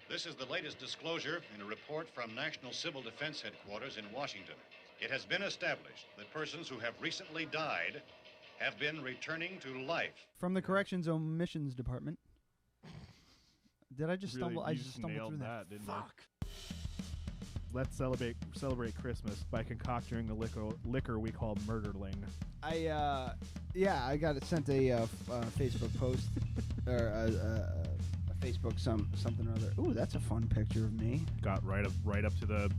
This is the latest disclosure in a report from National Civil Defense Headquarters in Washington. It has been established that persons who have recently died have been returning to life. From the Corrections Omissions Department. Did I just stumble? I just stumbled through that. Didn't Fuck. Let's celebrate Christmas by concocting the liquor we call murderling. I got it sent a Facebook post or a Facebook something or other. Ooh, that's a fun picture of me. Got right up to the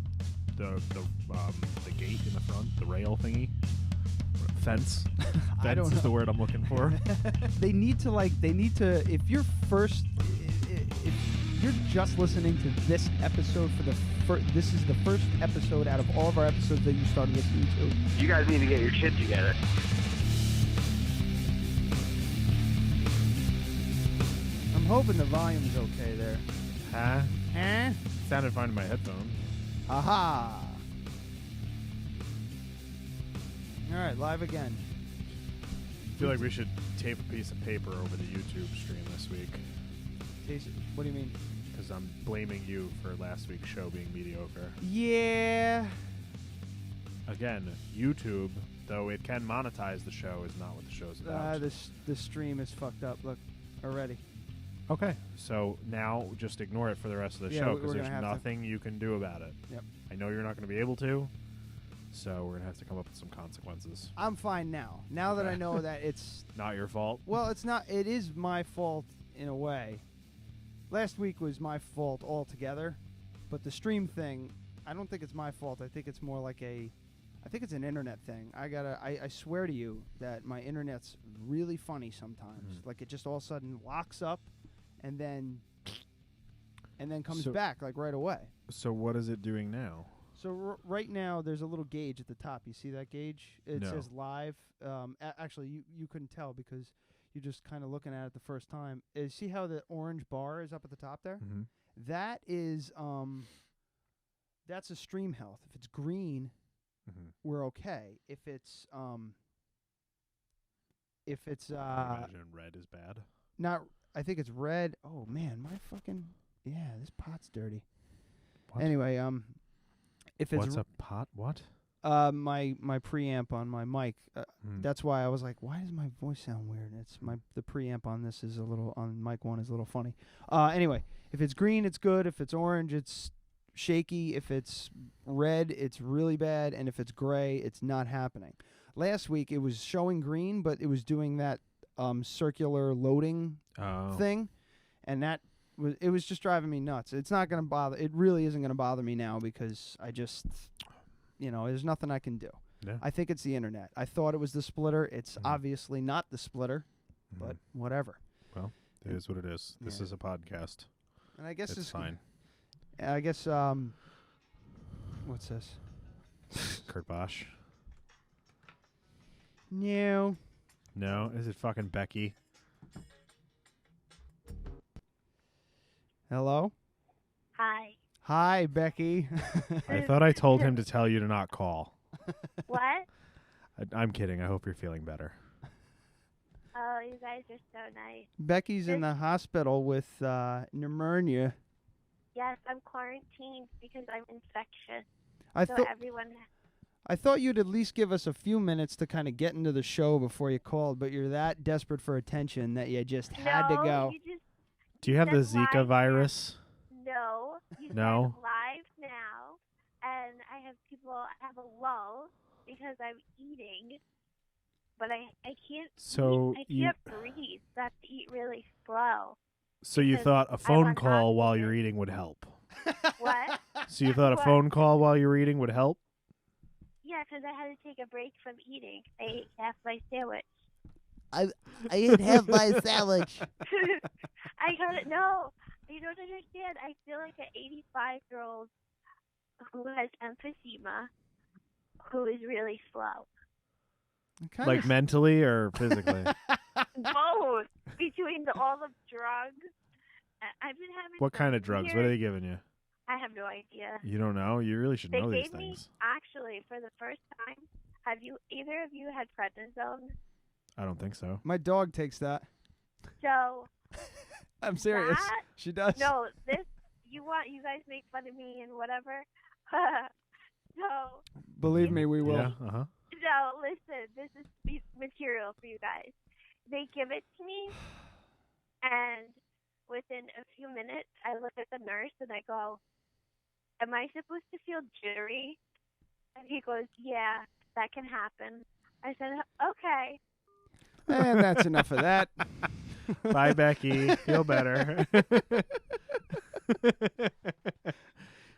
gate in the front, the rail thingy, fence. I don't know. Is the word I'm looking for. They need to if you're just listening to this episode this is the first episode out of all of our episodes that you started listening to. You guys need to get your shit together. I'm hoping the volume's okay there. Huh? Huh? Sounded fine in my headphones. Aha! All right, live again. I feel like we should tape a piece of paper over the YouTube stream this week. What do you mean? Because I'm blaming you for last week's show being mediocre. Yeah. Again, YouTube, though it can monetize the show, is not what the show's about. The stream is fucked up. Look, already. Okay, so now just ignore it for the rest of the show because there's nothing you can do about it. Yep. I know you're not going to be able to, so we're going to have to come up with some consequences. I'm fine now. Now that I know that it's not your fault. Well, it's not. It is my fault in a way. Last week was my fault altogether, but the stream thing, I don't think it's my fault. I think it's more like I think it's an internet thing. I swear to you that my internet's really funny sometimes. Like it just all of a sudden locks up, and then comes back like right away. So what is it doing now? So right now there's a little gauge at the top. You see that gauge? It says live. Actually, you couldn't tell because you're just kind of looking at it the first time. See how the orange bar is up at the top there? Mm-hmm. That is that's a stream health. If it's green, we're okay. If it's I imagine red is bad. I think it's red. Oh man, this pot's dirty. What? Anyway, if it's what's a pot? What? My preamp on my mic. That's why I was like, why does my voice sound weird? It's the preamp on this is on mic 1 is a little funny. Anyway, if it's green, it's good. If it's orange, it's shaky. If it's red, it's really bad. And if it's gray, it's not happening. Last week it was showing green, but it was doing that circular loading thing, and it was just driving me nuts. It's not going to bother. It really isn't going to bother me now because I just. There's nothing I can do. Yeah. I think it's the internet. I thought it was the splitter. It's obviously not the splitter, but whatever. Well, it is what it is. This is a podcast. And I guess it's fine. I guess, what's this? Kurt Bosch. No. No? Is it fucking Becky? Hello? Hi. Hi, Becky. I thought I told him to tell you to not call. What? I'm kidding. I hope you're feeling better. Oh, you guys are so nice. Becky's in the hospital with pneumonia. Yes, I'm quarantined because I'm infectious. I thought you'd at least give us a few minutes to kind of get into the show before you called, but you're that desperate for attention that you just had to go. Do you have the Zika virus? No. No. Live now, and I have a lull because I'm eating, but I can't. So I can't breathe. So I have to eat really slow. So you thought a phone call while you're eating would help? What? So you thought a phone call while you're eating would help? Yeah, because I had to take a break from eating. I ate half my sandwich. I ate half my sandwich. I got it. No. You don't understand. I feel like an 85-year-old who has emphysema, who is really slow. Like mentally or physically? Both. Between all the drugs. I've been having. What kind of drugs? What are they giving you? I have no idea. You don't know? You really should know these They gave me, things. actually, for the first time, have either of you had prednisone? I don't think so. My dog takes that. So... I'm serious. She does. No, you guys make fun of me and whatever. So Believe me, we will. Yeah. Uh-huh. so listen, this is material for you guys. They give it to me, and within a few minutes, I look at the nurse and I go, "Am I supposed to feel jittery?" And he goes, "Yeah, that can happen." I said, "Okay." And that's enough of that. Bye, Becky. Feel better.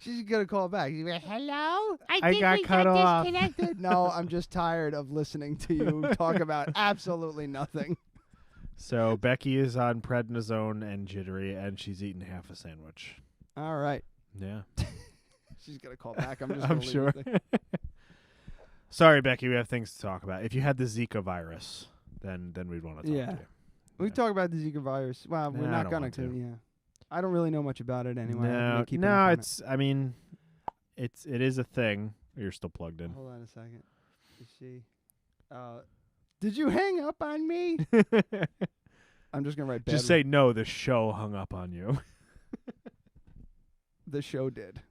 She's gonna call back. She's like, "Hello, I got cut off. disconnected." No, I'm just tired of listening to you talk about absolutely nothing. So Becky is on prednisone and jittery, and she's eating half a sandwich. All right, Yeah. she's gonna call back. I'm just. I'm gonna leave sure. it there. Sorry, Becky, we have things to talk about. If you had the Zika virus, then we'd want to talk Yeah. to you. We talk about the Zika virus. Well, we're Nah, I not don't gonna. want to. Yeah, I don't really know much about it anyway. I haven't No, been keeping up on it's. I mean, it is a thing. You're still plugged in. Hold on a second. Let's see. Did you hang up on me? I'm just gonna write. Just say no. The show hung up on you. The show did.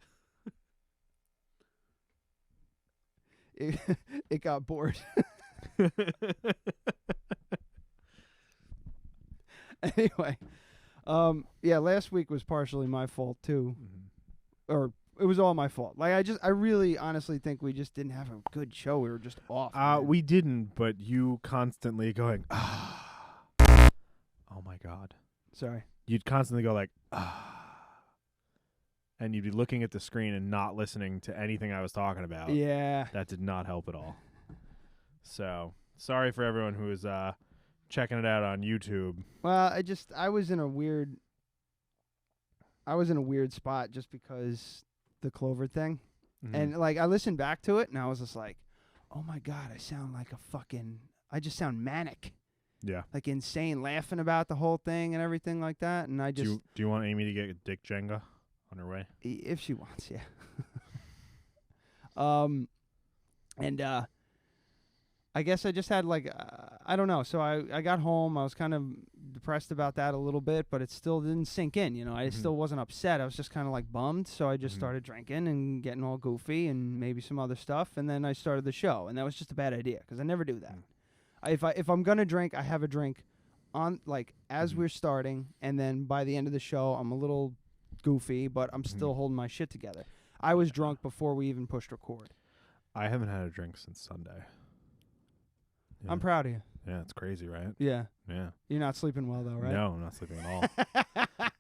It got bored. Anyway, yeah, last week was partially my fault too, or it was all my fault. Like I really honestly think we just didn't have a good show. We were just off. Man. We didn't, but you constantly going, oh my God. Sorry. You'd constantly go like, and you'd be looking at the screen and not listening to anything I was talking about. Yeah. That did not help at all. So sorry for everyone who is checking it out on YouTube. Well, I was in a weird spot just because the Clover thing. Mhm. And like I listened back to it and I was just like, "Oh my God, I sound like I just sound manic." Yeah. Like insane, laughing about the whole thing and everything like that. And I just Do you want Amy to get Dick Jenga on her way? if she wants, yeah. And I guess I just had like I don't know. So I got home. I was kind of depressed about that a little bit, but it still didn't sink in. You know, I still wasn't upset. I was just kind of like bummed. So I just started drinking and getting all goofy and maybe some other stuff. And then I started the show, and that was just a bad idea because I never do that. If I'm gonna drink, I have a drink on like as we're starting, and then by the end of the show, I'm a little goofy, but I'm still holding my shit together. I was drunk before we even pushed record. I haven't had a drink since Sunday. Yeah. I'm proud of you. Yeah, it's crazy, right? Yeah. Yeah. You're not sleeping well though, right? No, I'm not sleeping at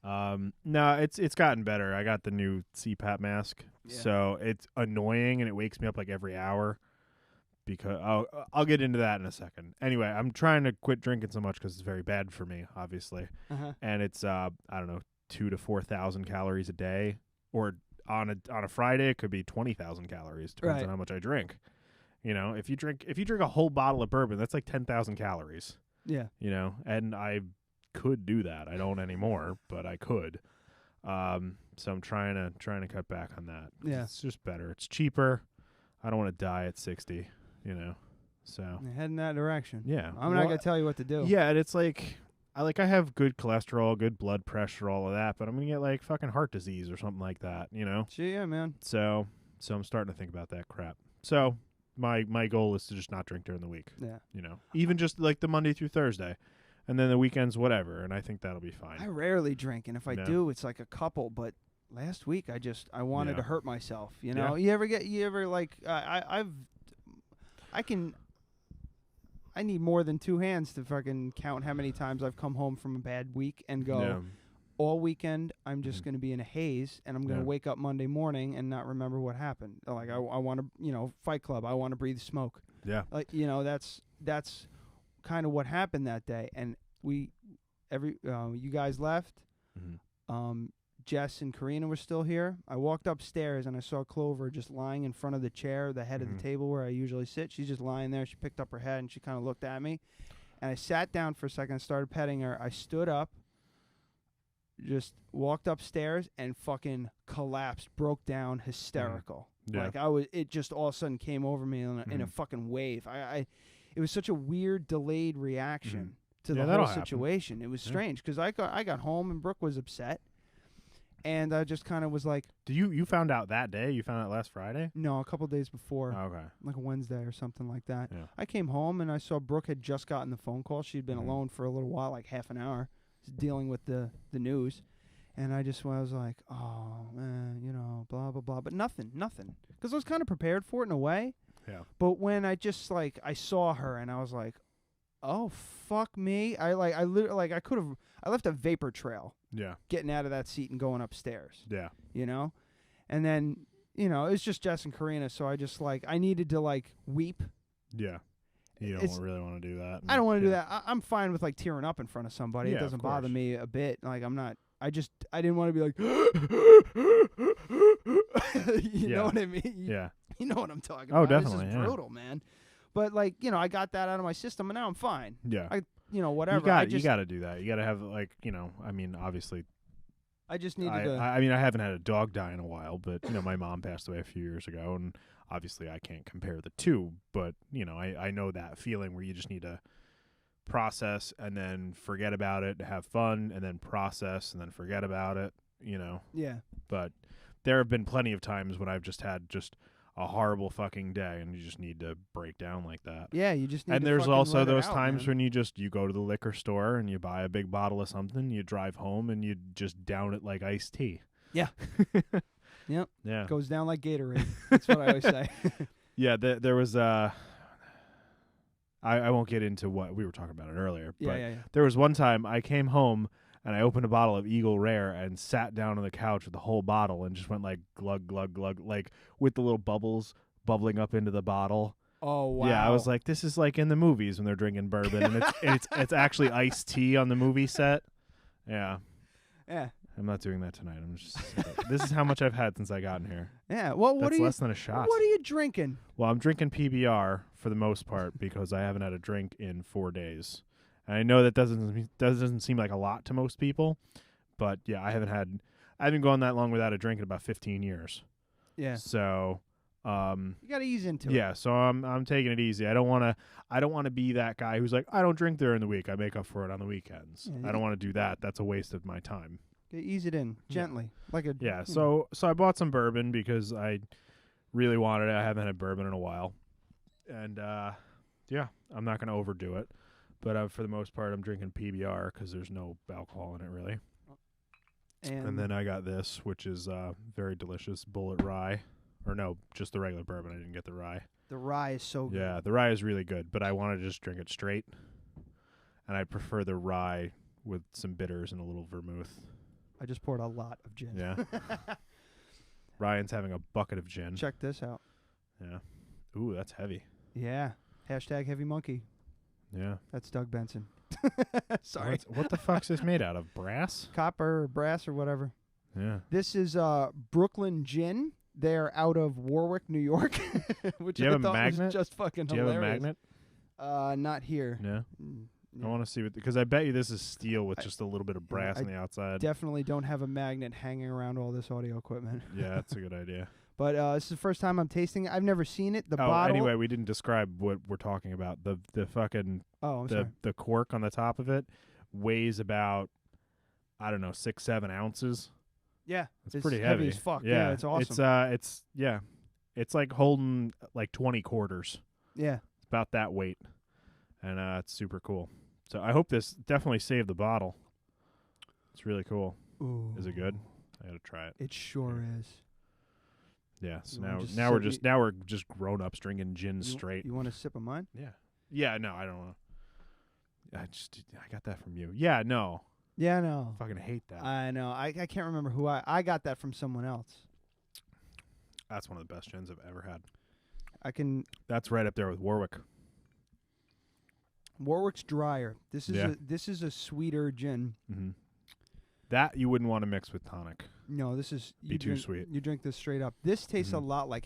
all. No, it's gotten better. I got the new CPAP mask, so it's annoying and it wakes me up like every hour. Because I'll get into that in a second. Anyway, I'm trying to quit drinking so much because it's very bad for me, obviously. And it's I don't know, 2,000 to 4,000 calories a day, or on a Friday it could be 20,000 calories. Depends on how much I drink. You know, if you drink a whole bottle of bourbon, that's like 10,000 calories. Yeah. You know, and I could do that. I don't anymore, but I could. So I'm trying to cut back on that. Yeah. It's just better. It's cheaper. I don't want to die at 60. You know, so You're heading that direction. yeah. I'm not gonna tell you what to do. Yeah, and it's like I have good cholesterol, good blood pressure, all of that, but I'm gonna get like fucking heart disease or something like that. You know. Yeah, man. So I'm starting to think about that crap. So my goal is to just not drink during the week. Yeah. You know, even just like the Monday through Thursday, and then the weekends, whatever. And I think that'll be fine. I rarely drink, and if I do, it's like a couple. But last week, I wanted to hurt myself. You know, you ever like I need more than two hands to fucking count how many times I've come home from a bad week and go, all weekend I'm just going to be in a haze, and I'm going to wake up Monday morning and not remember what happened. Like I want to, Fight Club, I want to breathe smoke. Yeah. Like, that's kind of what happened that day. And you guys left. Jess and Karina were still here. I walked upstairs and I saw Clover just lying in front of the chair, the head of the table where I usually sit. She's just lying there. She picked up her head and she kind of looked at me. And I sat down for a second and started petting her. I stood up, just walked upstairs and fucking collapsed, broke down, hysterical. Yeah. Like it just all of a sudden came over me in a fucking wave. It was such a weird delayed reaction to the whole situation. It was strange because I got home and Brooke was upset. And I just kind of was like, You found out that day? You found out last Friday? no, a couple days before, Okay. like a Wednesday or something like that. Yeah. I came home and I saw Brooke had just gotten the phone call. She'd been Mhm. alone for a little while, like half an hour, dealing with the news. And I was like, oh, man, blah, blah, blah. But nothing. Because I was kind of prepared for it in a way. Yeah. But when I just, I saw her and I was like, oh, fuck me. I literally, I left a vapor trail Yeah. getting out of that seat and going upstairs, Yeah. And then, it was just Jess and Karina. So I just, I needed to, weep. Yeah. You don't really want to do that. I don't want to do that. I'm fine with, tearing up in front of somebody. Yeah, It doesn't of bother course. me a bit. I'm not. I didn't want to be like, you know what I mean? Yeah. You know what I'm talking Oh, about. definitely, This is yeah. brutal, man. But, I got that out of my system, and now I'm fine. Yeah. Whatever. You got to do that. You got to have, obviously. I just needed to. I haven't had a dog die in a while, but, my mom passed away a few years ago, and obviously I can't compare the two, but, I know that feeling where you just need to process and then forget about it, have fun, and then process and then forget about it, Yeah. But there have been plenty of times when I've just had a horrible fucking day, and you just need to break down like that. Yeah, you just need And to there's fucking also let it those out, times man. when you go to the liquor store and you buy a big bottle of something, you drive home and you just down it like iced tea. Yeah. Yep. Yeah. Goes down like Gatorade. That's what I always say. Yeah, there was I won't get into what we were talking about it earlier, but Yeah. there was one time I came home and I opened a bottle of Eagle Rare and sat down on the couch with the whole bottle and just went like glug glug glug, like with the little bubbles bubbling up into the bottle. Oh wow. Yeah, I was like, this is like in the movies when they're drinking bourbon, and it's actually iced tea on the movie set. Yeah. Yeah. I'm not doing that tonight. I'm just. This is how much I've had since I got in here. Yeah. Well, That's less than a shot. What are you drinking? Well, I'm drinking PBR for the most part because I haven't had a drink in 4 days, and I know that doesn't seem like a lot to most people, but yeah, I've been going that long without a drink in about 15 years. Yeah. So. You gotta ease into it. Yeah, so I'm taking it easy. I don't want to be that guy who's like, I don't drink during the week. I make up for it on the weekends. Yeah, I don't want to do that. That's a waste of my time. Ease it in gently, like a. Yeah. So I bought some bourbon because I really wanted it. I haven't had bourbon in a while, and yeah, I'm not gonna overdo it. But for the most part, I'm drinking PBR because there's no alcohol in it really. And then I got this, which is very delicious, Bullet Rye. Or no, just the regular bourbon. I didn't get the rye. The rye is so good. Yeah, the rye is really good, but I want to just drink it straight. And I prefer the rye with some bitters and a little vermouth. I just poured a lot of gin. Yeah. Ryan's having a bucket of gin. Check this out. Yeah. Ooh, that's heavy. Yeah. Hashtag heavy monkey. Yeah. That's Doug Benson. Sorry. What the fuck's this made out of? Brass? Copper or brass or whatever. Yeah. This is Brooklyn Gin. They're out of Warwick, New York, which Do you I have a thought magnet? was just fucking Do you hilarious. have a magnet? Not here. No. Yeah. I want to see what, because I bet you this is steel with just a little bit of brass I on the outside. Definitely don't have a magnet hanging around all this audio equipment. Yeah, that's a good idea. But this is the first time I'm tasting it. I've never seen it. The Oh, bottle. anyway, we didn't describe what we're talking about. The fucking Oh, I'm sorry. the cork on the top of it weighs about, I don't know, 6-7 ounces. Yeah, It's pretty heavy. as fuck. Yeah, it's awesome. It's like holding like 20 quarters. Yeah. It's about that weight, and it's super cool. So I hope this definitely saved the bottle. It's really cool. Ooh. Is it good? I gotta try it. It sure is. Yeah. So You wanna just now we're sip- just grown ups drinking gin straight. You want a sip of mine? Yeah. Yeah. No, I don't want. I got that from you. Yeah. No. Yeah, I know. I fucking hate that. I know. I can't remember who I got that from someone else. That's one of the best gins I've ever had. I can. That's right up there with Warwick. Warwick's drier. This is Yeah. this is a sweeter gin. Mm-hmm. That you wouldn't want to mix with tonic. No, this is Be too sweet. You drink this straight up. This tastes a lot like,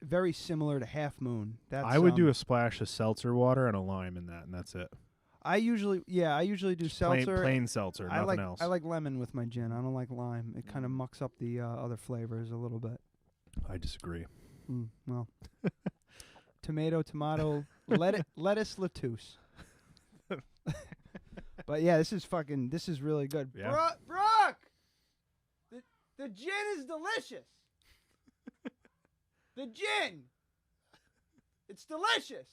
very similar to Half Moon. That's I would do a splash of seltzer water and a lime in that, and that's it. I usually do seltzer. Plain seltzer, nothing else. I like lemon with my gin. I don't like lime. It kind of mucks up the other flavors a little bit. I disagree. Well, tomato, lettuce, lettuce. But yeah, this is really good. Yeah. Brooke! The gin is delicious. The gin. It's delicious.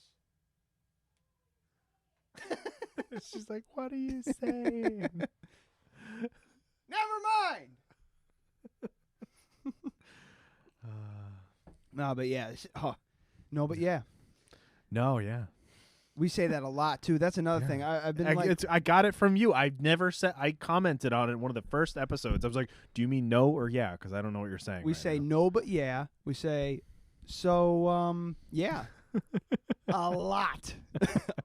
She's like, what are you saying? Never mind. No, but yeah. No, but yeah. No, yeah. We say that a lot too. That's another thing. I've been I got it from you. I never said. I commented on it in one of the first episodes. I was like, "Do you mean no or yeah?" Because I don't know what you're saying. We say no, but yeah. We say so. Yeah. A lot.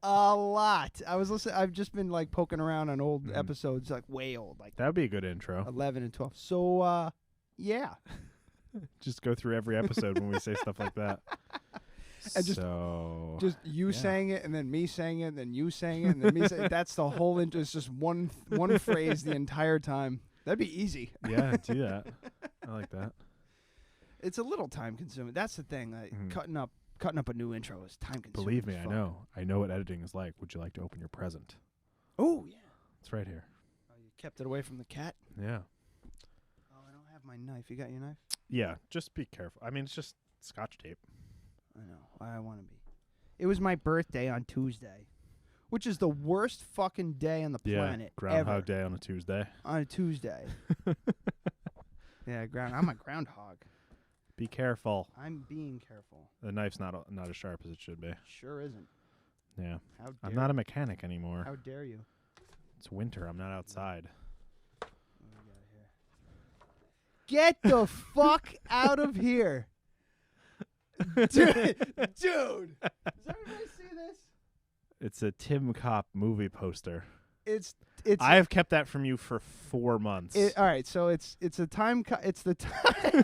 A lot. I was listening. I've just been like poking around on old episodes, like way old, like that'd be a good intro. 11 and 12. So yeah. Just go through every episode when we say stuff like that. And just you saying it, and then me saying it, and then you saying it, and then me saying it. That's the whole intro. It's just one phrase the entire time. That'd be easy. Yeah, do that. I like that. It's a little time consuming. That's the thing. Cutting up a new intro is time consuming. Believe me, I know. I know what editing is like. Would you like to open your present? Oh yeah. It's right here. Oh, you kept it away from the cat? Yeah. Oh, I don't have my knife. You got your knife? Yeah, just be careful. I mean, it's just Scotch tape. I know. I want to be. It was my birthday on Tuesday, which is the worst fucking day on the planet Groundhog ever. Day on a Tuesday. On a Tuesday. Yeah, I'm a groundhog. Be careful. I'm being careful. The knife's not as sharp as it should be. Sure isn't. Yeah. How dare I'm not a mechanic anymore. How dare you? It's winter. I'm not outside. What do we got here? Get the fuck out of here. Dude. Does everybody see this? It's a Tim Cop movie poster. It's. I have kept that from you for 4 months. All right, so it's a time. It's the time.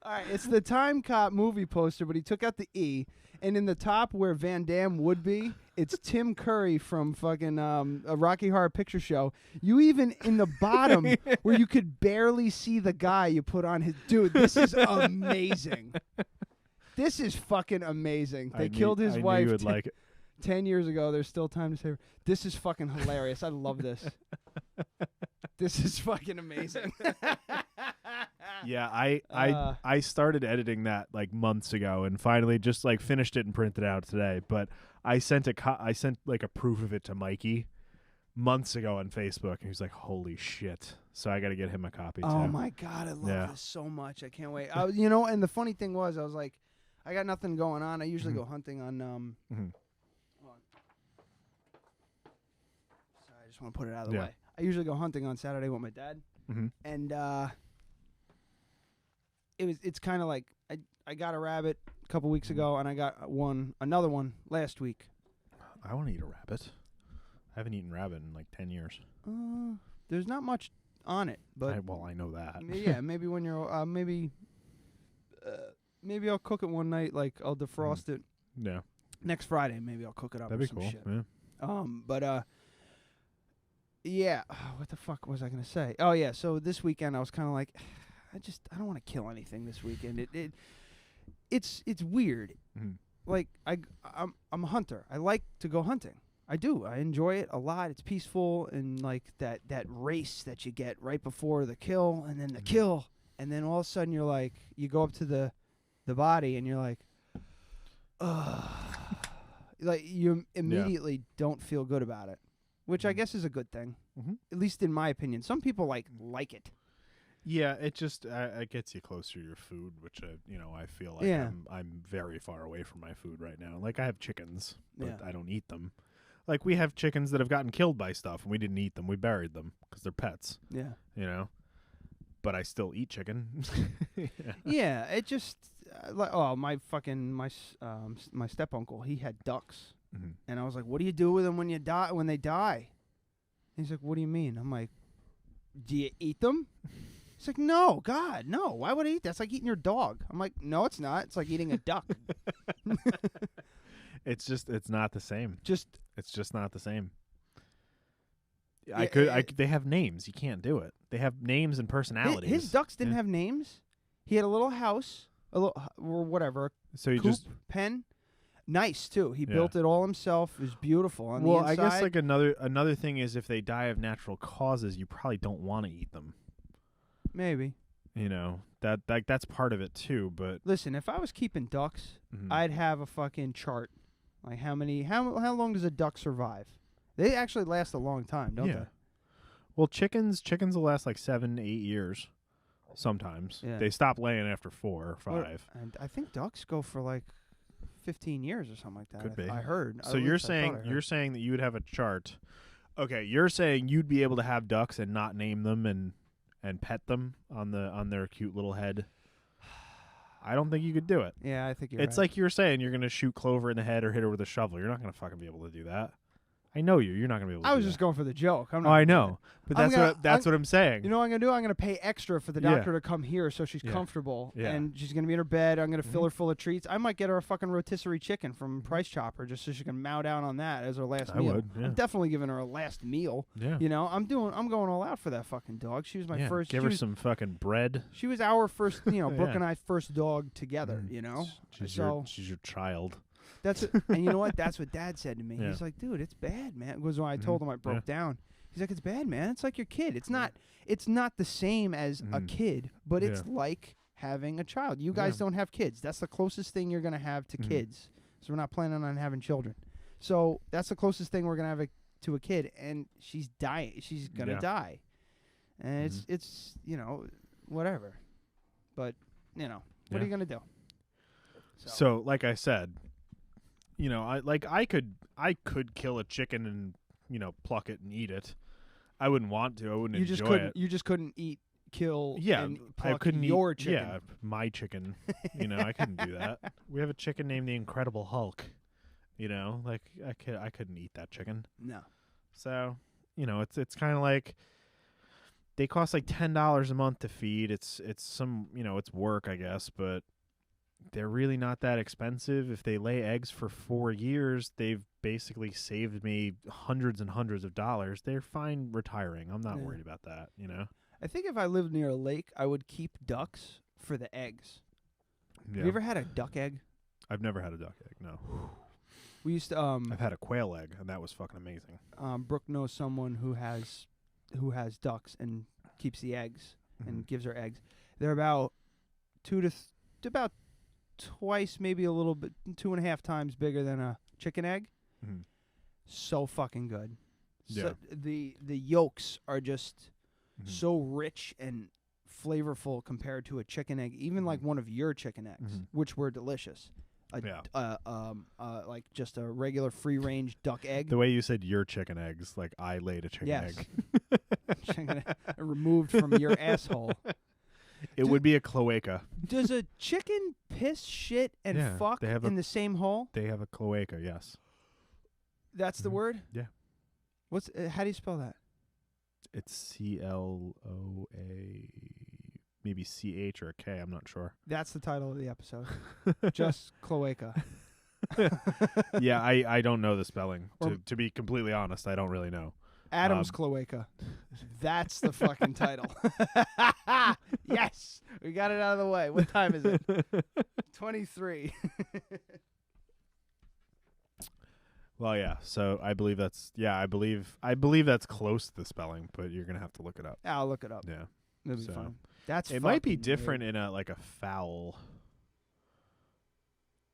All right, it's the Time Cop movie poster, but he took out the E, and in the top where Van Damme would be, it's Tim Curry from fucking a Rocky Horror Picture Show. You even in the bottom where you could barely see the guy you put on his dude. This is amazing. This is fucking amazing. They killed his wife. I knew you would like it. 10 years ago. There's still time to save her. This is fucking hilarious. I love this. This is fucking amazing. Yeah, I started editing that like months ago and finally just like finished it and printed it out today. But I sent like a proof of it to Mikey months ago on Facebook, and he was like, "Holy shit!" So I got to get him a copy too. Oh my god, I love this so much. I can't wait. And the funny thing was, I was like, I got nothing going on. I usually go hunting on. Sorry, I just want to put it out of the way. I usually go hunting on Saturday with my dad, and it's kind of like I got a rabbit a couple weeks ago, and I got another one last week. I want to eat a rabbit. I haven't eaten rabbit in like 10 years. There's not much on it, but I know that. Yeah, maybe when you're maybe I'll cook it one night. Like I'll defrost it. Yeah. Next Friday, maybe I'll cook it up. That'd with be some cool. Shit. But yeah. What the fuck was I gonna say? Oh yeah. So this weekend I was kind of like, I don't want to kill anything this weekend. It's weird. Like I'm a hunter. I like to go hunting. I do. I enjoy it a lot. It's peaceful, and like that race that you get right before the kill, and then the kill, and then all of a sudden you're like, you go up to the body, and you're like, ugh. Like you immediately don't feel good about it, which I guess is a good thing, at least in my opinion. Some people like it. Yeah, it just it gets you closer to your food, which I feel like I'm very far away from my food right now. Like I have chickens, but I don't eat them. Like we have chickens that have gotten killed by stuff, and we didn't eat them. We buried them because they're pets. Yeah, but I still eat chicken. Yeah, it just my step uncle, he had ducks, and I was like, "What do you do with them when they die?" And he's like, "What do you mean?" I'm like, "Do you eat them?" He's like, "No, God, no. Why would I eat that? It's like eating your dog." I'm like, "No, it's not. It's like eating a duck." It's not the same. It's just not the same. Yeah, they have names. You can't do it. They have names and personalities. His ducks didn't have names. He had a little house, or whatever. So he coop, just pen. Nice too. He built it all himself. It was beautiful on the inside. I guess like another thing is if they die of natural causes, you probably don't want to eat them. Maybe. You know, that's part of it too, but Listen, if I was keeping ducks, mhm. I'd have a fucking chart. Like how long does a duck survive? They actually last a long time, don't they? Well, chickens will last like 7-8 years sometimes. Yeah. They stop laying after 4 or 5. And I think ducks go for like 15 years or something like that. Could be. I heard. So you're saying that you would have a chart. Okay, you're saying you'd be able to have ducks and not name them and pet them on their cute little head. I don't think you could do it. Yeah, I think you're It's right. like you're saying you're going to shoot Clover in the head or hit her with a shovel. You're not going to fucking be able to do that. I know you. You're not going to be able to I do was that. just going for the joke. I'm not I gonna do know. But that's what I'm saying. You know what I'm going to do? I'm going to pay extra for the Yeah. doctor to come here so she's Yeah. comfortable. Yeah. And she's going to be in her bed. I'm going to fill her full of treats. I might get her a fucking rotisserie chicken from Price Chopper just so she can mow down on that as her last I meal. would, yeah. I'm definitely giving her a last meal. Yeah. You know, I'm going all out for that fucking dog. She was my Yeah, first. Give she her was, some fucking bread. She was our first, Brooke Yeah. and I first dog together, you know? She's So your child. and you know what? That's what Dad said to me. Yeah. He's like, dude, it's bad, man. It was when I told him I broke down. He's like, it's bad, man. It's like your kid. It's not the same as a kid, but it's like having a child. You guys don't have kids. That's the closest thing you're going to have to kids. So we're not planning on having children. So that's the closest thing we're going to have to a kid. And she's dying. She's going to die. And it's, whatever. But, what are you going to do? So, like I said, I could kill a chicken and pluck it and eat it. I wouldn't want to. I wouldn't enjoy it. You just couldn't kill. Yeah, and I pluck couldn't your eat. chicken. Yeah, my chicken. I couldn't do that. We have a chicken named the Incredible Hulk. I couldn't eat that chicken. No. So, it's kind of like they cost like $10 a month to feed. It's some it's work, I guess, but they're really not that expensive. If they lay eggs for 4 years, they've basically saved me hundreds and hundreds of dollars. They're fine retiring. I'm not worried about that, I think if I lived near a lake, I would keep ducks for the eggs. Yeah. Have you ever had a duck egg? I've never had a duck egg, no. We used to I've had a quail egg, and that was fucking amazing. Brooke knows someone who has ducks and keeps the eggs and gives her eggs. They're about about twice, maybe a little bit, 2.5 times bigger than a chicken egg. So fucking good. Yeah. So the yolks are just so rich and flavorful compared to a chicken egg, even like one of your chicken eggs, which were delicious. Like just a regular free range duck egg. The way you said your chicken eggs, like I laid a chicken egg. Chicken removed from your asshole. It would be a cloaca. Does a chicken piss, shit, and fuck in the same hole? They have a cloaca, yes. That's the word? Yeah. What's how do you spell that? It's CLOA, maybe CH or a K, I'm not sure. That's the title of the episode. Just cloaca. Yeah, I don't know the spelling. To be completely honest, I don't really know. Adam's cloaca. That's the fucking title. Yes, we got it out of the way. What time is it? 23. Well, yeah. So I believe that's that's close to the spelling, but you're gonna have to look it up. I'll look it up. Yeah, it'll be fun. That's it. Might be fucking different weird. in a fowl.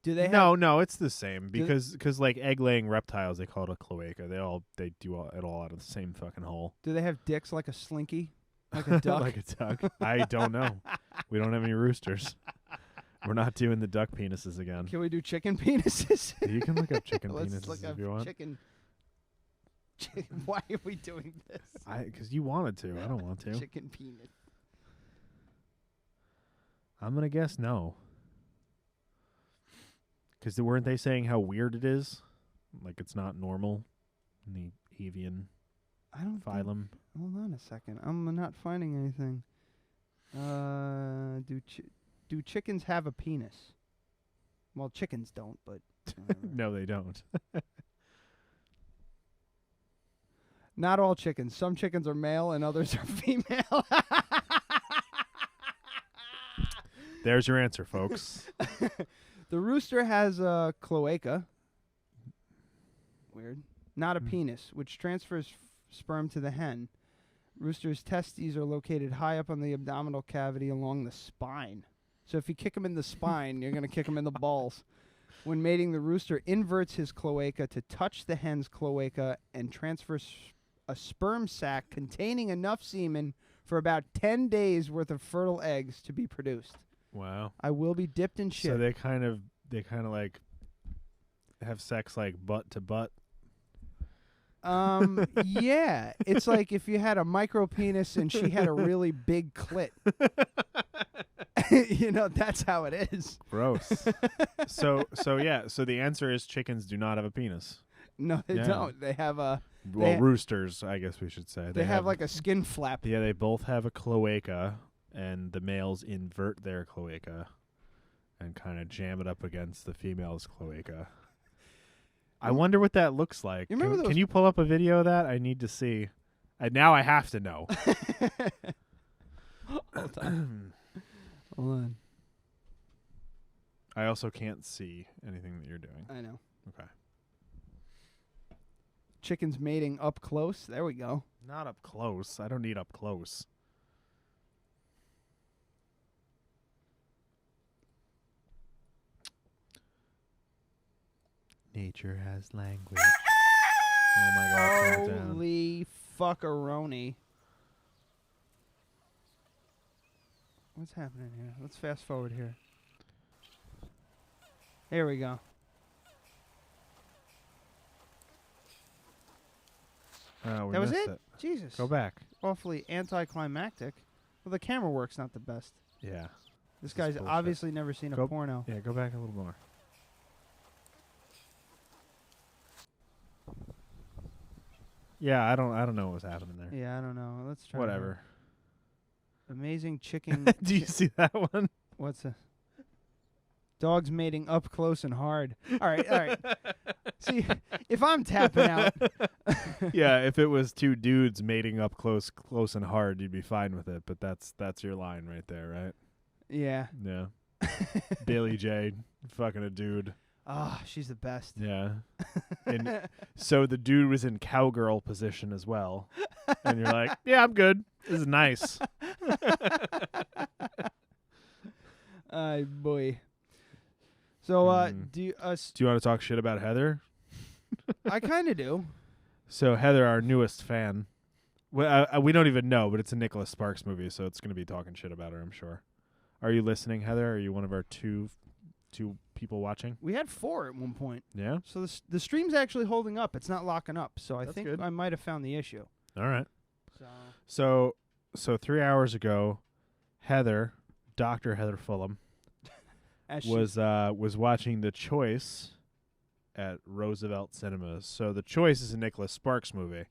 Do they? No, it's the same because like egg laying reptiles, they call it a cloaca. They do it all out of the same fucking hole. Do they have dicks like a slinky, like a duck? Like a duck. I don't know. We don't have any roosters. We're not doing the duck penises again. Can we do chicken penises? You can look up chicken Let's penises look if up you want. chicken. Why are we doing this? Because you wanted to. I don't want to. Chicken penis. I'm gonna guess no. Because weren't they saying how weird it is? Like it's not normal in the avian phylum. Hold on a second. I'm not finding anything. Do chickens have a penis? Well, chickens don't, but No, they don't. not all chickens. Some chickens are male and others are female. There's your answer, folks. The rooster has a cloaca. Weird. Not a penis, which transfers sperm to the hen. Roosters' testes are located high up on the abdominal cavity along the spine. So if you kick him in the spine, you're going to kick him in the balls. When mating, the rooster inverts his cloaca to touch the hen's cloaca and transfers a sperm sac containing enough semen for about 10 days worth of fertile eggs to be produced. Wow. I will be dipped in shit. So they kind of like have sex like butt to butt. Yeah. It's like if you had a micro penis and she had a really big clit. You know, that's how it is. Gross. So the answer is chickens do not have a penis. No, they don't. They have a... roosters, I guess we should say. They have like a skin flap. Yeah, they both have a cloaca, and the males invert their cloaca and kind of jam it up against the female's cloaca. I wonder what that looks like. Can you pull up a video of that? I need to see. Now I have to know. Hold on. Hold on. I also can't see anything that you're doing. I know. Okay. Chickens mating up close. There we go. Not up close. I don't need up close. Nature has language. Oh my God! Turn it down. Holy fuckaroni. What's happening here? Let's fast forward here. Here we go. Oh, That was it? Jesus. Go back. Awfully anticlimactic. Well, the camera work's not the best. Yeah. This guy's bullshit. obviously never seen a porno. Yeah, go back a little more. Yeah, I don't know what was happening there. Yeah, I don't know. Let's try. Whatever. Amazing chicken. Do you see that one? What's a dogs mating up close and hard? All right. See, if I'm tapping out. Yeah, if it was two dudes mating up close and hard, you'd be fine with it. But that's your line right there, right? Yeah. Yeah. Bailey J. fucking a dude. Ah, she's the best. Yeah. And so the dude was in cowgirl position as well. And you're like, yeah, I'm good. This is nice. Boy. So, do you want to talk shit about Heather? I kind of do. So Heather, our newest fan, well, we don't even know, but it's a Nicholas Sparks movie, so it's going to be talking shit about her, I'm sure. Are you listening, Heather? Are you one of our two people watching? We had 4 at one point. Yeah? So the stream's actually holding up. It's not locking up. So I That's think good. I might have found the issue. All right. So 3 hours ago, Heather, Dr. Heather Fulham, was watching The Choice at Roosevelt Cinemas. So The Choice is a Nicholas Sparks movie.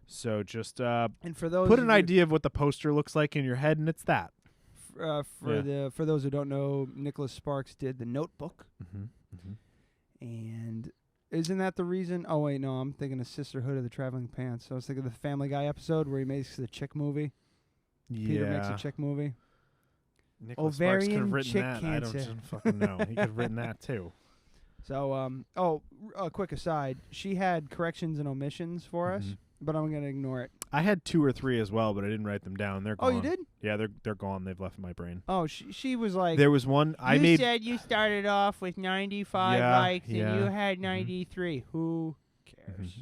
So just and for those put an idea of what the poster looks like in your head, and it's that. For those who don't know, Nicholas Sparks did The Notebook. And isn't that the reason? Oh, wait, no, I'm thinking of Sisterhood of the Traveling Pants. I was thinking of the Family Guy episode where he makes the chick movie. Yeah. Peter makes a chick movie. Nicholas Sparks could have Ovarian written chick that. cancer. I don't fucking know. He could have written that too. So, a quick aside. She had corrections and omissions for us, but I'm going to ignore it. I had 2 or 3 as well, but I didn't write them down. They're gone. Oh, you did? Yeah, they're gone. They've left my brain. Oh, she was like... There was one I made... You said you started off with 95 likes and you had 93. Who cares?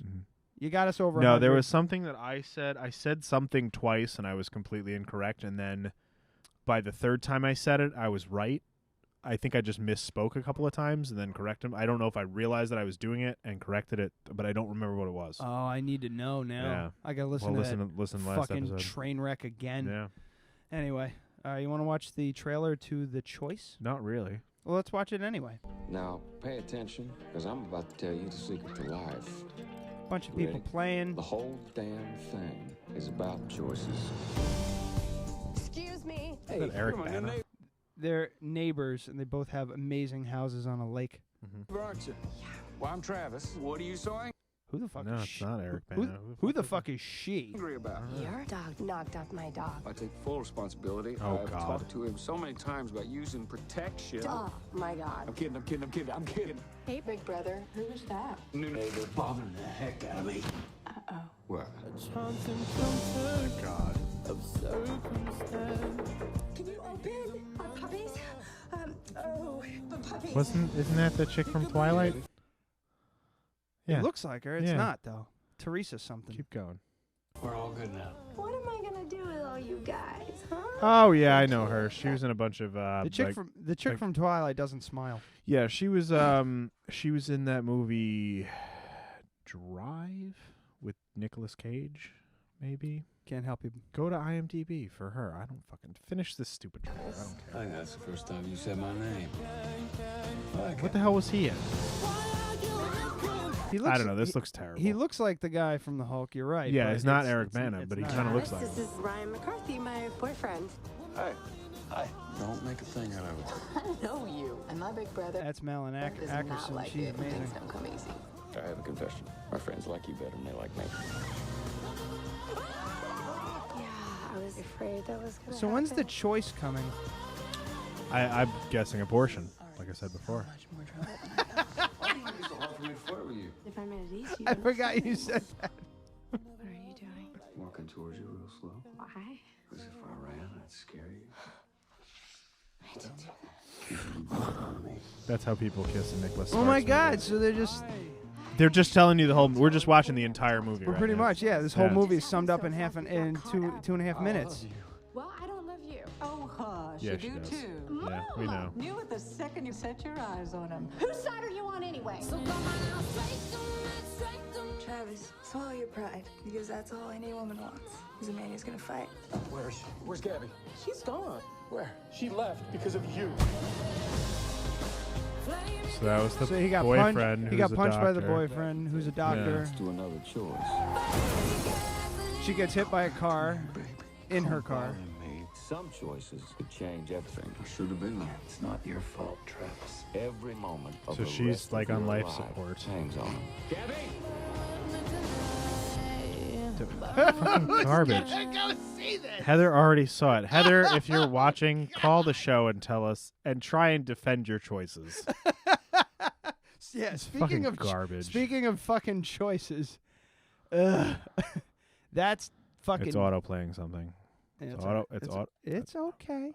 You got us over 100. No, there was something that I said. I said something twice, and I was completely incorrect. And then by the 3rd time I said it, I was right. I think I just misspoke a couple of times and then corrected him. I don't know if I realized that I was doing it and corrected it, but I don't remember what it was. Oh, I need to know now. Yeah. I got to listen to that last fucking episode. train wreck again. Yeah. Anyway, you want to watch the trailer to The Choice? Not really. Well, let's watch it anyway. Now, pay attention, because I'm about to tell you the secret to life. Bunch of people playing. The whole damn thing is about choices. Excuse me. Is that Eric Bana? They're neighbors, and they both have amazing houses on a lake. Aren't you? Yeah. Well, I'm Travis. What are you saying? Who the fuck No, is it's she? not Eric Bana. Who the fuck is she? Angry about? Your dog knocked out my dog. I take full responsibility. Oh, I've God. talked to him so many times about using protection. Oh, my God. I'm kidding. Hey, big brother. Who was that? New neighbor bothering the heck out of me. Uh-oh. What? Oh my God. Can you open? Puppies? Puppies. Isn't that the chick from Twilight? Yeah. It looks like her. It's Yeah. not, though. Teresa something. Keep going. We're all good now. What am I gonna do with all you guys, huh? Oh yeah, I know her. She was in a bunch of The chick from Twilight doesn't smile. Yeah, she was in that movie Drive with Nicolas Cage, maybe. Can't help you. Go to IMDb for her. I don't fucking finish this stupid trailer. I don't I care. think that's the first time you said my name. What the hell was he in? He looks, I don't know. This looks terrible. He looks like the guy from the Hulk. You're right. Yeah, but it's not Eric Bana, it's but he not. kind of looks like This him. is Ryan McCarthy, my boyfriend. Hi. Hi. Don't make a thing out of it. I know you. And my big brother That's Malin does not Ackerson. like She's it when amazing. things don't come easy. I have a confession. My friends like you better than they like me. Yeah, I was afraid that was gonna So when's the happen. choice coming? I'm guessing abortion, like I said before. Why do you make it so hard for me to flirt with you? If I made it easy, I forgot you said that. what are you doing? Walking towards you real slow. Why? Because if I ran, I'd scare you. I didn't do that. That's how people kiss in Nicholas. Oh my Sparks God! movies. So They're just telling you the whole. We're just watching the entire movie. we're right pretty now. much this whole Yeah. movie is summed up in in 2.5 minutes. Well, I don't love you. Oh, hush. Yeah, you she do does. too. Yeah, we know. Knew it the second you set your eyes on him. Whose side are you on anyway? Travis, swallow your pride, because that's all any woman wants, is a man who's gonna fight. Where is she? Where's Gabby? She's gone. Where? She left because of you. So that was the So he got boyfriend. punched. He who's got a punched by the doctor. boyfriend, who's a doctor. Let's do another choice. She gets hit by a car, in her car. Me. Some choices could change everything. I should have been there. It's not your fault, Travis. Every moment of So the she's, rest like, of on your life life support. hangs on 'em. Gabby! Garbage. Heather already saw it. Heather, if you're watching, call the show and tell us, and try and defend your choices. Yeah, fucking speaking of garbage. Speaking of fucking choices, that's fucking. It's auto playing something. Yeah, It's it's auto. all right. It's auto. It's okay.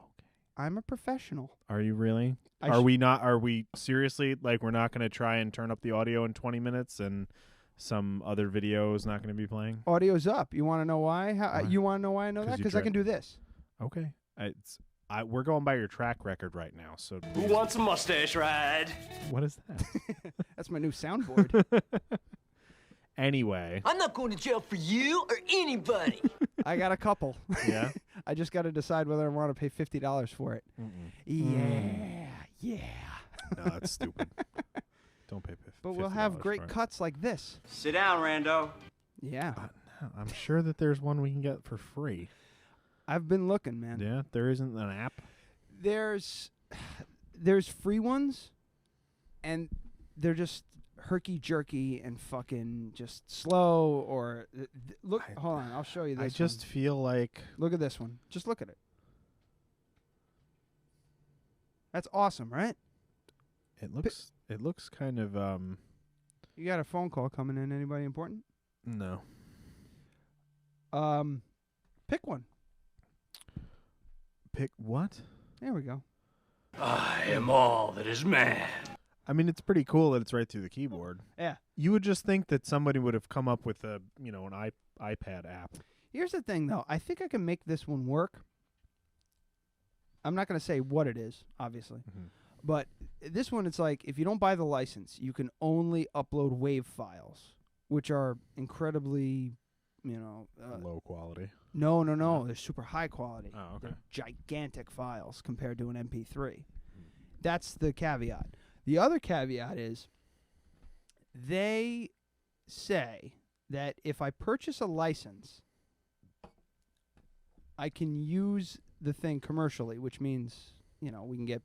I'm a professional. Are you really? I Are sh- we not? Are we seriously? Like, we're not going to try and turn up the audio in 20 minutes, and some other video is not going to be playing? Audio's up. You want to know why? Why? You want to know why I know 'Cause that? you Because I can do this. Okay. We're going by your track record right now. So Who wants a mustache ride? what is that? That's my new soundboard. Anyway. I'm not going to jail for you or anybody. I got a couple. Yeah. I just got to decide whether I want to pay $50 for it. Yeah. No, that's stupid. Don't pay $50. But we'll have for great it. cuts like this. Sit down, Rando. Yeah. No, I'm sure that there's one we can get for free. I've been looking, man. Yeah, there isn't an app. There's free ones, and they're just herky-jerky and fucking just slow or... look, hold on, I'll show you this I just one. feel like... Look at this one. Just look at it. That's awesome, right? It looks kind of... You got a phone call coming in. Anybody important? No. Pick one. Pick what? There we go. I am all that is man. I mean, it's pretty cool that it's right through the keyboard. Yeah. You would just think that somebody would have come up with an iPad app. Here's the thing, though. I think I can make this one work. I'm not going to say what it is, obviously. Mm-hmm. But this one, it's like, if you don't buy the license, you can only upload WAV files, which are incredibly, Low quality. No. They're super high quality. Oh, okay. They're gigantic files compared to an MP3. That's the caveat. The other caveat is they say that if I purchase a license, I can use the thing commercially, which means, we can get,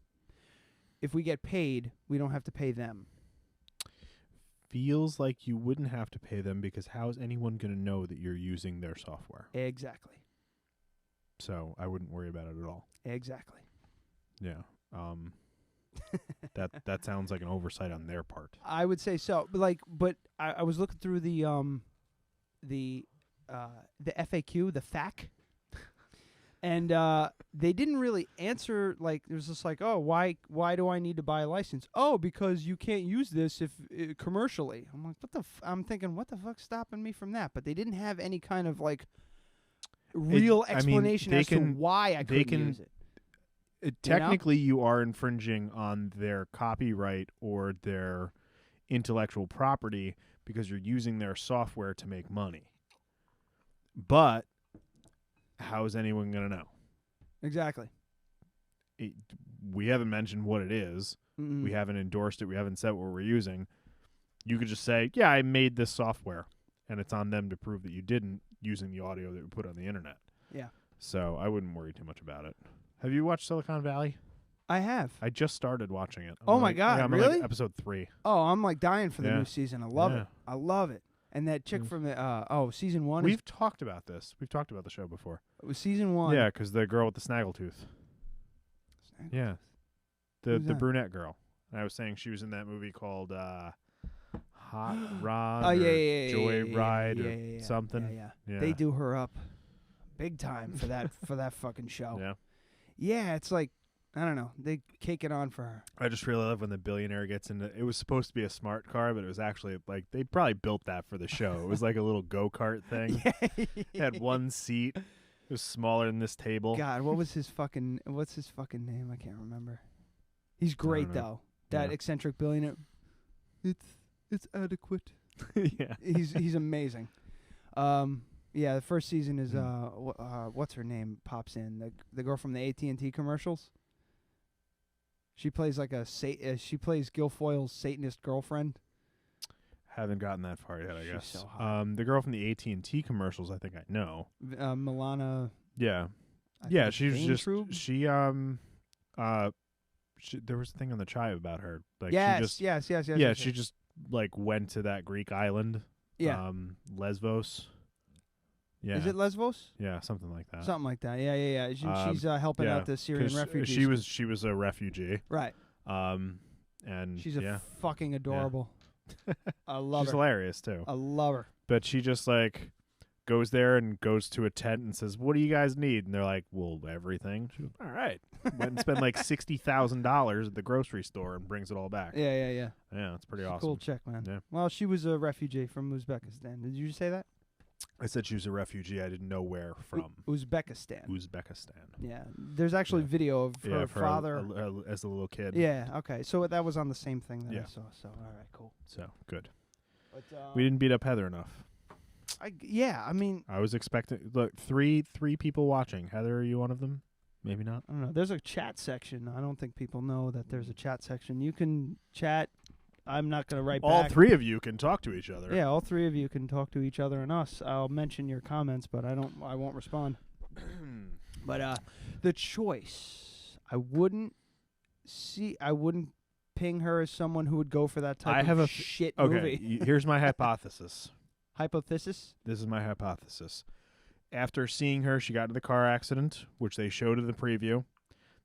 if we get paid, we don't have to pay them. Feels like you wouldn't have to pay them because how is anyone going to know that you're using their software? Exactly. So I wouldn't worry about it at all. Exactly. Yeah. That sounds like an oversight on their part. I would say so. But I was looking through the the FAQ, the FAQ. And they didn't really answer. Like, it was just like, oh, why do I need to buy a license? Oh, because you can't use this if commercially. I'm like, what the? I'm thinking, what the fuck's stopping me from that? But they didn't have any kind of like real explanation as to why I couldn't use it. Technically, you are infringing on their copyright or their intellectual property because you're using their software to make money. But how is anyone going to know? Exactly. We haven't mentioned what it is. Mm-mm. We haven't endorsed it. We haven't said what we're using. You could just say, yeah, I made this software, and it's on them to prove that you didn't using the audio that we put on the internet. Yeah. So I wouldn't worry too much about it. Have you watched Silicon Valley? I have. I just started watching it. Oh, my God, I'm really? on like episode 3. Oh, I'm like dying for the new season. I love it. I love it. And that chick from the season 1. We've talked about this. We've talked about the show before. It was season 1. Yeah, because the girl with the snaggletooth. Yeah, the brunette girl. And I was saying she was in that movie called Hot Rod. Oh, Joy Ride or something. Yeah. They do her up big time for that fucking show. Yeah. Yeah, it's like, I don't know. They cake it on for her. I just really love when the billionaire gets into it. Was supposed to be a smart car, but it was actually like they probably built that for the show. It was like a little go-kart thing. It had one seat. It was smaller than this table. God, what's his fucking name? I can't remember. He's great though. That eccentric billionaire. It's adequate. Yeah. He's amazing. Yeah, the first season is what's her name pops in, the girl from the AT&T commercials. She plays like she plays Guilfoyle's Satanist girlfriend. Haven't gotten that far yet, I guess. So hot. The girl from the AT&T commercials, I think I know. Milana. Yeah. Yeah, she was just there was a thing on the Chive about her. Like yes. She just like went to that Greek island. Yeah. Lesbos. Yeah. Is it Lesbos? Yeah, something like that. Something like that. Yeah. She's helping out the Syrian refugees. She was a refugee. Right. And she's fucking adorable. I love her. She's hilarious too. I love her. But she just like goes there and goes to a tent and says, "What do you guys need?" And they're like, "Well, everything." She goes, "All right." Went and spent like $60,000 at the grocery store and brings it all back. Yeah. Yeah, it's pretty She's awesome. A cool chick, man. Yeah. Well, she was a refugee from Uzbekistan. Did you say that? I said she was a refugee. I didn't know where from. Uzbekistan. Yeah. There's actually video of her father as a little kid. Yeah. Okay. So that was on the same thing that I saw. So all right, cool. So good. But, we didn't beat up Heather enough. I mean, I was expecting. Look, three people watching. Heather, are you one of them? Maybe not. I don't know. There's a chat section. I don't think people know that there's a chat section. You can chat. I'm not going to write back. All three of you can talk to each other. Yeah, all three of you can talk to each other and us. I'll mention your comments, but I won't respond. But the choice, I wouldn't ping her as someone who would go for that type of shit movie. Okay, here's my hypothesis. Hypothesis? This is my hypothesis. After seeing her, she got into the car accident, which they showed in the preview.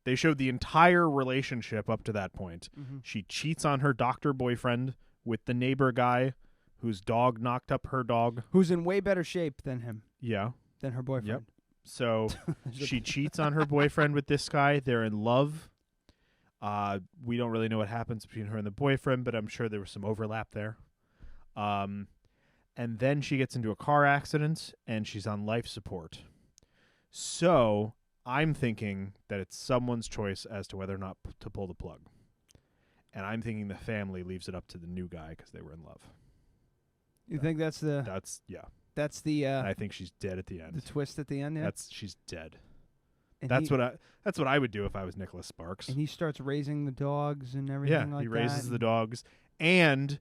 They showed the entire relationship up to that point. Mm-hmm. She cheats on her doctor boyfriend with the neighbor guy whose dog knocked up her dog. Who's in way better shape than him. Yeah. Than her boyfriend. Yep. So she cheats on her boyfriend with this guy. They're in love. We don't really know what happens between her and the boyfriend, but I'm sure there was some overlap there. And then she gets into a car accident, and she's on life support. So I'm thinking that it's someone's choice as to whether or not to pull the plug. And I'm thinking the family leaves it up to the new guy because they were in love. You think that's the... That's the... I think she's dead at the end. The twist at the end, yeah? She's dead. And that's what I would do if I was Nicholas Sparks. And he starts raising the dogs and everything like that. Yeah, he raises the dogs. And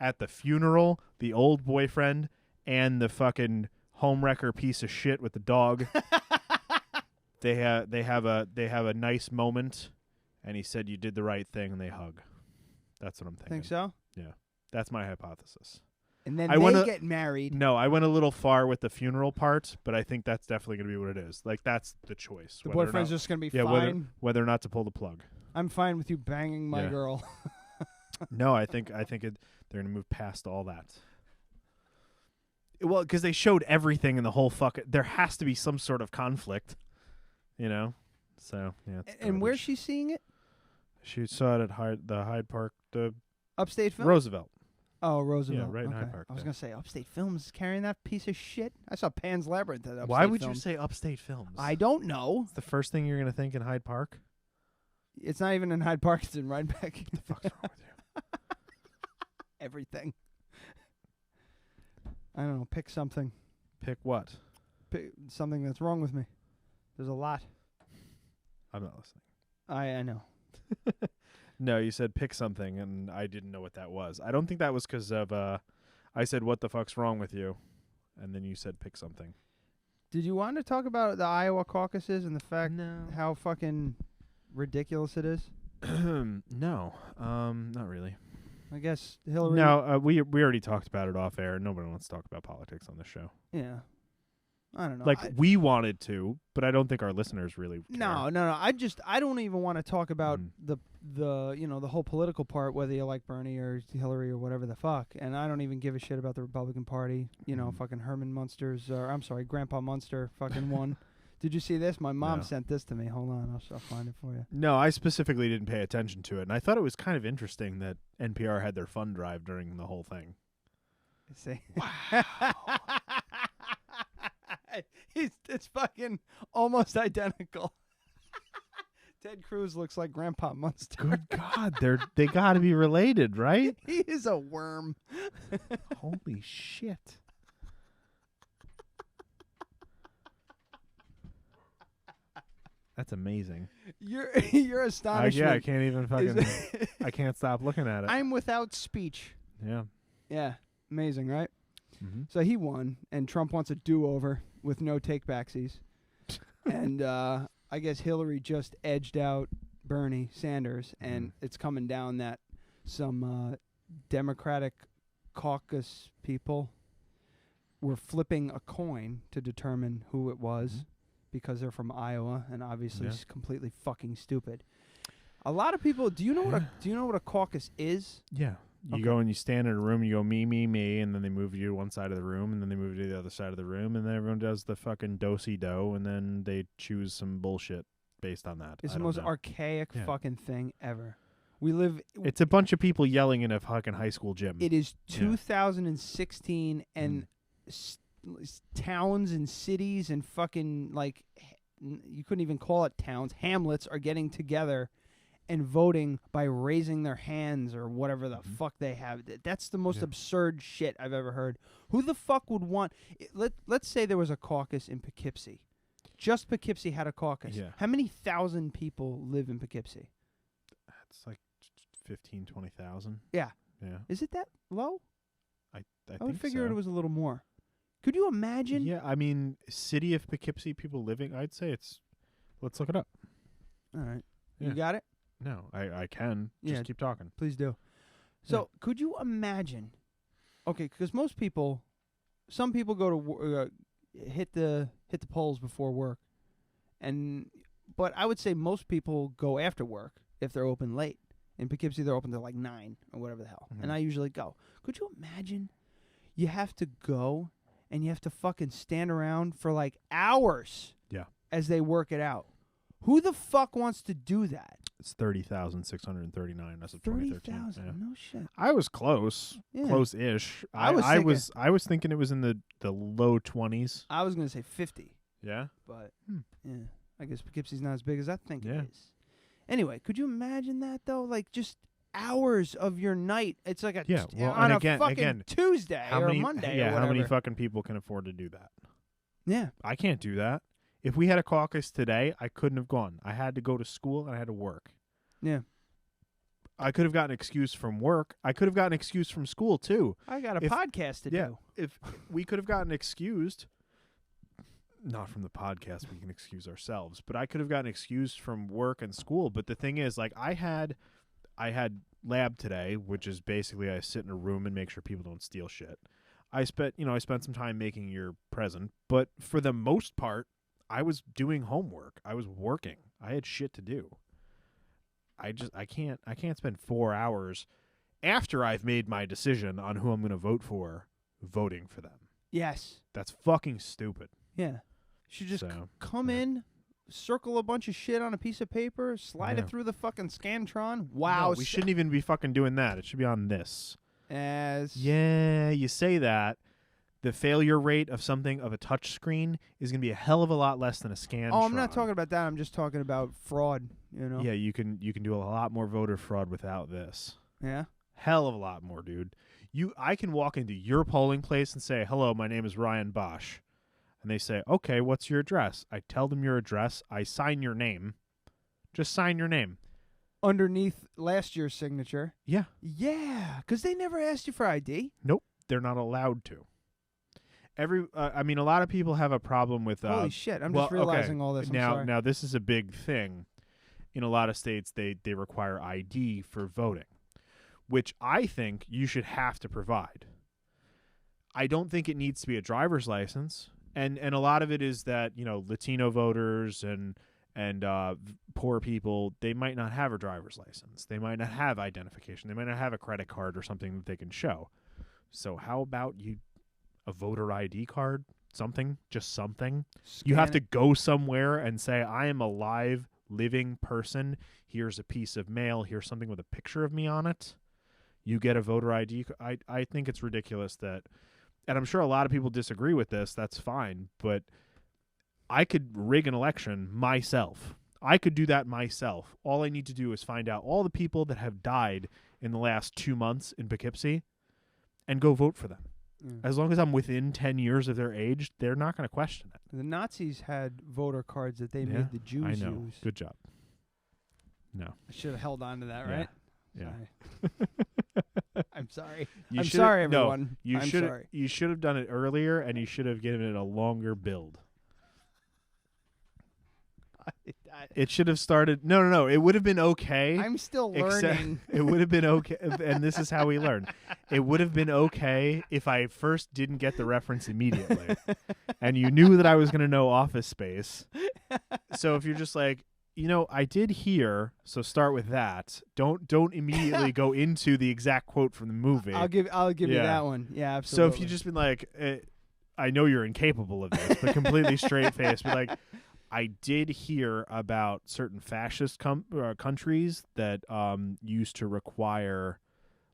at the funeral, the old boyfriend and the fucking homewrecker piece of shit with the dog, they have a nice moment, and he said you did the right thing, and they hug. That's what I'm thinking. Think so? Yeah, that's my hypothesis. And then they get married. No, I went a little far with the funeral part, but I think that's definitely going to be what it is. Like, that's the choice. The boyfriend's just going to be fine? Whether or not to pull the plug. I'm fine with you banging my girl. No, I think they're going to move past all that. Well, because they showed everything in the whole there has to be some sort of conflict, So yeah. And where's she seeing it? She saw it at the Hyde Park, the Upstate Film. Roosevelt. Oh, Roosevelt. Yeah, right in okay. Hyde Park. I was gonna say Upstate Films is carrying that piece of shit. I saw Pan's Labyrinth at Upstate Why would Films. you say Upstate Films? I don't know. It's the first thing you're gonna think in Hyde Park. It's not even in Hyde Park. It's in Rhinebeck. What the fuck's wrong with you? Everything. I don't know. Pick something. Pick what? Pick something that's wrong with me. There's a lot. I'm not listening. I know. No, you said pick something, and I didn't know what that was. I don't think that was because of, I said, what the fuck's wrong with you? And then you said pick something. Did you want to talk about the Iowa caucuses and the fact how fucking ridiculous it is? No, not really. I guess Hillary... No, we already talked about it off air. Nobody wants to talk about politics on this show. Yeah. I don't know. Like, we wanted to, but I don't think our listeners really care. No. I don't even want to talk about the whole political part, whether you like Bernie or Hillary or whatever the fuck. And I don't even give a shit about the Republican Party. Fucking Herman Munster's, Grandpa Munster fucking won. Did you see this? My mom sent this to me. Hold on, I'll find it for you. No, I specifically didn't pay attention to it, and I thought it was kind of interesting that NPR had their fund drive during the whole thing. See? Wow. It's fucking almost identical. Ted Cruz looks like Grandpa Munster. Good God, they got to be related, right? He is a worm. Holy shit. That's amazing. You're astonished. I can't even fucking. I can't stop looking at it. I'm without speech. Yeah. Yeah. Amazing, right? Mm-hmm. So he won, and Trump wants a do-over with no take-backsies. And I guess Hillary just edged out Bernie Sanders, and it's coming down that some Democratic caucus people were flipping a coin to determine who it was because they're from Iowa, and obviously it's completely fucking stupid. A lot of people, do you know what a caucus is? Yeah. You go and you stand in a room, you go me, me, me, and then they move you to one side of the room, and then they move you to the other side of the room, and then everyone does the fucking do-si-do, and then they choose some bullshit based on that. It's the most archaic fucking thing ever. We live... It's a bunch of people yelling in a fucking high school gym. It is 2016, and towns and cities and fucking, like, you couldn't even call it towns. Hamlets are getting together and voting by raising their hands or whatever the fuck they have. That's the most absurd shit I've ever heard. Who the fuck would want... Let's say there was a caucus in Poughkeepsie. Just Poughkeepsie had a caucus. Yeah. How many thousand people live in Poughkeepsie? It's like 15, 20,000. Yeah. Yeah. Is it that low? I would think figure so. it was a little more. Could you imagine? Yeah, I mean, city of Poughkeepsie people living, I'd say it's... Let's look it up. All right. Yeah. You got it? No, I can. Just keep talking. Please do. So, could you imagine? Okay, because some people go to hit the polls before work, but I would say most people go after work if they're open late. In Poughkeepsie, they're open till like 9 or whatever the hell, and I usually go. Could you imagine? You have to go and you have to fucking stand around for like hours. Yeah. As they work it out. Who the fuck wants to do that? It's 30,639 as of 2013. 30,000. Yeah. No shit. I was close. Yeah. Close-ish. I was thinking it was in the low 20s. I was going to say 50. Yeah? But, yeah. I guess Poughkeepsie's not as big as I think Yeah. it is. Anyway, could you imagine that, though? Like, just hours of your night. It's like on a fucking Tuesday or Monday or whatever. How many fucking people can afford to do that? Yeah. I can't do that. If we had a caucus today, I couldn't have gone. I had to go to school and I had to work. Yeah. I could have gotten an excuse from work. I could have gotten an excuse from school, too. I got a podcast to do. If we could have gotten excused, not from the podcast, we can excuse ourselves, but I could have gotten excused from work and school. But the thing is, like, I had lab today, which is basically I sit in a room and make sure people don't steal shit. I spent some time making your present, but for the most part, I was doing homework. I was working. I had shit to do. I can't spend 4 hours after I've made my decision on who I'm going to vote for, voting for them. Yes. That's fucking stupid. Yeah. You should just So, come in, circle a bunch of shit on a piece of paper, slide Yeah. it through the fucking Scantron. Wow. No, we shouldn't even be fucking doing that. It should be on this. As Yeah, you say that. The failure rate of something of a touch screen is going to be a hell of a lot less than a Scantron. Oh, I'm not talking about that. I'm just talking about fraud, you know. Yeah, you can do a lot more voter fraud without this. Yeah. Hell of a lot more, dude. I can walk into your polling place and say, "Hello, my name is Ryan Bosch." And they say, "Okay, what's your address?" I tell them your address. I sign your name. Just sign your name. Underneath last year's signature. Yeah. Yeah, because they never asked you for ID. Nope, they're not allowed to. I mean, a lot of people have a problem with. Holy shit! I'm just realizing all this. I'm sorry. Now this is a big thing. In a lot of states, they require ID for voting, which I think you should have to provide. I don't think it needs to be a driver's license, and a lot of it is that Latino voters and poor people, they might not have a driver's license, they might not have identification, they might not have a credit card or something that they can show. So how about a voter ID card, something. You have to go somewhere and say, I am a live, living person. Here's a piece of mail. Here's something with a picture of me on it. You get a voter ID. I think it's ridiculous that, and I'm sure a lot of people disagree with this. That's fine. But I could rig an election myself. I could do that myself. All I need to do is find out all the people that have died in the last 2 months in Poughkeepsie and go vote for them. As long as I'm within 10 years of their age, they're not going to question it. The Nazis had voter cards that they made the Jews use. Good job. No. I should have held on to that, right? Yeah. I'm sorry. I'm sorry, everyone. No, sorry. You should have done it earlier, and you should have given it a longer build. It should have started. No. It would have been okay. I'm still learning. It would have been okay, and this is how we learn. It would have been okay if I first didn't get the reference immediately, and you knew that I was going to know Office Space. So if you're just like, I did hear, so start with that. Don't immediately go into the exact quote from the movie. I'll give you that one. Yeah, absolutely. So if you just been like, I know you're incapable of this, but completely straight face, be like, I did hear about certain fascist countries that used to require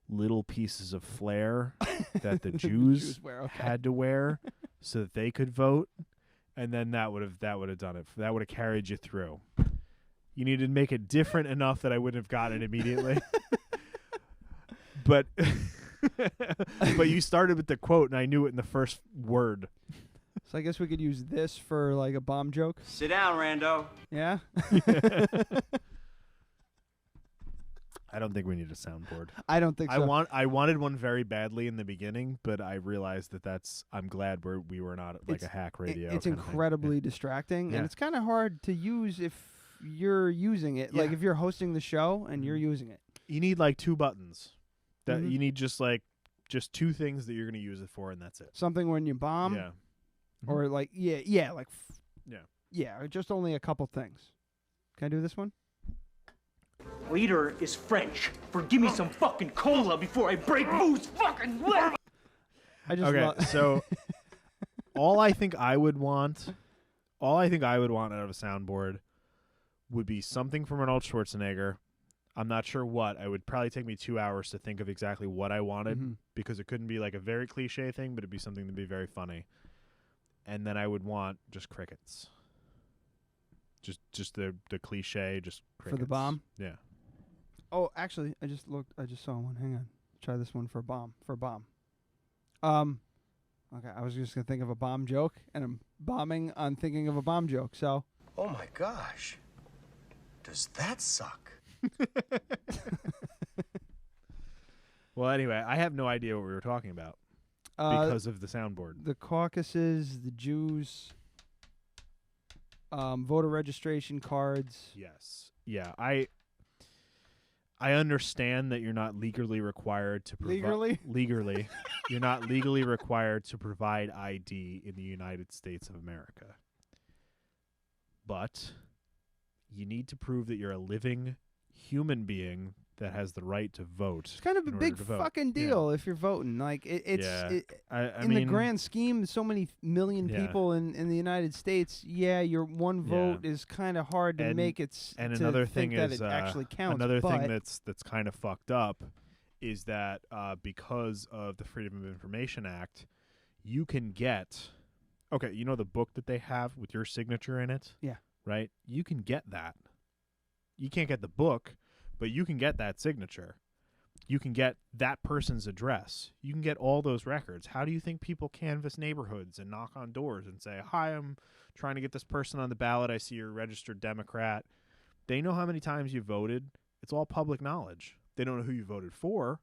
little pieces of flair that the Jews had to wear so that they could vote, and then that would have done it. That would have carried you through. You needed to make it different enough that I wouldn't have gotten it immediately. But you started with the quote, and I knew it in the first word. So I guess we could use this for like a bomb joke. Sit down, Rando. Yeah? I don't think we need a soundboard. I don't think so. I wanted one very badly in the beginning, but I realized I'm glad we were not like a hack radio. It's incredibly distracting, and it's kind of hard to use if you're using it. Yeah. Like if you're hosting the show and you're using it. You need like 2 buttons. That you need just 2 things that you're going to use it for, and that's it. Something when you bomb. Yeah. Or like just only a couple things. Can I do this one? Leader is French. Forgive me some fucking cola before I break Moo's fucking leg. So all I think I would want out of a soundboard would be something from Arnold Schwarzenegger. I'm not sure what. It would probably take me 2 hours to think of exactly what I wanted, because it couldn't be like a very cliche thing, but it'd be something that'd be very funny. And then I would want just crickets. Just the cliche, just crickets. For the bomb? Yeah. Oh, actually, I just saw one. Hang on. Try this one for a bomb. Okay, I was just going to think of a bomb joke, and I'm bombing on thinking of a bomb joke, so. Oh my gosh. Does that suck? Well, anyway, I have no idea what we were talking about. Because of the soundboard. The caucuses, the Jews, voter registration cards. Yes. Yeah, I understand that you're not legally required to provide... Legally? You're not legally required to provide ID in the United States of America. But you need to prove that you're a living human being that has the right to vote. It's kind of a big fucking deal if you're voting. Like it's I in mean, the grand scheme, so many million people in the United States. Yeah, your one vote is kind of hard to make it. And to another think thing that is it actually counts. Another thing that's kind of fucked up is that because of the Freedom of Information Act, you can get the book that they have with your signature in it. Yeah. Right. You can get that. You can't get the book, but you can get that signature. You can get that person's address. You can get all those records. How do you think people canvass neighborhoods and knock on doors and say, "Hi, I'm trying to get this person on the ballot. I see you're a registered Democrat." They know how many times you voted. It's all public knowledge. They don't know who you voted for,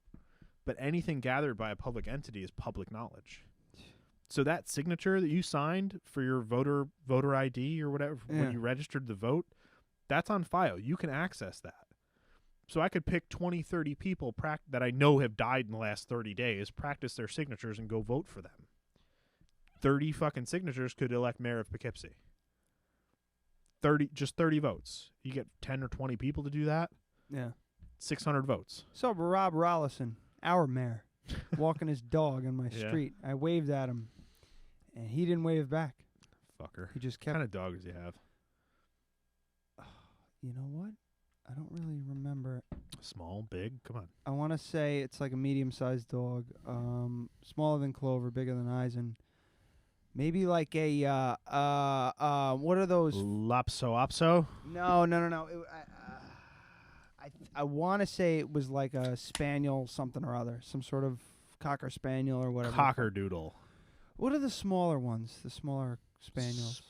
but anything gathered by a public entity is public knowledge. So that signature that you signed for your voter ID or whatever when you registered to vote, that's on file. You can access that. So I could pick 20, 30 people that I know have died in the last 30 days, practice their signatures, and go vote for them. 30 fucking signatures could elect mayor of Poughkeepsie. 30 votes. You get 10 or 20 people to do that? Yeah. 600 votes. So Rob Rollison, our mayor, walking his dog on my street. I waved at him, and he didn't wave back. Fucker. He just kept. What kind of dog does he have? You know what? I don't really remember. Small, big? Come on. I want to say it's like a medium-sized dog. Smaller than Clover, bigger than Eisen. Maybe like a, what are those? Lopso? No. I want to say it was like a spaniel something or other. Some sort of cocker spaniel or whatever. Cockerdoodle. What are the smaller ones? The smaller spaniels?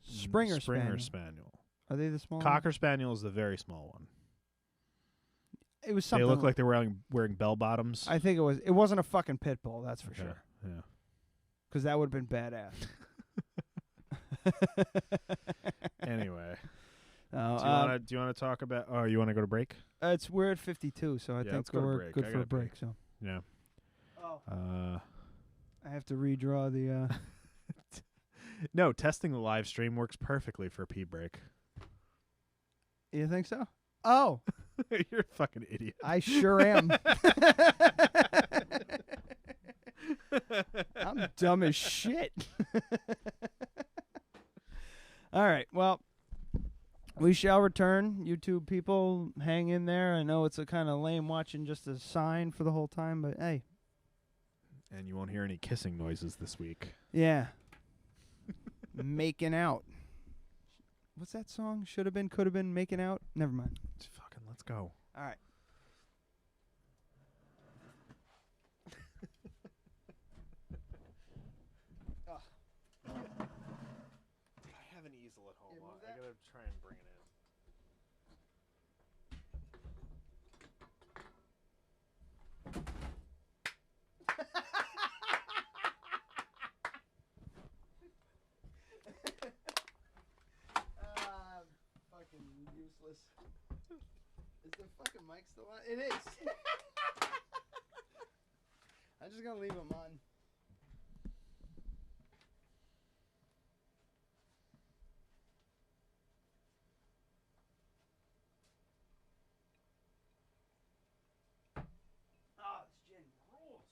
Springer Spaniel. Are they the small Cocker Spaniel is the very small one. It was something. They look like they're wearing bell bottoms. I think it was. It wasn't a fucking pit bull, that's for sure. Yeah. Because that would have been badass. Anyway. Do you want to talk about... Oh, you want to go to break? We're at 52, so I think we're good for a break. So. Yeah. Oh. I have to redraw the... No, testing the live stream works perfectly for a pee break. You think so? Oh. You're a fucking idiot. I sure am. I'm dumb as shit. All right. Well, we shall return. YouTube people, hang in there. I know it's a kind of lame watching just a sign for the whole time, but hey. And you won't hear any kissing noises this week. Yeah. Making out. What's that song? Should have been, could have been, making out? Never mind. Fucking let's go. All right. I have an easel at home. I gotta try and bring it in. Fucking useless. Is the fucking mic still on? It is. I'm just gonna leave them on. Oh, this gin rules.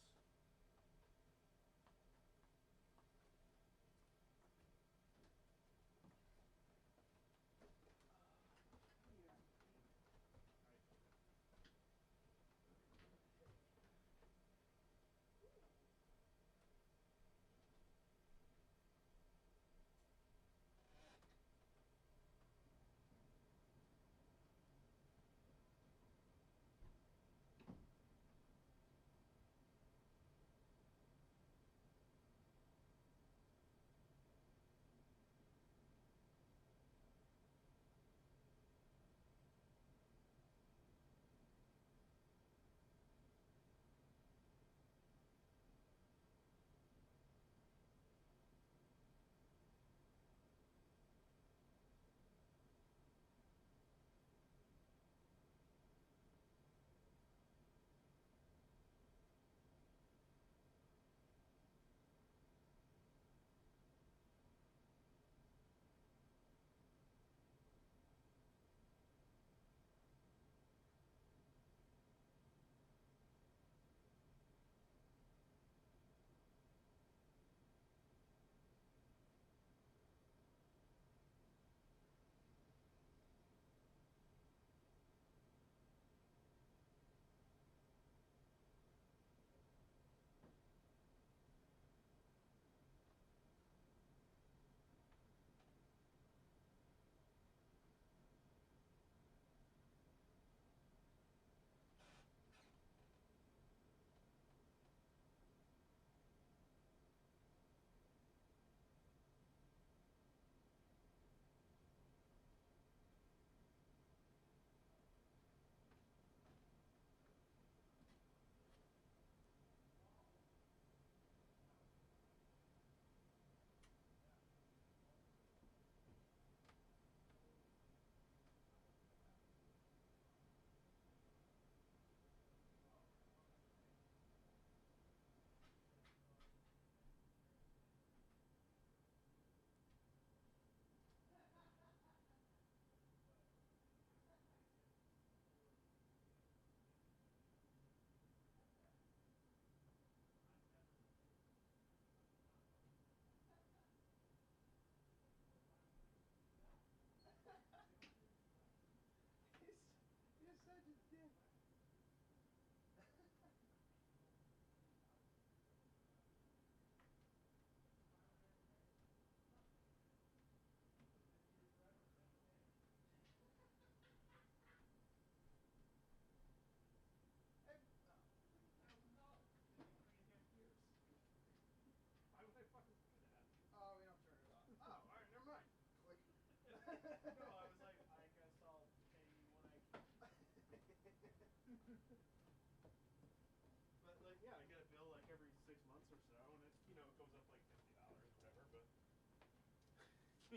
All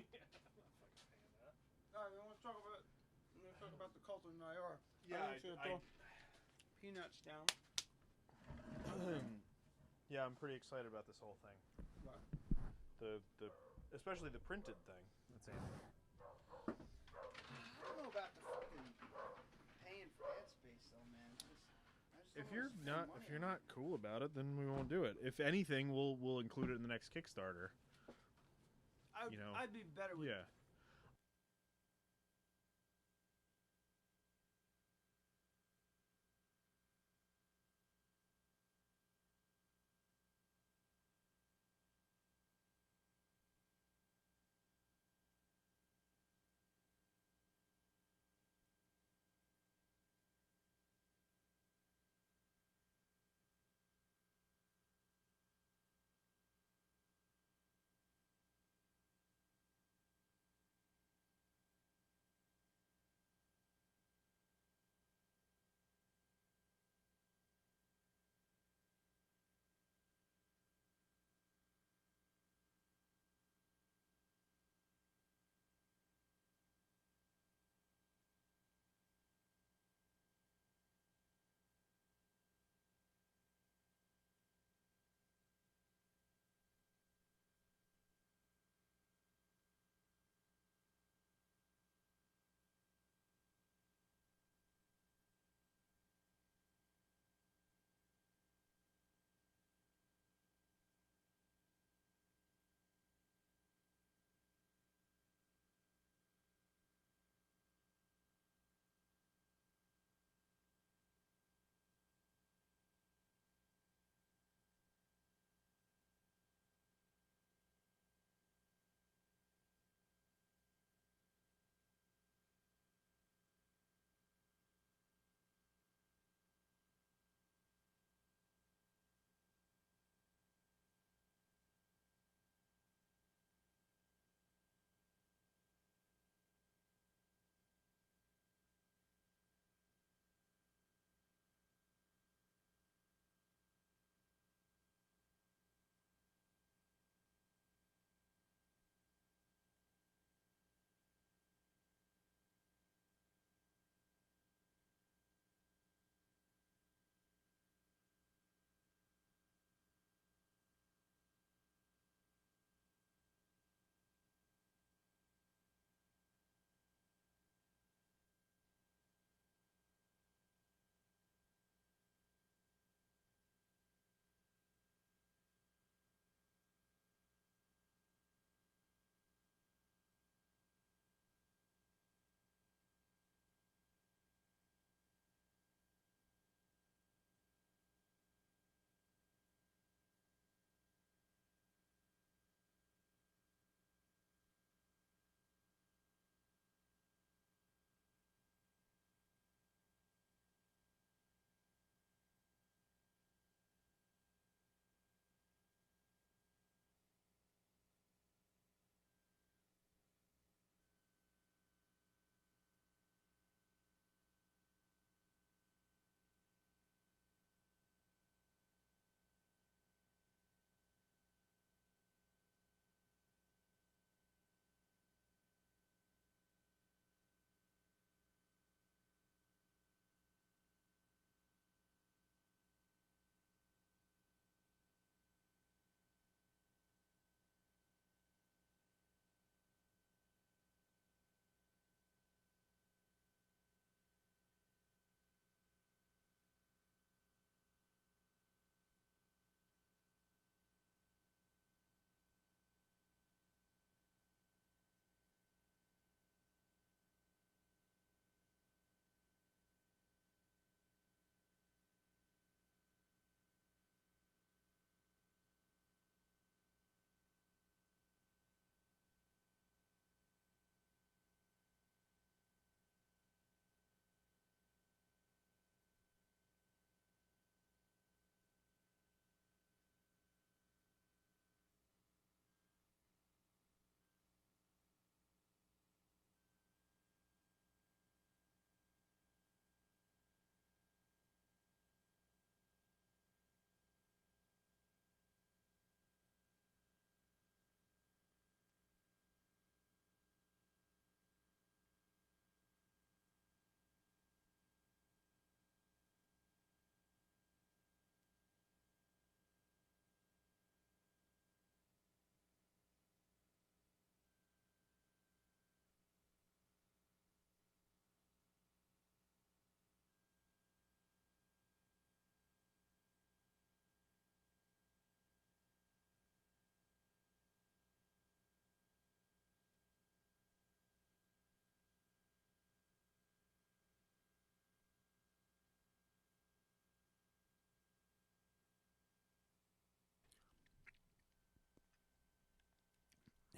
right, let's talk about the cult in IR. Yeah, throw peanuts down. Yeah, I'm pretty excited about this whole thing. What? Especially the printed thing. That's Aime. I don't know about the fucking paying for ad space though, man. If you're not cool about it, then we won't do it. If anything, we'll include it in the next Kickstarter. I'd be better with Yeah.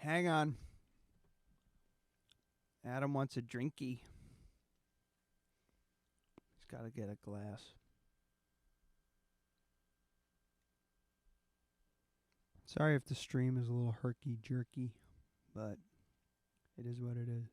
Hang on. Adam wants a drinky. He's got to get a glass. Sorry if the stream is a little herky-jerky, but it is what it is.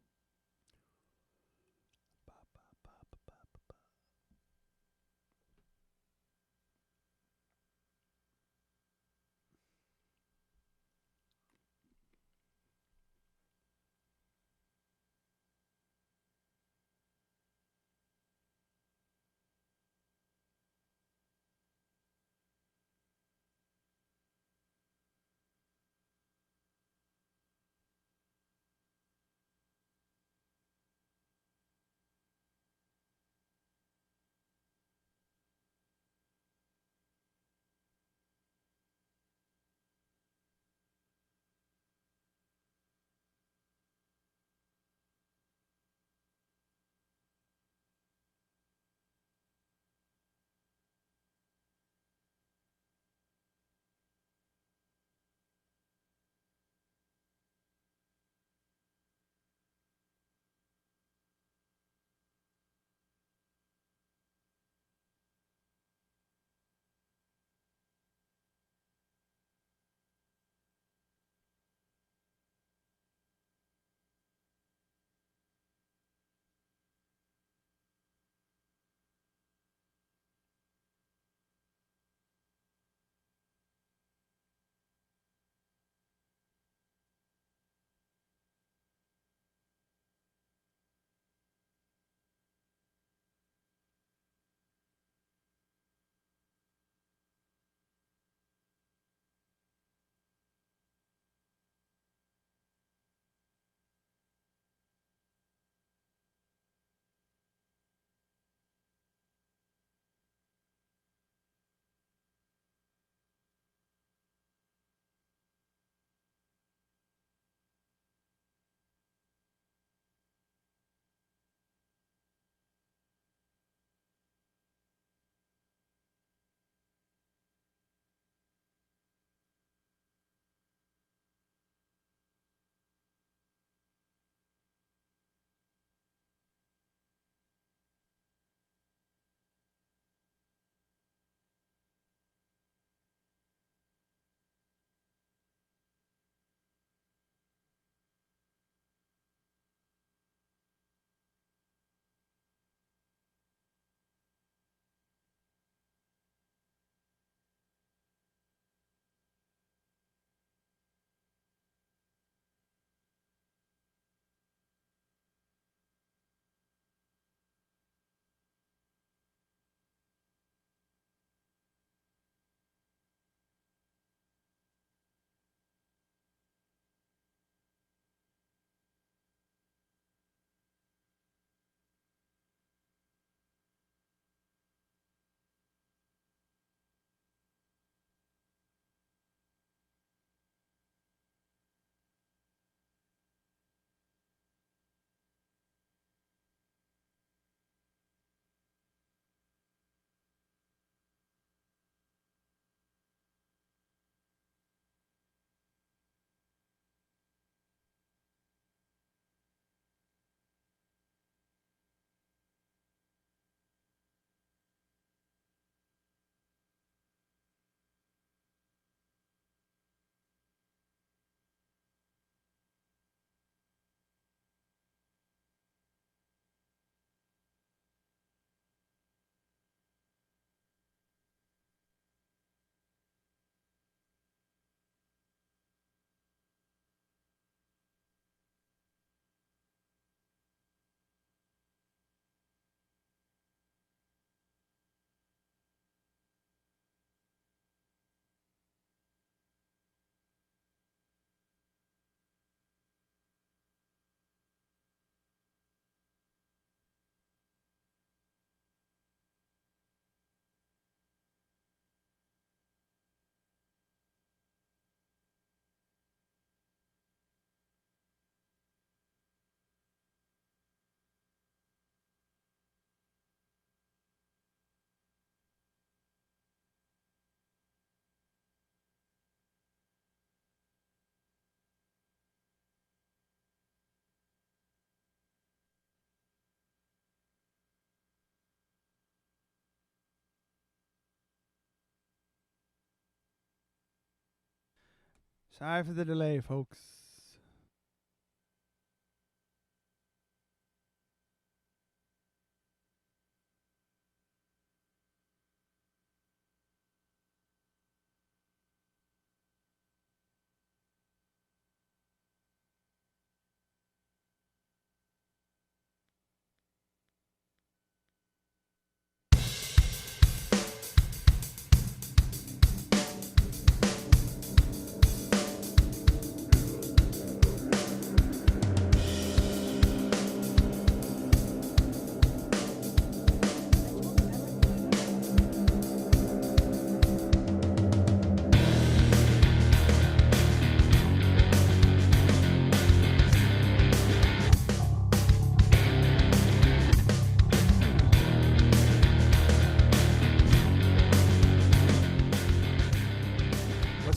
Sorry for the delay, folks.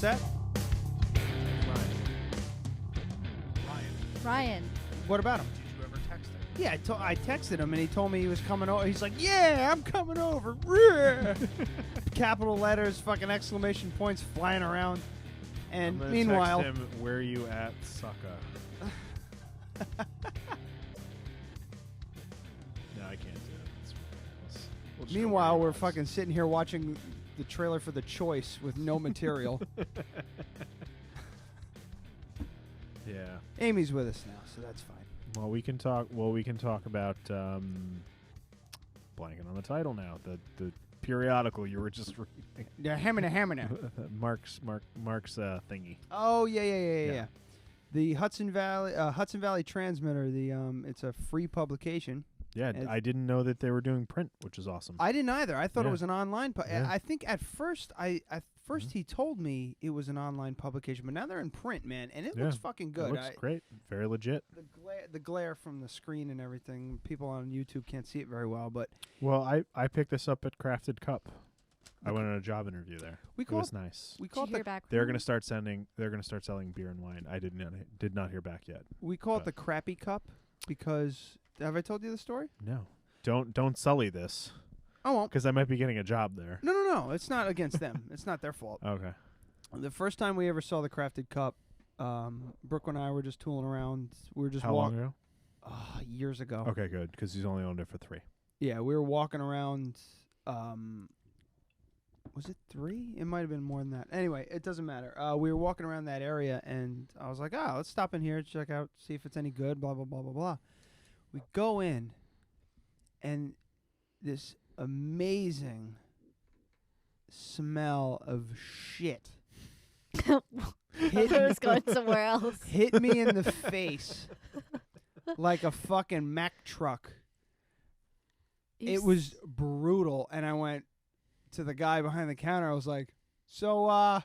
That? Ryan. What about him? Did you ever text him? Yeah, I texted him and he told me he was coming over. He's like, yeah, I'm coming over. Yeah. Capital letters, fucking exclamation points flying around. And meanwhile, text him, where you at, sucker? No, I can't do it. We'll meanwhile, we're fucking sitting here watching the trailer for The Choice with no material. Yeah. Amy's with us now, so that's fine. Well, we can talk. About blanking on the title now. The periodical you were just reading. Yeah, Hamina. Mark's thingy. Oh yeah. The Hudson Valley Transmitter. It's a free publication. Yeah, I didn't know that they were doing print, which is awesome. I didn't either. I thought it was an online. Yeah. I think at first, he told me it was an online publication, but now they're in print, man, and it looks fucking good. It looks great, very legit. The glare from the screen and everything. People on YouTube can't see it very well, but I picked this up at Crafted Cup. I went on a job interview there. It was nice. We called They're going to start selling beer and wine. I did not hear back yet. We call it the Crappy Cup because. Have I told you the story? No. Don't sully this. I won't. Because I might be getting a job there. No. It's not against them. It's not their fault. Okay. The first time we ever saw the Crafted Cup, Brooke and I were just tooling around. We were just How long ago? Years ago. Okay, good. Because he's only owned it for 3. Yeah, we were walking around. Was it 3? It might have been more than that. Anyway, it doesn't matter. We were walking around that area, and I was like, let's stop in here, check out, see if it's any good, blah, blah, blah, blah, blah. We go in, and this amazing smell of shit I was going somewhere else. Hit me in the face like a fucking Mack truck. It was brutal, and I went to the guy behind the counter. I was like, so,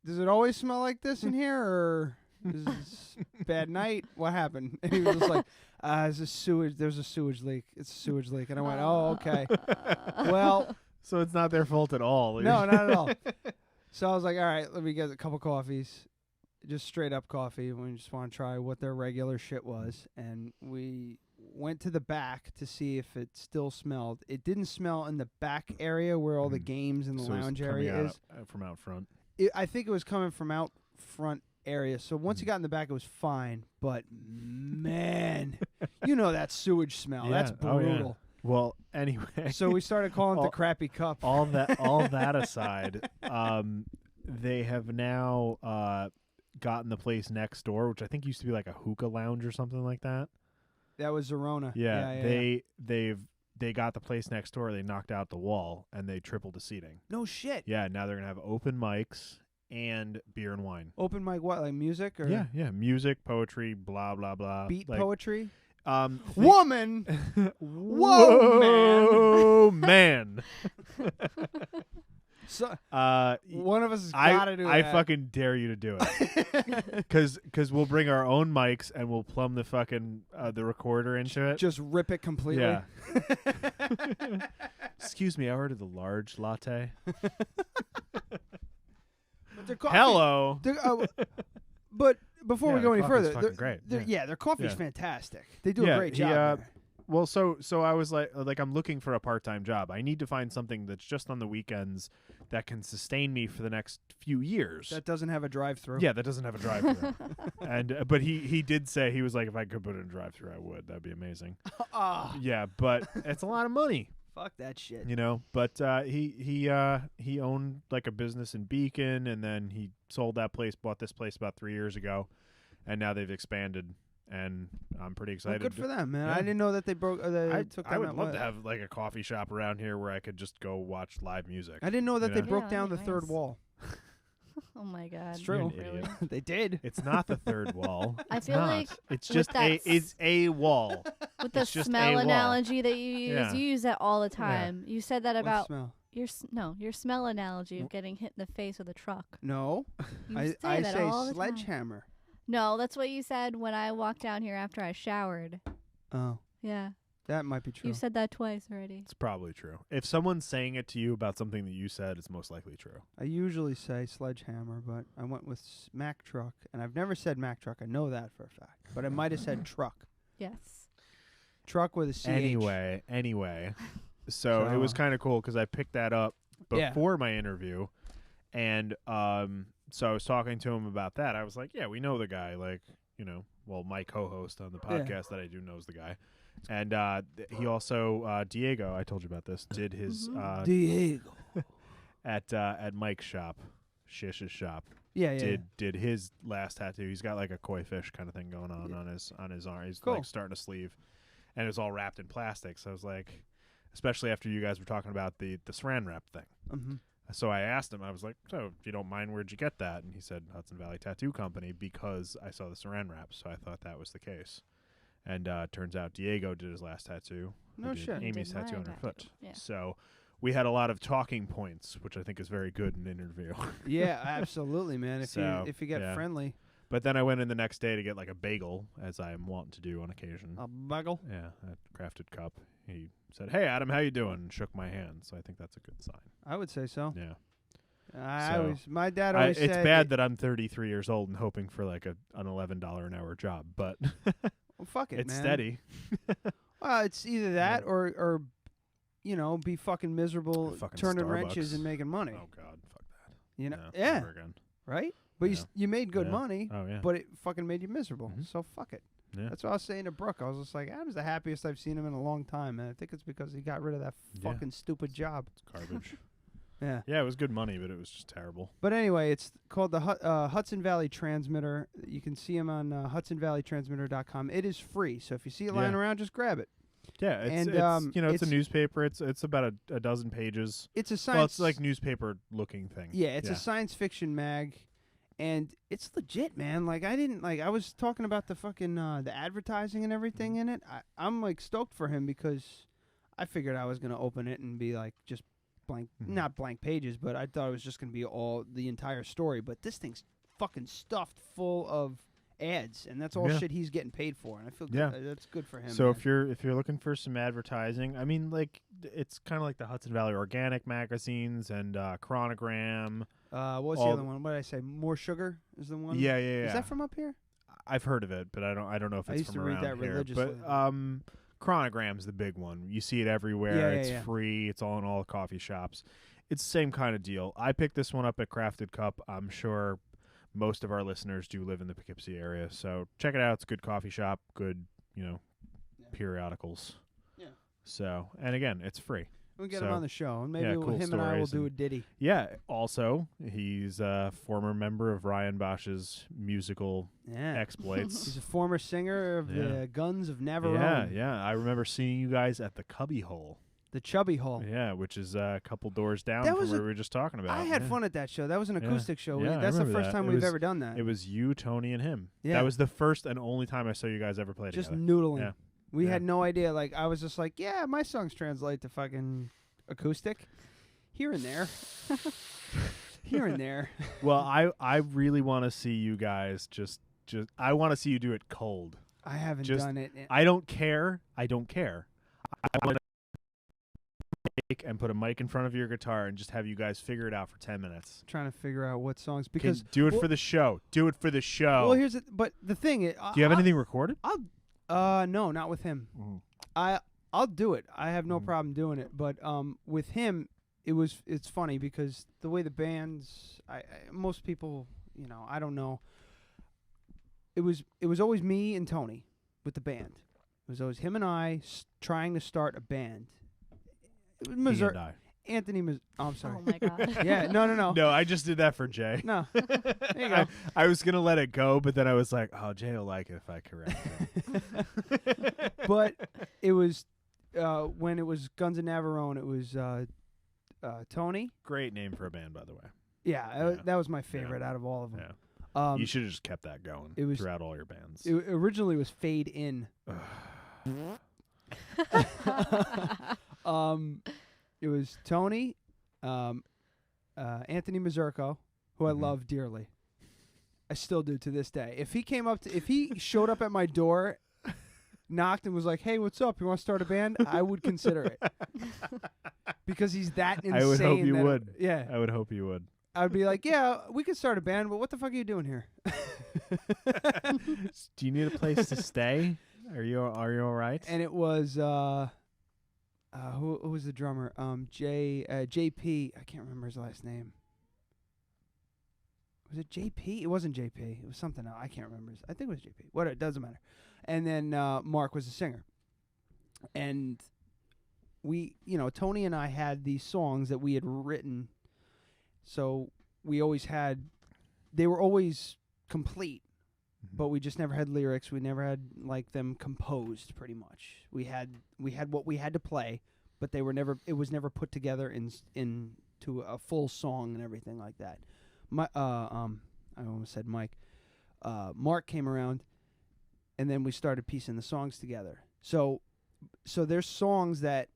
does it always smell like this in here, or is this bad night? What happened? And he was just like, there's a sewage leak. It's a sewage leak. And I went, oh, okay. Well. So it's not their fault at all. No, not at all. So I was like, all right, let me get a couple coffees. Just straight up coffee. We just want to try what their regular shit was. And we went to the back to see if it still smelled. It didn't smell in the back area where all the games and the lounge area is. From out front. I think it was coming from out front area. So once you got in the back, it was fine. But man, you know that sewage smell. That's brutal. Well, anyway. So we started calling it the Crappy Cup. All that aside, they have now gotten the place next door, which I think used to be like a hookah lounge or something like that. That was Zerona. Yeah, they got the place next door. They knocked out the wall and they tripled the seating. No shit. Yeah, now they're gonna have open mics and beer and wine. Open mic, what, like music or? Yeah, music, poetry, blah blah blah. Beat like, poetry. Woman. Whoa, man. So, one of us has got to do I that. fucking dare you to do it. Because we'll bring our own mics and we'll plumb the fucking the recorder into it. Just rip it completely. Yeah. Excuse me, I ordered the large latte. Hello. But before we go any further, great. their coffee's fantastic. They do a great job. Well, so I was like I'm looking for a part-time job. I need to find something that's just on the weekends that can sustain me for the next few years. That doesn't have a drive-through. Yeah, that doesn't have a drive-through. And but he did say, he was like, if I could put in a drive-through, I would. That'd be amazing. Yeah, but it's a lot of money. Fuck that shit. You know, but he owned like a business in Beacon, and then he sold that place, bought this place about 3 years ago, and now they've expanded. And I'm pretty excited. Well, good for them, man. Yeah. I didn't know that they broke. I would love to have like a coffee shop around here where I could just go watch live music. I didn't know that they broke down the nice. third wall. Oh my God. It's true. Really? They did. It's not the third wall. I It's feel not. like it's with just that it's a wall. With the It's just smell a wall. analogy that you use, Yeah. you use that all the time. You said that What about smell? your smell analogy of getting hit in the face with a truck. No, You I say that say all the time. sledgehammer. No, that's what you said when I walked down here after I showered. Oh, Yeah. that might be true. You said that twice already. It's probably true. If someone's saying it to you about something that you said, it's most likely true. I usually say sledgehammer, but I went with Mack truck, and I've never said Mack truck. I know that for a fact, but I might have said truck. Yes. Truck with a CH. Anyway, so it was kind of cool because I picked that up before my interview, and so I was talking to him about that. I was like, yeah, we know the guy. Like, you know, well, my co-host on the podcast that I do knows the guy. And he also, Diego, I told you about this, did his... Diego. at Mike's shop, Shish's shop. Yeah. Did his last tattoo. He's got like a koi fish kind of thing going on his arm. He's like starting a sleeve. And it's all wrapped in plastic. So I was like, especially after you guys were talking about the saran wrap thing. Mm-hmm. So I asked him, I was like, so if you don't mind, where'd you get that? And he said, Hudson Valley Tattoo Company, because I saw the saran wrap. So I thought that was the case. And turns out Diego did his last tattoo. No shit. Amy's Did my tattoo on her tattoo. foot. Yeah. So we had a lot of talking points, which I think is very good in an interview. Yeah, absolutely, man. If you get friendly. But then I went in the next day to get like a bagel, as I am wont to do on occasion. A bagel? Yeah, at Crafted Cup. He said, "Hey, Adam, how you doing?" and shook my hand. So I think that's a good sign. I would say so. Yeah. My dad always said... It's bad that I'm 33 years old and hoping for like an $11 an hour job, but well, fuck it, it's man. steady. Well, it's either that or you know, be fucking miserable, turning Starbucks. wrenches and making money. Oh God, fuck that. You know, No, never again. Right? But you made good Yeah. money. Oh yeah. But it fucking made you miserable. Mhm. So fuck it. Yeah. That's what I was saying to Brooke. I was just like, Adam's the happiest I've seen him in a long time, and I think it's because he got rid of that fucking stupid job. It's garbage. Yeah. Yeah, it was good money, but it was just terrible. But anyway, it's called the Hudson Valley Transmitter. You can see him on HudsonValleyTransmitter.com. It is free, so if you see it lying around, just grab it. Yeah, it's you know, it's a newspaper. It's about a dozen pages. It's a science. Well, it's like newspaper looking thing. Yeah, it's a science fiction mag, and it's legit, man. Like I was talking about the fucking the advertising and everything in it. I'm like stoked for him because I figured I was gonna open it and be like just blank, not blank pages, but I thought it was just gonna be all the entire story. But this thing's fucking stuffed full of ads, and that's all shit he's getting paid for, and I feel good. That's good for him. So man. if you're looking for some advertising, I mean, like it's kind of like the Hudson Valley Organic magazines and Chronogram. What was the other one? What did I say? More Sugar is the one. Yeah. Is that from up here? I've heard of it, but I don't know if it's used from to read around that here. religiously. But Chronogram's the big one. You see it everywhere. Yeah, it's free. It's all in all the coffee shops. It's the same kind of deal. I picked this one up at Crafted Cup. I'm sure most of our listeners do live in the Poughkeepsie area, so check it out. It's a good coffee shop, good, periodicals. Yeah. So, and again, it's free. We'll get him on the show, and maybe cool him and I will do a ditty. Yeah. Also, he's a former member of Ryan Bosch's musical exploits. He's a former singer of the Guns of Navarone. Yeah. I remember seeing you guys at the Cubby Hole. The Chubby Hole. Yeah, which is a couple doors down That from was where we were just talking about. I had fun at that show. That was an acoustic show. Yeah, That's the I remember first that. time we've ever done that. It was you, Tony, and him. Yeah. That was the first and only time I saw you guys ever play just together. noodling. Yeah. We had no idea. Like, I was just like, yeah, my songs translate to fucking acoustic. Here and there. Here and there. Well, I really want to see you guys just I want to see you do it cold. I haven't done it. I don't care. I want to and put a mic in front of your guitar and just have you guys figure it out for 10 minutes. Trying to figure out what songs because do it for the show. Do it for the show. Well, but the thing is, do you have anything recorded? No, not with him. I'll do it. I have no problem doing it. But with him, it's funny because the way the bands, most people, I don't know. It was always me and Tony with the band. It was always him and I trying to start a band. It was Missouri. Anthony. Oh, I'm sorry. Oh my God. Yeah. No. No, I just did that for Jay. No. There you go. I was gonna let it go, but then I was like, oh, Jay will like it if I correct him. But it was when it was Guns N' Navarone. It was Tony. Great name for a band, by the way. Yeah, that was my favorite out of all of them. Yeah. You should have just kept that going throughout all your bands. It originally was Fade In. It was Tony, Anthony Mazurko, who I love dearly. I still do to this day. If he showed up at my door, knocked and was like, "Hey, what's up? You want to start a band?" I would consider it because he's that insane. I would hope you would. Yeah, I would hope you would. I'd be like, "Yeah, we could start a band, but what the fuck are you doing here?" Do you need a place to stay? Are you all right? And it was who was the drummer? JP. I can't remember his last name. Was it JP? It wasn't JP. It was something else. I can't remember. I think it was JP. Whatever. It doesn't matter. And then Mark was the singer. And we, Tony and I had these songs that we had written. So we always had. They were always complete. But we just never had lyrics. We never had them composed. Pretty much, we had what we had to play, but they were never. It was never put together into a full song and everything like that. I almost said Mike. Mark came around, and then we started piecing the songs together. So there's songs that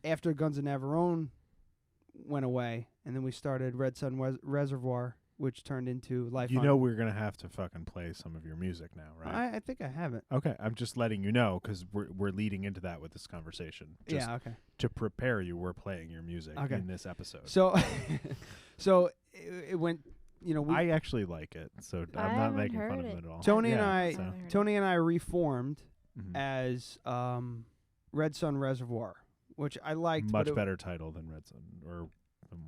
after Guns N' Navarone went away, and then we started Red Sun Reservoir, which turned into Life on... we're going to have to fucking play some of your music now, right? I think I haven't. Okay, I'm just letting you know because we're leading into that with this conversation. Just okay. To prepare you, we're playing your music in this episode. So it went, I actually like it, so I'm not making fun of it at all. Tony and I reformed as Red Sun Reservoir, which I liked. Much better title than Red Sun or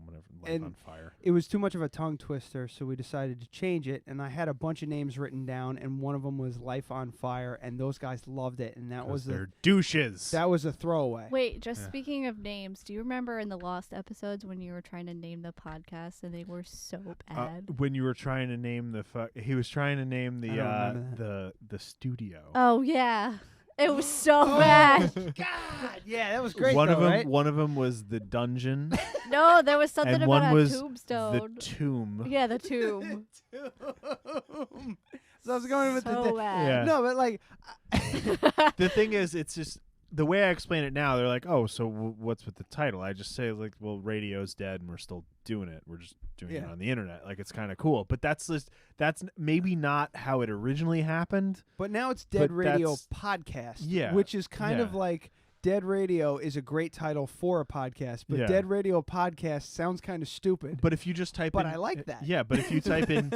whatever, Life on Fire. It was too much of a tongue twister, so we decided to change it. And I had a bunch of names written down, and one of them was Life on Fire, and those guys loved it. And that was they're douches. That was a throwaway. Wait, speaking of names, do you remember in the Lost episodes when you were trying to name the podcast and they were so bad? When you were trying to name he was trying to name the studio. Oh yeah. It was so bad. God, yeah, that was great. One of them was the dungeon. No, there was something and about one a was tombstone. The tomb. Yeah, the tomb. So I was going with so bad. Yeah. No, but the thing is, it's just the way I explain it now. They're like, "Oh, so what's with the title?" I just say well, radio's dead, and we're still doing it. We're just doing it on the internet. It's kind of cool. But that's maybe not how it originally happened. But now it's Dead Radio Podcast. Yeah, which is kind of like Dead Radio is a great title for a podcast, but Dead Radio Podcast sounds kind of stupid. But if you just type in, I like that. Yeah, but if you type in,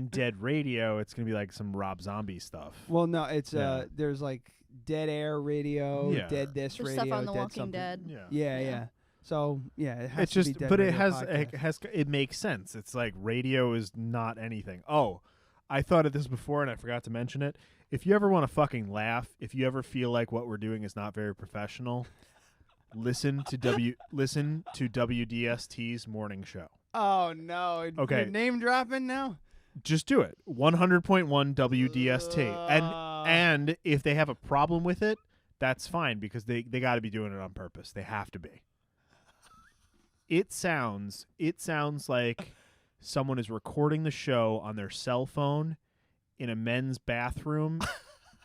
Dead Radio, it's gonna be like some Rob Zombie stuff. Well, no, it's there's Dead Air Radio, Dead There's Radio, stuff on The Dead Walking something. Dead. Yeah. So it has it's to just, be Dead but Radio it makes sense. It's like radio is not anything. Oh, I thought of this before and I forgot to mention it. If you ever want to fucking laugh, if you ever feel like what we're doing is not very professional, listen to WDST's morning show. Oh no! Okay, you're name dropping now. Just do it. 100.1 WDST, and if they have a problem with it, that's fine because they got to be doing it on purpose. They have to be. It sounds like someone is recording the show on their cell phone in a men's bathroom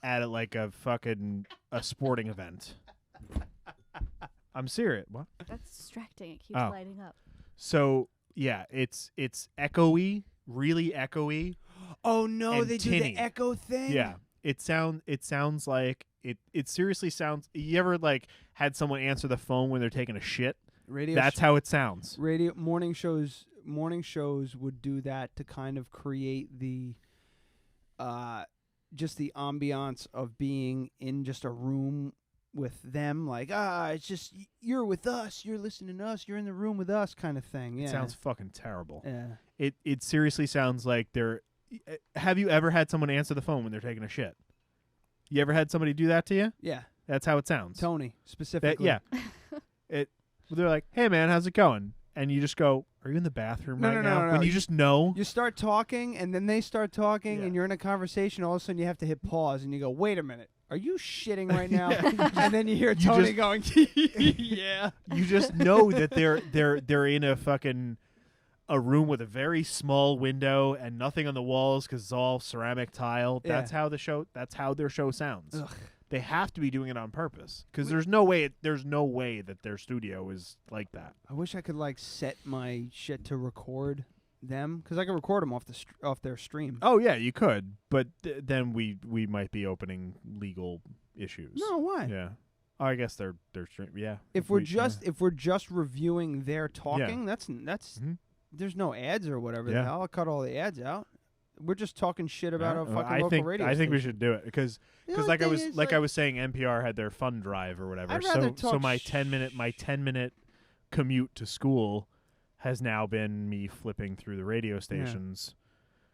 at a sporting event. I'm serious. What? That's distracting. It keeps lighting up. So yeah, it's echoey, really echoey. Oh no, they tinny. do the echo thing. Yeah, it sounds like it seriously sounds. You ever had someone answer the phone when they're taking a shit? That's how it sounds. Radio morning shows would do that to kind of create the just the ambiance of being in just a room with them, like, it's just, you're with us, you're listening to us, you're in the room with us kind of thing. Yeah. It sounds fucking terrible. Yeah. It seriously sounds like they're... Have you ever had someone answer the phone when they're taking a shit? You ever had somebody do that to you? Yeah. That's how it sounds. Tony, specifically. They're like, hey, man, how's it going? And you just go, are you in the bathroom right now? When you just know. You start talking, and then they start talking, and you're in a conversation. All of a sudden, you have to hit pause, and you go, wait a minute. Are you shitting right now? And then you hear Tony going, yeah. You just know that they're in a room with a very small window and nothing on the walls because it's all ceramic tile. Yeah. That's how their show sounds. Ugh. They have to be doing it on purpose because there's no way that their studio is like that. I wish I could set my shit to record them, because I could record them off their stream. Oh yeah, you could, but then we might be opening legal issues. No, why? Yeah, I guess they're stream. Yeah, If we're just reviewing their talking, that's there's no ads or whatever. Yeah. I'll cut all the ads out. We're just talking shit about a fucking local radio I think we station. should do it because I was saying, NPR had their fund drive or whatever. I'd rather So my 10-minute commute to school has now been me flipping through the radio stations.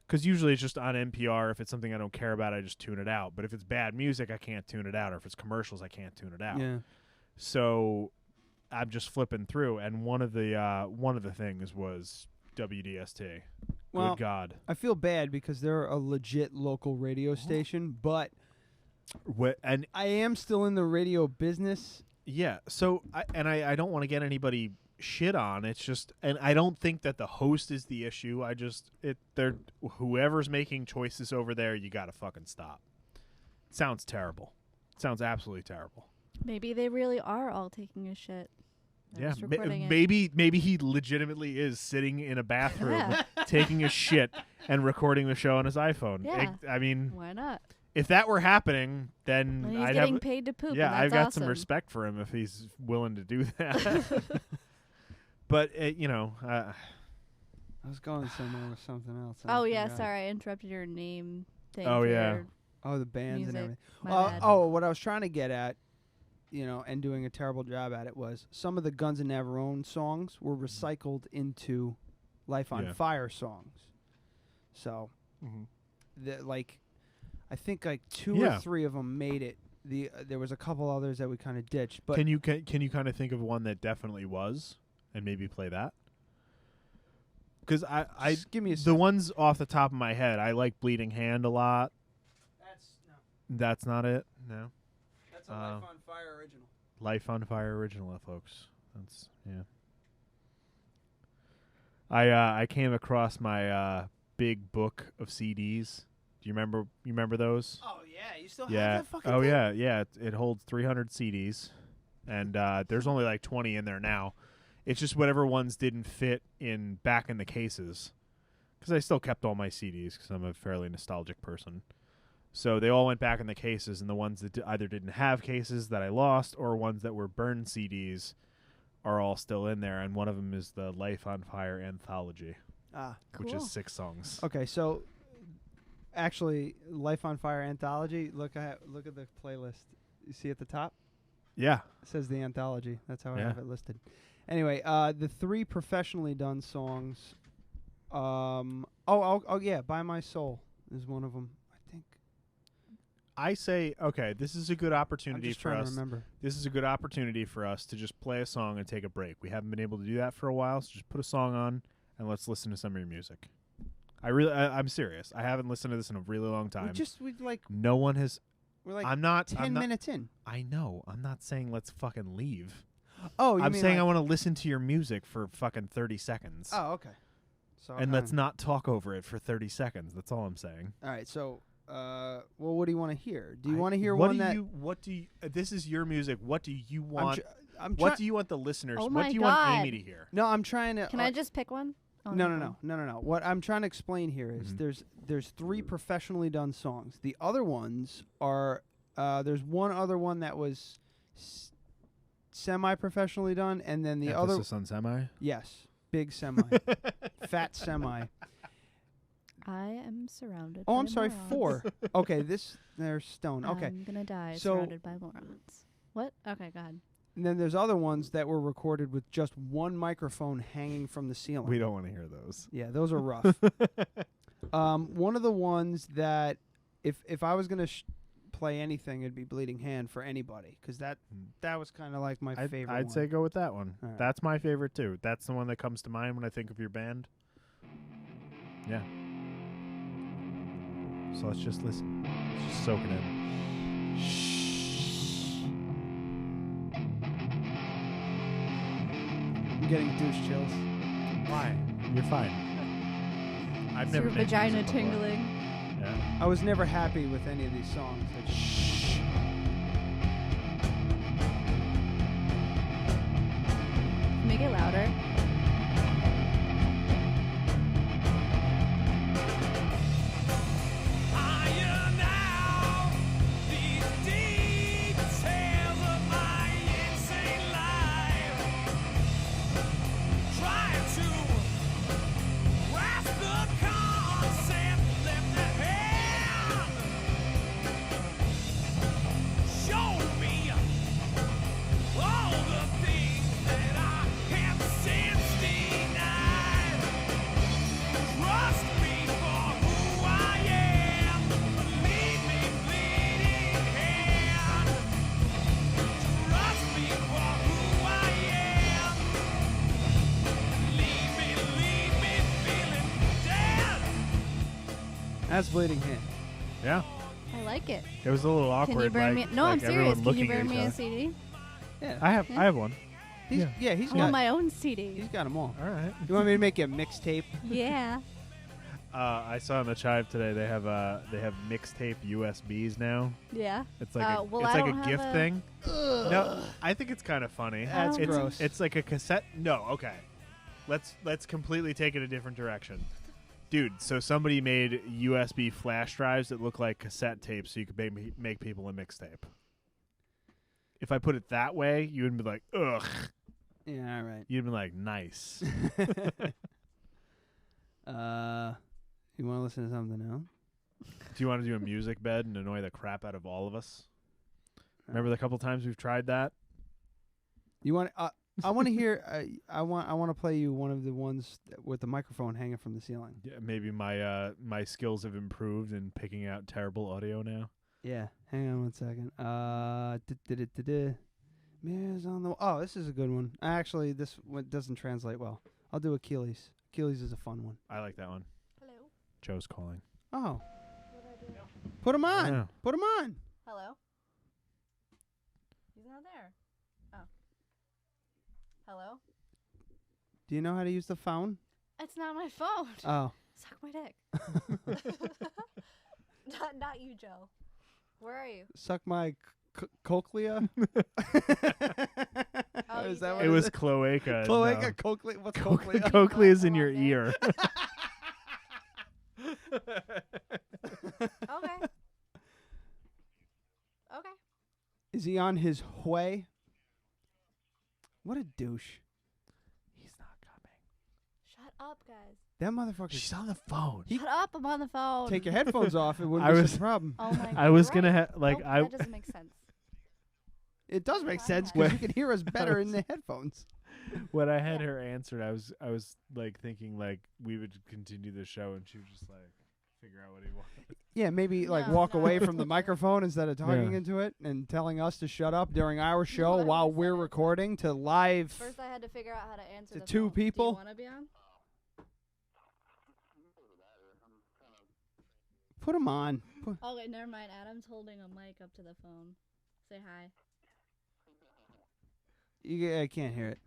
Because usually it's just on NPR. If it's something I don't care about, I just tune it out. But if it's bad music, I can't tune it out. Or if it's commercials, I can't tune it out. Yeah. So I'm just flipping through, and one of the things was WDST. Well, Good God. I feel bad because they're a legit local radio station, but and I am still in the radio business. Yeah. So I don't want to get anybody shit on. It's just, and I don't think that the host is the issue. They're whoever's making choices over there, you got to fucking stop. It sounds terrible. It sounds absolutely terrible. Maybe they really are all taking a shit. Yeah, maybe he legitimately is sitting in a bathroom taking a shit and recording the show on his iPhone. Yeah. I mean, why not? If that were happening, then he's I'd getting have paid to poop. Yeah, and I've that's got some awesome. respect for him if he's willing to do that. But I was going somewhere with something else. Oh yeah, sorry, I interrupted your name thing. Oh, for yeah. your Oh, the bands music. and everything. My bad. What I was trying to get at, and doing a terrible job at it, was some of the Guns N' Navarone songs were recycled into Life on Fire songs. So, I think two or three of them made it. There was a couple others that we kind of ditched. But can you kind of think of one that definitely was, and maybe play that? Because I give me the ones off the top of my head. I like Bleeding Hand a lot. That's not it. No. That's a Life on Fire original. Life on Fire original, folks. That's I came across my big book of CDs. Do you remember those? Oh yeah, you still yeah. have that fucking Oh thing? yeah. It holds 300 CDs, and there's only like 20 in there now. It's just whatever ones didn't fit back in the cases, because I still kept all my CDs because I'm a fairly nostalgic person. So they all went back in the cases, and the ones that either didn't have cases that I lost, or ones that were burned CDs, are all still in there. And one of them is the Life on Fire anthology, which is 6 songs. Okay, so actually, Life on Fire anthology. Look at the playlist. You see at the top? Yeah, it says the anthology. That's how I have it listed. Anyway, the 3 professionally done songs. By My Soul is one of them. I say, okay, this is a good opportunity for us. Remember. This is a good opportunity for us to just play a song and take a break. We haven't been able to do that for a while, so just put a song on and let's listen to some of your music. I'm serious. I haven't listened to this in a really long time. No one has. We're like I'm not 10 minutes in. I know. I'm not saying let's fucking leave. Oh, I'm saying I want to listen to your music for fucking 30 seconds. Oh, okay. So let's not talk over it for 30 seconds. That's all I'm saying. All right. So. What do you want to hear? Do you want to hear one that? This is your music. What do you want? What do you want the listeners? Oh what do you want Amy to hear? No, I'm trying to. Can I just pick one? Oh, no. What I'm trying to explain here is there's 3 professionally done songs. The other ones are there's one other one that was semi-professionally done, and then Emphasis on semi. Yes, big semi, fat semi. I am surrounded. Oh, by I'm sorry, morons. 4. Okay, there's stone. Okay. I'm gonna die So- surrounded by morons. What? Okay, go ahead. And then there's other ones that were recorded with just one microphone hanging from the ceiling. We don't want to hear those. Yeah, those are rough. One of the ones that, if I was gonna play anything, it'd be Bleeding Hand for anybody, because that was kind of like my favorite. I'd one. say go with that one. All right. That's my favorite too. That's the one that comes to mind when I think of your band. Yeah. So let's just listen. Let's just soak it in. I'm getting douche chills. Why? You're fine. I've Is never your been vagina music before. tingling? Yeah. I was never happy with any of these songs. I just Make it louder. That's Bleeding Hand. Yeah. I like it. It was a little awkward. Can you burn like, me? No, like I'm serious. everyone Can you looking burn at me each a other. CD? Yeah. I have one. He's Yeah. he's I got want my own CD. He's got them all. All right. You want me to make you a mixtape? Yeah. I saw on the Chive today they have mixtape USBs now. Yeah. It's like well, it's I like don't a have gift a- thing. No, I think it's kind of funny. That's it's, gross. It's like a cassette. No, okay. Let's completely take it a different direction. Dude, so somebody made USB flash drives that look like cassette tapes so you could make people a mixtape. If I put it that way, you would be like, ugh. Yeah, all right. You'd be like, nice. You want to listen to something else? Do you want to do a music bed and annoy the crap out of all of us? Remember the couple times we've tried that? You want? I want to hear. I want to play you one of the ones with the microphone hanging from the ceiling. Yeah, maybe my skills have improved in picking out terrible audio now. Yeah. Hang on 1 second. Mirrors on the. Oh, this is a good one. Actually, this one doesn't translate well. I'll do Achilles. Achilles is a fun one. I like that one. Hello. Joe's calling. Oh. Put him on. Yeah. Put him on. Hello. He's not there. Oh. Hello. Do you know how to use the phone? It's not my phone. Oh. Suck my dick. not you, Joe. Where are you? Suck my cochlea. Oh, Is you that did? what It was cloaca. Cloaca, no. cochlea. What's cochlea? Cochlea is in your ear. Okay. Okay. Is he on his way? What a douche. He's not coming. Shut up, guys. That motherfucker. She's on the phone. Shut up! I'm on the phone. Take your headphones off. It wouldn't I be was- such a problem. Oh my. I was you're gonna right. like Nope, I That doesn't make sense. It does make Fine. sense because you can hear us better in the headphones. when I had her answered, I was like thinking like we would continue the show and she would just like figure out what he wanted. Yeah, maybe like No, walk no. away from the microphone instead of talking Yeah. into it and telling us to shut up during our show I while already we're said it. recording to live. First, I had to figure out how to answer To the two phone. people? Do you want to be on? Put him on. Oh wait, never mind. Adam's holding a mic up to the phone. Say hi. I can't hear it.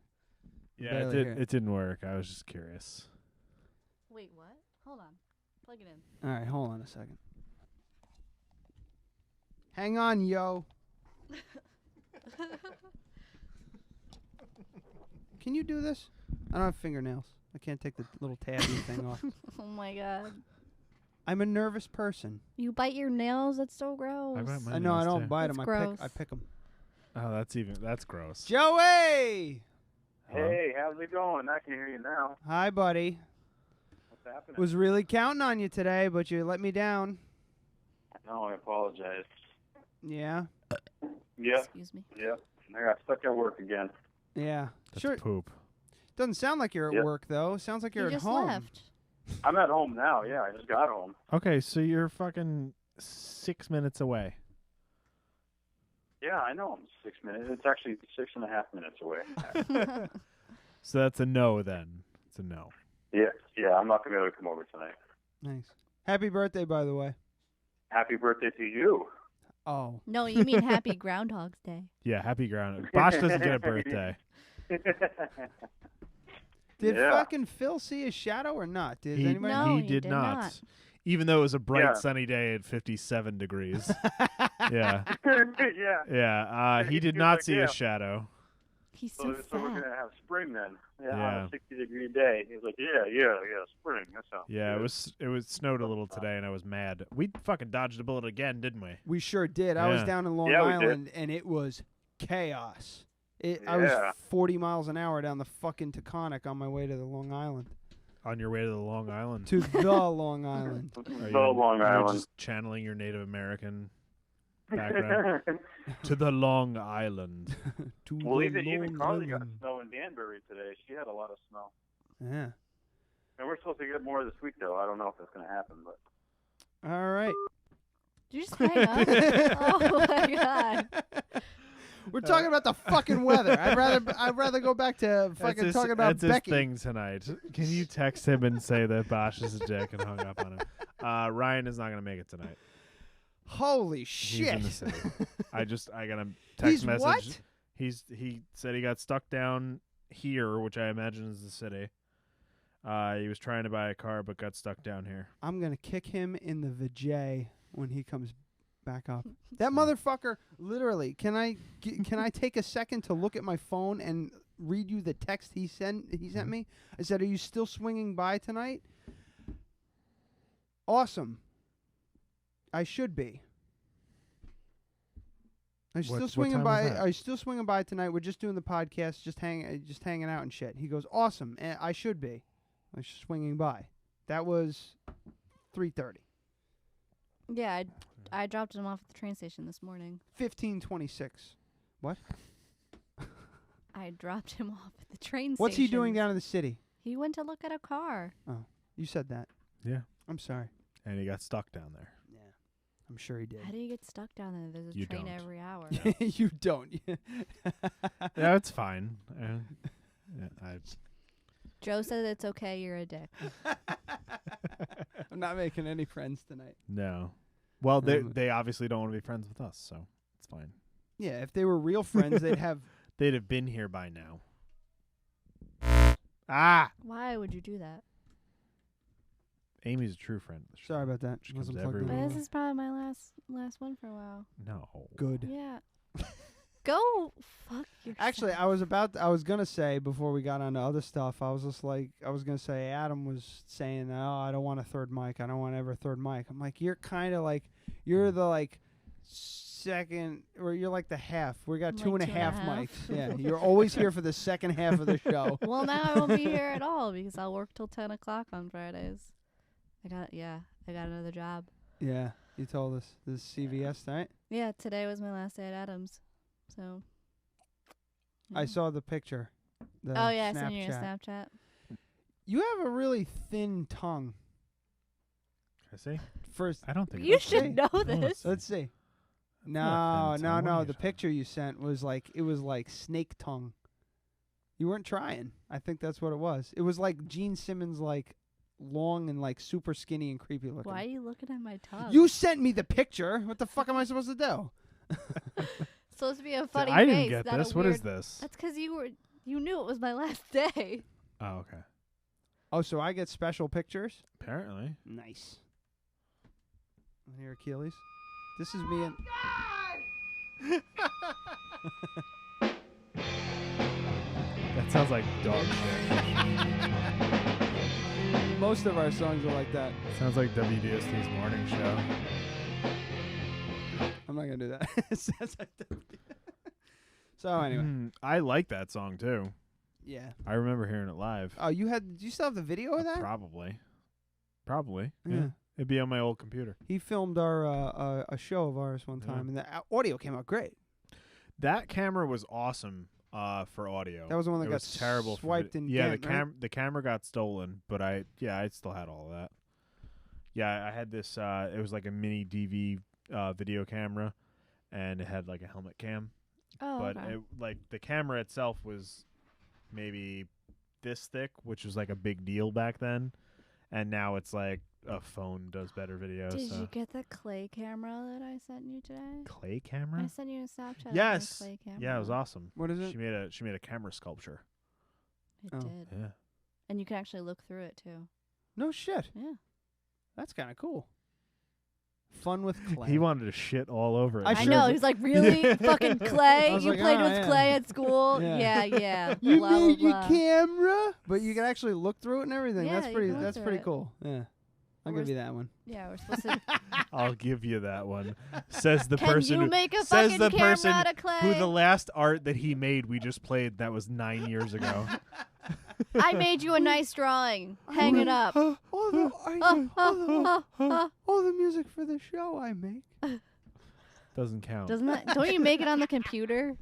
Yeah, Barely hear it. it didn't work. I was just curious. Wait, what? Hold on. Plug it in. All right, hold on a second. Hang on, yo. Can you do this? I don't have fingernails. I can't take the little tabby thing off. Oh my god. I'm a nervous person. You bite your nails? That's so gross. I bite my I know I nails, don't too. bite That's them. gross. I pick them. Oh, that's gross. Joey! Hello? Hey, how's it going? I can hear you now. Hi, buddy. happening? Was really counting on you today, but you let me down. No, I apologize. Yeah. Yeah. Excuse me. Yeah. I got stuck at work again. Yeah. That's sure. poop. Doesn't sound like you're at work though. Sounds like you're You at just home. left. I'm at home now. Yeah, I just got home. Okay, so you're fucking 6 minutes away. Yeah, I know. I'm 6 minutes. It's actually 6.5 minutes away. So that's a no then. It's a no. Yeah. I'm not gonna be able to come over tonight. Nice. Happy birthday, by the way. Happy birthday to you. Oh. No, you mean Happy Groundhog's Day. Yeah, happy ground. Bosch doesn't get a birthday. Did fucking Phil see his shadow or not? Did anybody? No, he did not. Even though it was a bright sunny day at 57 degrees. Yeah. He did not see his shadow. He's so we're going to have spring then. On a 60-degree day. He was like, yeah, spring. That sounds good. It was snowed a little today, and I was mad. We fucking dodged a bullet again, didn't we? We sure did. I was down in Long Island, and it was chaos. I was 40 miles an hour down the fucking Taconic on my way to the Long Island. On your way to the Long Island? To the Long Island. Long Island. Just channeling your Native American background. To the Long Island. Well, even Carly got snow in Danbury today. She had a lot of snow. Yeah. And we're supposed to get more this week, though. I don't know if that's going to happen, but. All right. Did you just hang up? Oh my god. We're talking about the fucking weather. I'd rather go back to fucking talking about Becky. Becky. That's his thing tonight. Can you text him and say that Bosch is a dick and hung up on him? Ryan is not going to make it tonight. Holy shit! He's in the city. I got a text message. What? He said he got stuck down here, which I imagine is the city. He was trying to buy a car but got stuck down here. I'm gonna kick him in the vajay when he comes back up. That motherfucker, literally. Can I take a second to look at my phone and read you the text he sent me? I said, "Are you still swinging by tonight?" Awesome. I should be. I'm still swinging by. I'm still swinging by tonight. We're just doing the podcast, just hanging out and shit. He goes, "Awesome." And I should be. I'm swinging by. That was 3:30. Yeah, I dropped him off at the train station this morning. 15:26. What? I dropped him off at the train station. What's he doing down in the city? He went to look at a car. Oh, you said that. Yeah. I'm sorry. And he got stuck down there. Yeah. I'm sure he did. How do you get stuck down there? There's a train every hour. You don't. Yeah, it's fine. Joe said it's okay. You're a dick. I'm not making any friends tonight. No. Well, they obviously don't want to be friends with us, so it's fine. Yeah, if they were real friends, they'd have been here by now. Why would you do that? Amy's a true friend. Sorry about that. She comes But everywhere. this is probably my last one for a while. No. Good. Yeah. Go fuck yourself. Actually, I was gonna say before we got on to other stuff, I was gonna say Adam was saying, "Oh, I don't want a third mic. I don't want ever a third mic." I'm like, you're kind of like, you're the second, or you're like the half. We got two and a half mics. Yeah, you're always here for the second half of the show. Well, now I won't be here at all because I'll work till 10 o'clock on Fridays. I got another job. Yeah, you told us. This is CVS, right? Yeah, today was my last day at Adams. So I saw the picture. Oh yeah, I sent you a Snapchat. You have a really thin tongue. I see. First, I don't think you should know this. Let's see. No. The picture you sent was like snake tongue. You weren't trying. I think that's what it was. It was like Gene Simmons, like long and like super skinny and creepy looking. Why are you looking at my tongue? You sent me the picture. What the fuck am I supposed to do? Supposed to be a funny face. I didn't get this. What is this? That's because you knew it was my last day. Oh, okay. Oh, so I get special pictures? Apparently. Nice. Here, Achilles. This is me and... That sounds like dog shit. Most of our songs are like that. Sounds like WDST's morning show. I'm not going to do that. It sounds like So anyway. I like that song too. Yeah. I remember hearing it live. Oh, do you still have the video of that? Probably. Probably. Yeah. It'd be on my old computer. He filmed our a show of ours one time, and the audio came out great. That camera was awesome for audio. That was the one that got was terrible swiped in Yeah, Ghent, the camera got stolen, but I still had all of that. Yeah, I had this. It was like a mini DV video camera, and it had like a helmet cam. Oh, but okay. like the camera itself was maybe this thick, which was like a big deal back then, and now it's like a phone does better video. Did so. you get the clay camera that I sent you today? Clay camera? I sent you a Snapchat. Yes. Of my clay camera. Yeah, it was awesome. What is it? She made a camera sculpture. It did. Yeah. And you can actually look through it too. No shit. Yeah. That's kind of cool. Fun with clay. He wanted to shit all over it. I know. He's like, really? Fucking clay? You like, played oh, with yeah. clay at school? Yeah. You blah, made blah, your blah. camera, but you can actually look through it and everything. Yeah, That's you pretty. can look That's through pretty it. cool. Yeah, I'll give you that one. Yeah, we're supposed to. I'll give you that one. Says the Can person. you who, make a says fucking the camera person out of clay? who the last art that he made we just played that was 9 years ago. I made you a nice drawing. Hang it up. All the music for the show I make. Doesn't count. Doesn't that? Don't you make it on the computer?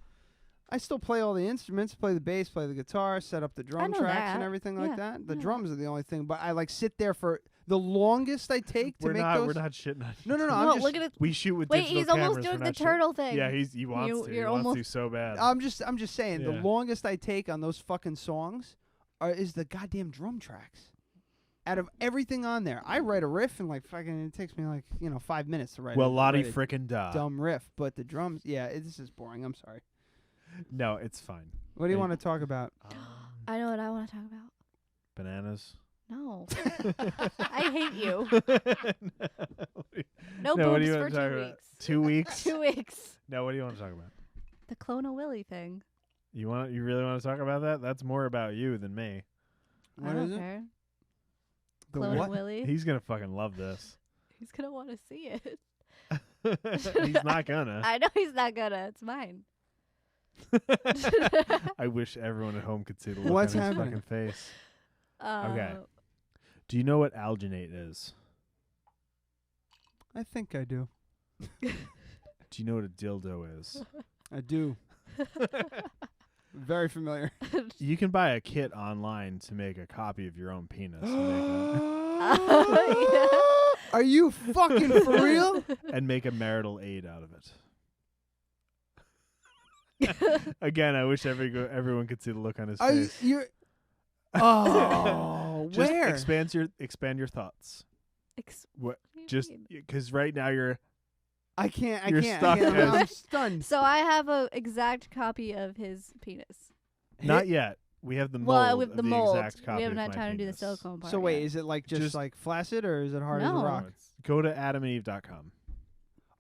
I still play all the instruments, play the bass, play the guitar, set up the drum know tracks that. and everything like Yeah, that. The drums are the only thing, but I like sit there for the longest I take to We're make not. those. We're not shitting on. No, No, I'm just, look at it. We shoot with Wait, digital he's almost cameras, doing we're the not turtle shitting. thing. Yeah, he wants You- to. He you're wants almost- to so bad. I'm just saying the Yeah. longest I take on those fucking songs is the goddamn drum tracks. Out of everything on there, I write a riff and like fucking it takes me like 5 minutes to write. Well, Lottie write a frickin' da. dumb riff, but the drums, this is boring. I'm sorry. No, it's fine. What do you want to talk about? I know what I want to talk about. Bananas. No. I hate you. No, No what do boobs you for want to talk 2 about? weeks. 2 weeks. 2 weeks. No, what do you want to talk about? The Clone a Willy thing. You really want to talk about that? That's more about you than me. I don't care. The Clone what? a Willy. He's gonna fucking love this. He's gonna want to see it. He's not gonna. I know he's not gonna. It's mine. I wish everyone at home could see the look What's on his happening? fucking face. Okay. Do you know what alginate is? I think I do. Do you know what a dildo is? I do. Very familiar. You can buy a kit online to make a copy of your own penis. Are you fucking for real? And make a marital aid out of it. Again, I wish everyone could see the look on his face. You're Just where? expand your thoughts. What? do you Just mean? because right now you're I can't. You're stuck, guys. I'm stunned. So I have a exact copy of his penis. not yet. We have the mold. Well, with of the the mold. exact copy We haven't of had my time to do the penis. silicone part. So wait, yet. is it like just Just- like flaccid or is it hard as a No. rock? Go to adamdeadradio.com.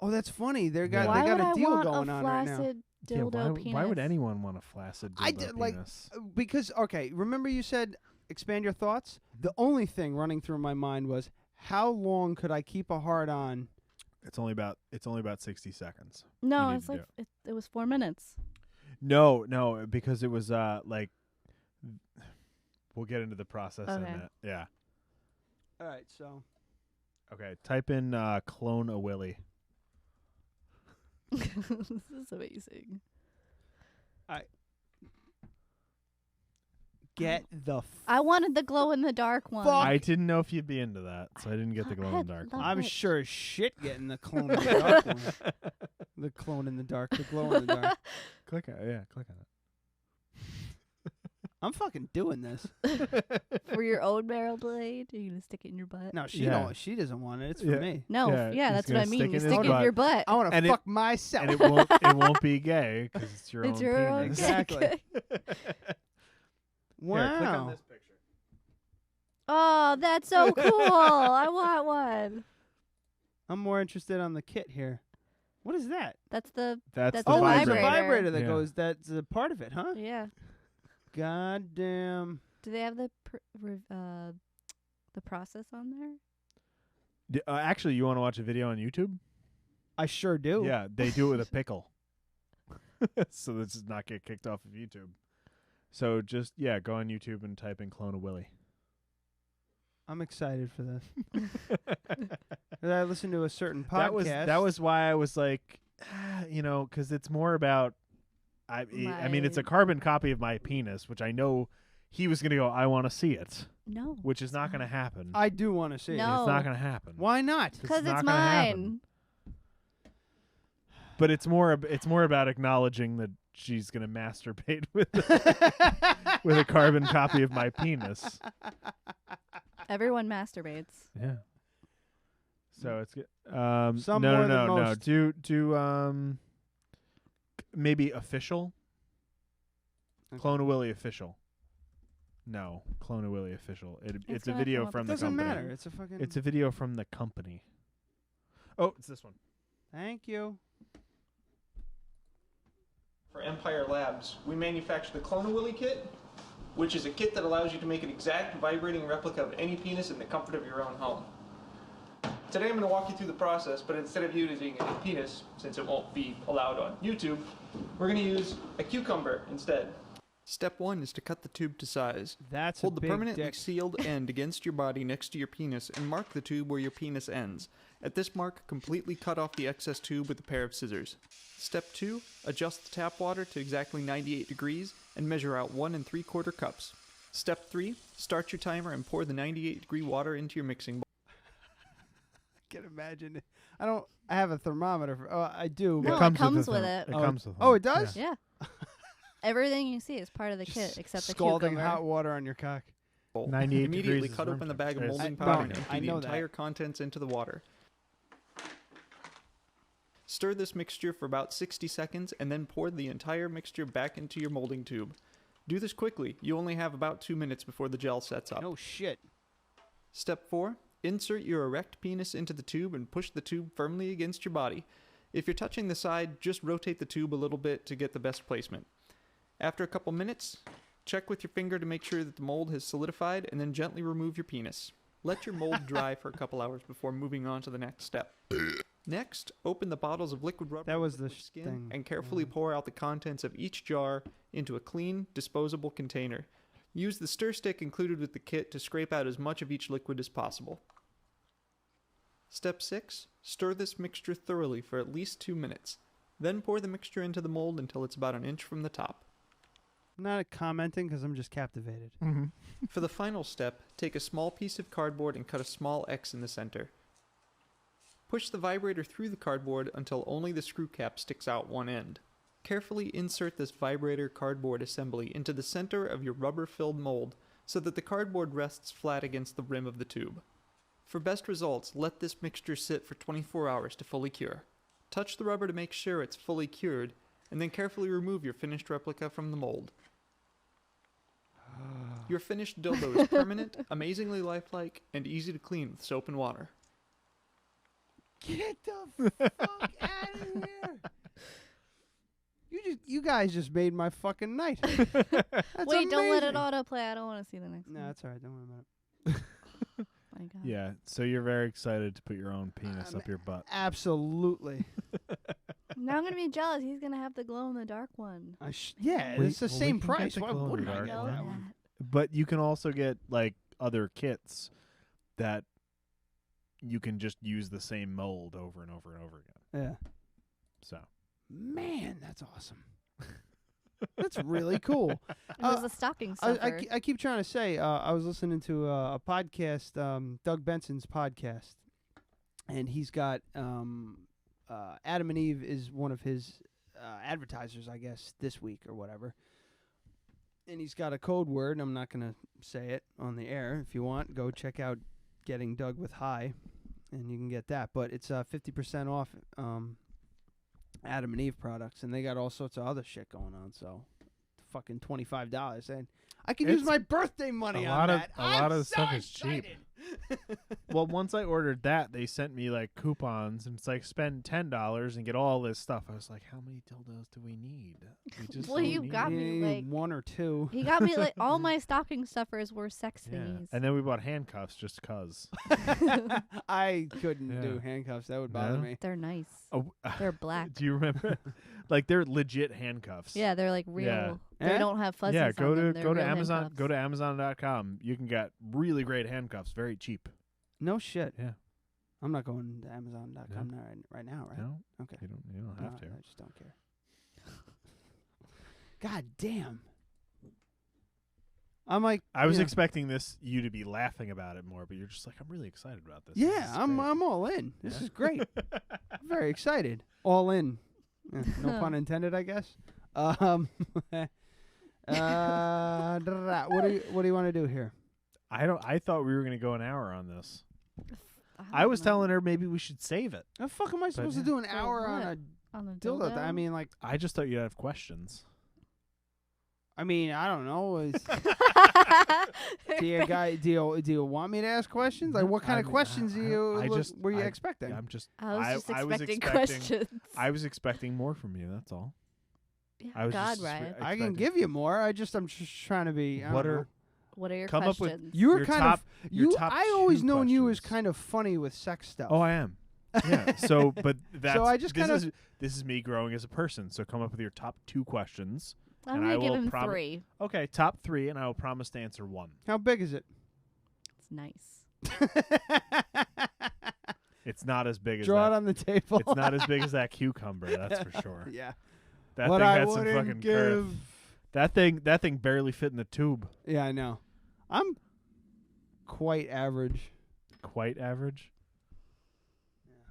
Oh, that's funny. They Why got would a I deal want going a on right now. flaccid Yeah, dildo why penis? would anyone want a flaccid dildo I did like penis? because remember you said expand your thoughts? The only thing running through my mind was how long could I keep a hard on? It's only about 60 seconds. No, You it's need like to it was 4 minutes. No, because it was like we'll get into the process in a Okay. minute. Yeah. All right, so Okay, type in clone a willy. This is amazing. get the I wanted the glow in the dark one. I didn't know if you'd be into that, so I didn't get the glow in the dark one. I'm it. sure as shit getting the clone in the dark one. The clone in the dark, the glow in the dark. Click on it. I'm fucking doing this. For your own barrel blade, are you gonna stick it in your butt? No, she Yeah. don't. She doesn't want it. It's for Yeah. me. No, Yeah, that's he's what I gonna mean. stick You it in stick his it in butt. your butt. I want to And fuck myself. And it won't be gay because it's your It's own your own penis. Exactly. Here, click on Wow. this picture. Oh, that's so cool! I want one. I'm more interested on the kit here. What is that? That's the That's That's the the Oh, it's a vibrator. vibrator that Yeah. goes. That's a part of it, huh? yeah. God damn. Do they have the process on there? Actually, you want to watch a video on YouTube? I sure do. Yeah, they do it with a pickle. So this does not get kicked off of YouTube. So just, go on YouTube and type in Clone a Willy. I'm excited for this. I listened to a certain podcast. That was why I was like, because it's more about. I mean, it's a carbon copy of my penis, which I know he was going to go, I want to see it. No. Which is not going to happen. I do want to see it. It's not going to happen. Why not? Because it's mine. But it's more about acknowledging that she's going to masturbate with with a carbon copy of my penis. Everyone masturbates. Yeah. So it's good. Some more than no. most. Do maybe official. Okay. Clone a Willy official. No, Clone a Willy official. It's a video from the company. Doesn't matter. It's a fucking. It's a video from the company. Oh, it's this one. Thank you. For Empire Labs, we manufacture the Clone a Willy kit, which is a kit that allows you to make an exact vibrating replica of any penis in the comfort of your own home. Today I'm going to walk you through the process, but instead of using a penis, since it won't be allowed on YouTube, we're going to use a cucumber instead. Step 1 is to cut the tube to size. That's Hold the big permanently dick. sealed end against your body next to your penis and mark the tube where your penis ends. At this mark, completely cut off the excess tube with a pair of scissors. Step 2, adjust the tap water to exactly 98 degrees and measure out 1 3/4 cups. Step 3, start your timer and pour the 98-degree water into your mixing bowl. I can imagine it. I have a thermometer. I do. No, but it comes with it. It comes with Oh, it does? Yeah. Everything you see is part of the kit except the Scalding cucumber. hot water on your cock. 98 Immediately degrees cut is open the room bag of temperature. molding I- powder no, and I empty know the that. entire contents into the water. Stir this mixture for about 60 seconds and then pour the entire mixture back into your molding tube. Do this quickly. You only have about 2 minutes before the gel sets up. Oh, shit. Step 4. Insert your erect penis into the tube and push the tube firmly against your body. If you're touching the side, just rotate the tube a little bit to get the best placement. After a couple minutes, check with your finger to make sure that the mold has solidified and then gently remove your penis. Let your mold dry for a couple hours before moving on to the next step. Next, open the bottles of liquid rubber That was the with skin thing. and carefully pour out the contents of each jar into a clean, disposable container. Use the stir stick included with the kit to scrape out as much of each liquid as possible. Step 6. Stir this mixture thoroughly for at least 2 minutes. Then pour the mixture into the mold until it's about an inch from the top. I'm not commenting because I'm just captivated. Mm-hmm. For the final step, take a small piece of cardboard and cut a small X in the center. Push the vibrator through the cardboard until only the screw cap sticks out one end. Carefully insert this vibrator cardboard assembly into the center of your rubber-filled mold so that the cardboard rests flat against the rim of the tube. For best results, let this mixture sit for 24 hours to fully cure. Touch the rubber to make sure it's fully cured, and then carefully remove your finished replica from the mold. Your finished dildo is permanent, amazingly lifelike, and easy to clean with soap and water. Get the fuck out of here! You guys just made my fucking night. That's Wait, don't let it amazing. autoplay. I don't want to see the next No, one. that's all right. Don't worry about it. My God. Yeah, so you're very excited to put your own penis up your butt. Absolutely. Now I'm gonna be jealous. He's gonna have the glow in the dark one. Yeah, Wait, it's the well, same we can get price. the Why glow in the wouldn't I dark get know that that. one? But you can also get like other kits that you can just use the same mold over and over and over again. Yeah. So. Man, that's awesome. That's really cool. It was a stocking stuffer. I keep trying to say, I was listening to a podcast, Doug Benson's podcast, and he's got Adam and Eve is one of his advertisers, I guess, this week or whatever. And he's got a code word. I'm not going to say it on the air. If you want, go check out Getting Doug with High, and you can get that. But it's 50% off Adam and Eve products, and they got all sorts of other shit going on. So, fucking $25, and I can use my birthday money on that. A lot of so stuff is cheap. Well, once I ordered that, they sent me like coupons, and it's like spend $10 and get all this stuff. I was like, how many dildos do we need? We just Well, don't you need got it. me like one or two. He got me like all my stocking stuffers were sex Yeah. thingies. And then we bought handcuffs just cause. I couldn't do Yeah. handcuffs. That would bother No? me. They're nice. Oh, They're black. Do you remember? Like they're legit handcuffs. Yeah, they're like real. Yeah. They don't have fuzzies Yeah, on go them. to They're go to really Amazon. handcuffs. Go to Amazon.com. You can get really great handcuffs, very cheap. No shit. Yeah. I'm not going to Amazon.com right now, right? No. Okay. You don't have to. I just don't care. God damn. I'm like, I was expecting you to be laughing about it more, but you're just like, I'm really excited about this. Yeah, I'm all in. This is great. I'm very excited. All in. No pun intended, I guess. What do you want to do here? I thought we were going to go an hour on this. I was telling her maybe we should save it. How the fuck am I supposed to do an hour on a dildo? I mean, like, I just thought you'd have questions. I mean, I don't know. Do you want me to ask questions? Like, what kind of questions were you expecting? I was just expecting questions. I was expecting more from you. That's all. Yeah, God, Ryan. I can give you more. I'm just trying to be. What are your questions? You were kind of. I always known you as kind of funny with sex stuff. Oh, I am. Yeah. So, but that's. So I just this is me growing as a person. So come up with your top 2 questions. I'm going to give him 3. Okay, top 3, and I will promise to answer 1. How big is it? It's nice. It's not as big as Draw it on the table. It's not as big as that cucumber, that's for sure. Yeah. That thing had some fucking girth. That thing barely fit in the tube. Yeah, I know. I'm quite average. Quite average?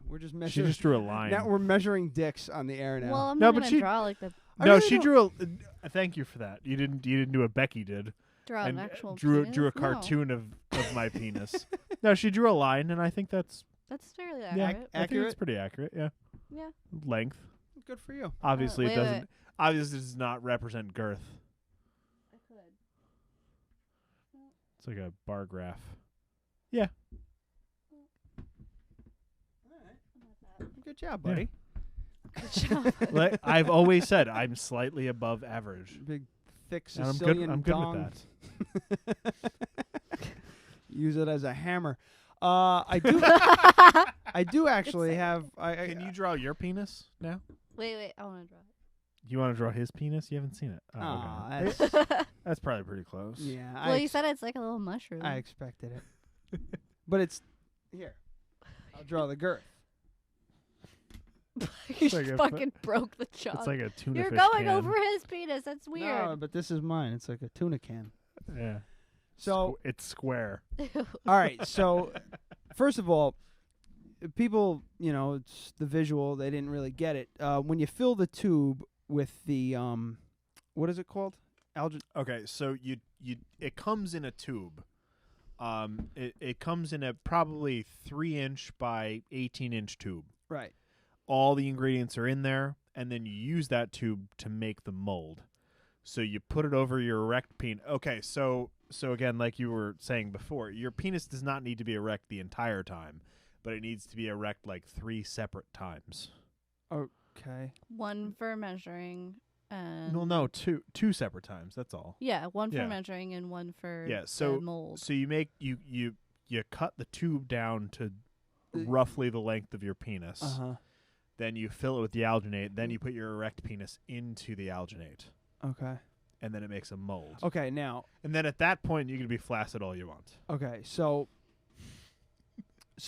We're just measuring. She just drew a line. Now we're measuring dicks on the air now. Well, I'm not going to draw like the... No, she drew a... Thank you for that. You didn't do a Becky did. Draw an actual drew penis? a cartoon of my penis. No, she drew a line, and I think that's fairly yeah, accurate. I think it's pretty accurate. Yeah. Yeah. Length. Good for you. Obviously, wait, it doesn't. wait. Obviously, does not represent girth. I could. It's like a bar graph. Yeah. Good job, buddy. Yeah. Good job. Like I've always said, I'm slightly above average. Big, thick And Sicilian I'm good dong. with that. Use it as a hammer. I do actually have. Can you draw your penis now? Wait. I want to draw it. You want to draw his penis? You haven't seen it. Oh, okay. That's probably pretty close. Yeah. Well, you said it's like a little mushroom. I expected it. But it's here. I'll draw the girth. You fucking broke the chalk. It's like a tuna You're fish going can. over his penis. That's weird. No, but this is mine. It's like a tuna can. Yeah. So it's square. All right. So first of all, people, it's the visual. They didn't really get it. When you fill the tube with the what is it called? Okay, so it comes in a tube. It comes in a probably 3-inch by 18-inch tube. Right. All the ingredients are in there, and then you use that tube to make the mold. So you put it over your erect penis. Okay, so again, like you were saying before, your penis does not need to be erect the entire time, but it needs to be erect like 3 separate times. Okay. One for measuring and... No, two separate times, that's all. Yeah, one for measuring and one for the mold. So you make you cut the tube down to roughly the length of your penis. Uh-huh. Then you fill it with the alginate. Then you put your erect penis into the alginate. Okay. And then it makes a mold. Okay, now. And then at that point, you can be flaccid all you want. Okay, so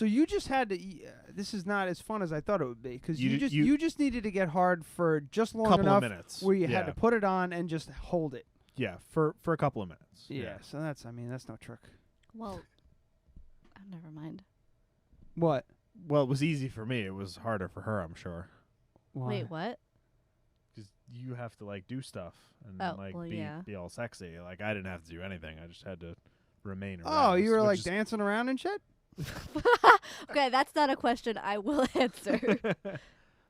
you just had to. This is not as fun as I thought it would be because you just needed to get hard for just long couple enough of minutes where you had to put it on and just hold it. Yeah, for a couple of minutes. Yeah, so that's no trick. Well, never mind. What? Well, it was easy for me. It was harder for her, I'm sure. Why? Wait, what? Because you have to do stuff and be all sexy. Like I didn't have to do anything. I just had to remain around. Oh, you were dancing around and shit? Okay, that's not a question I will answer.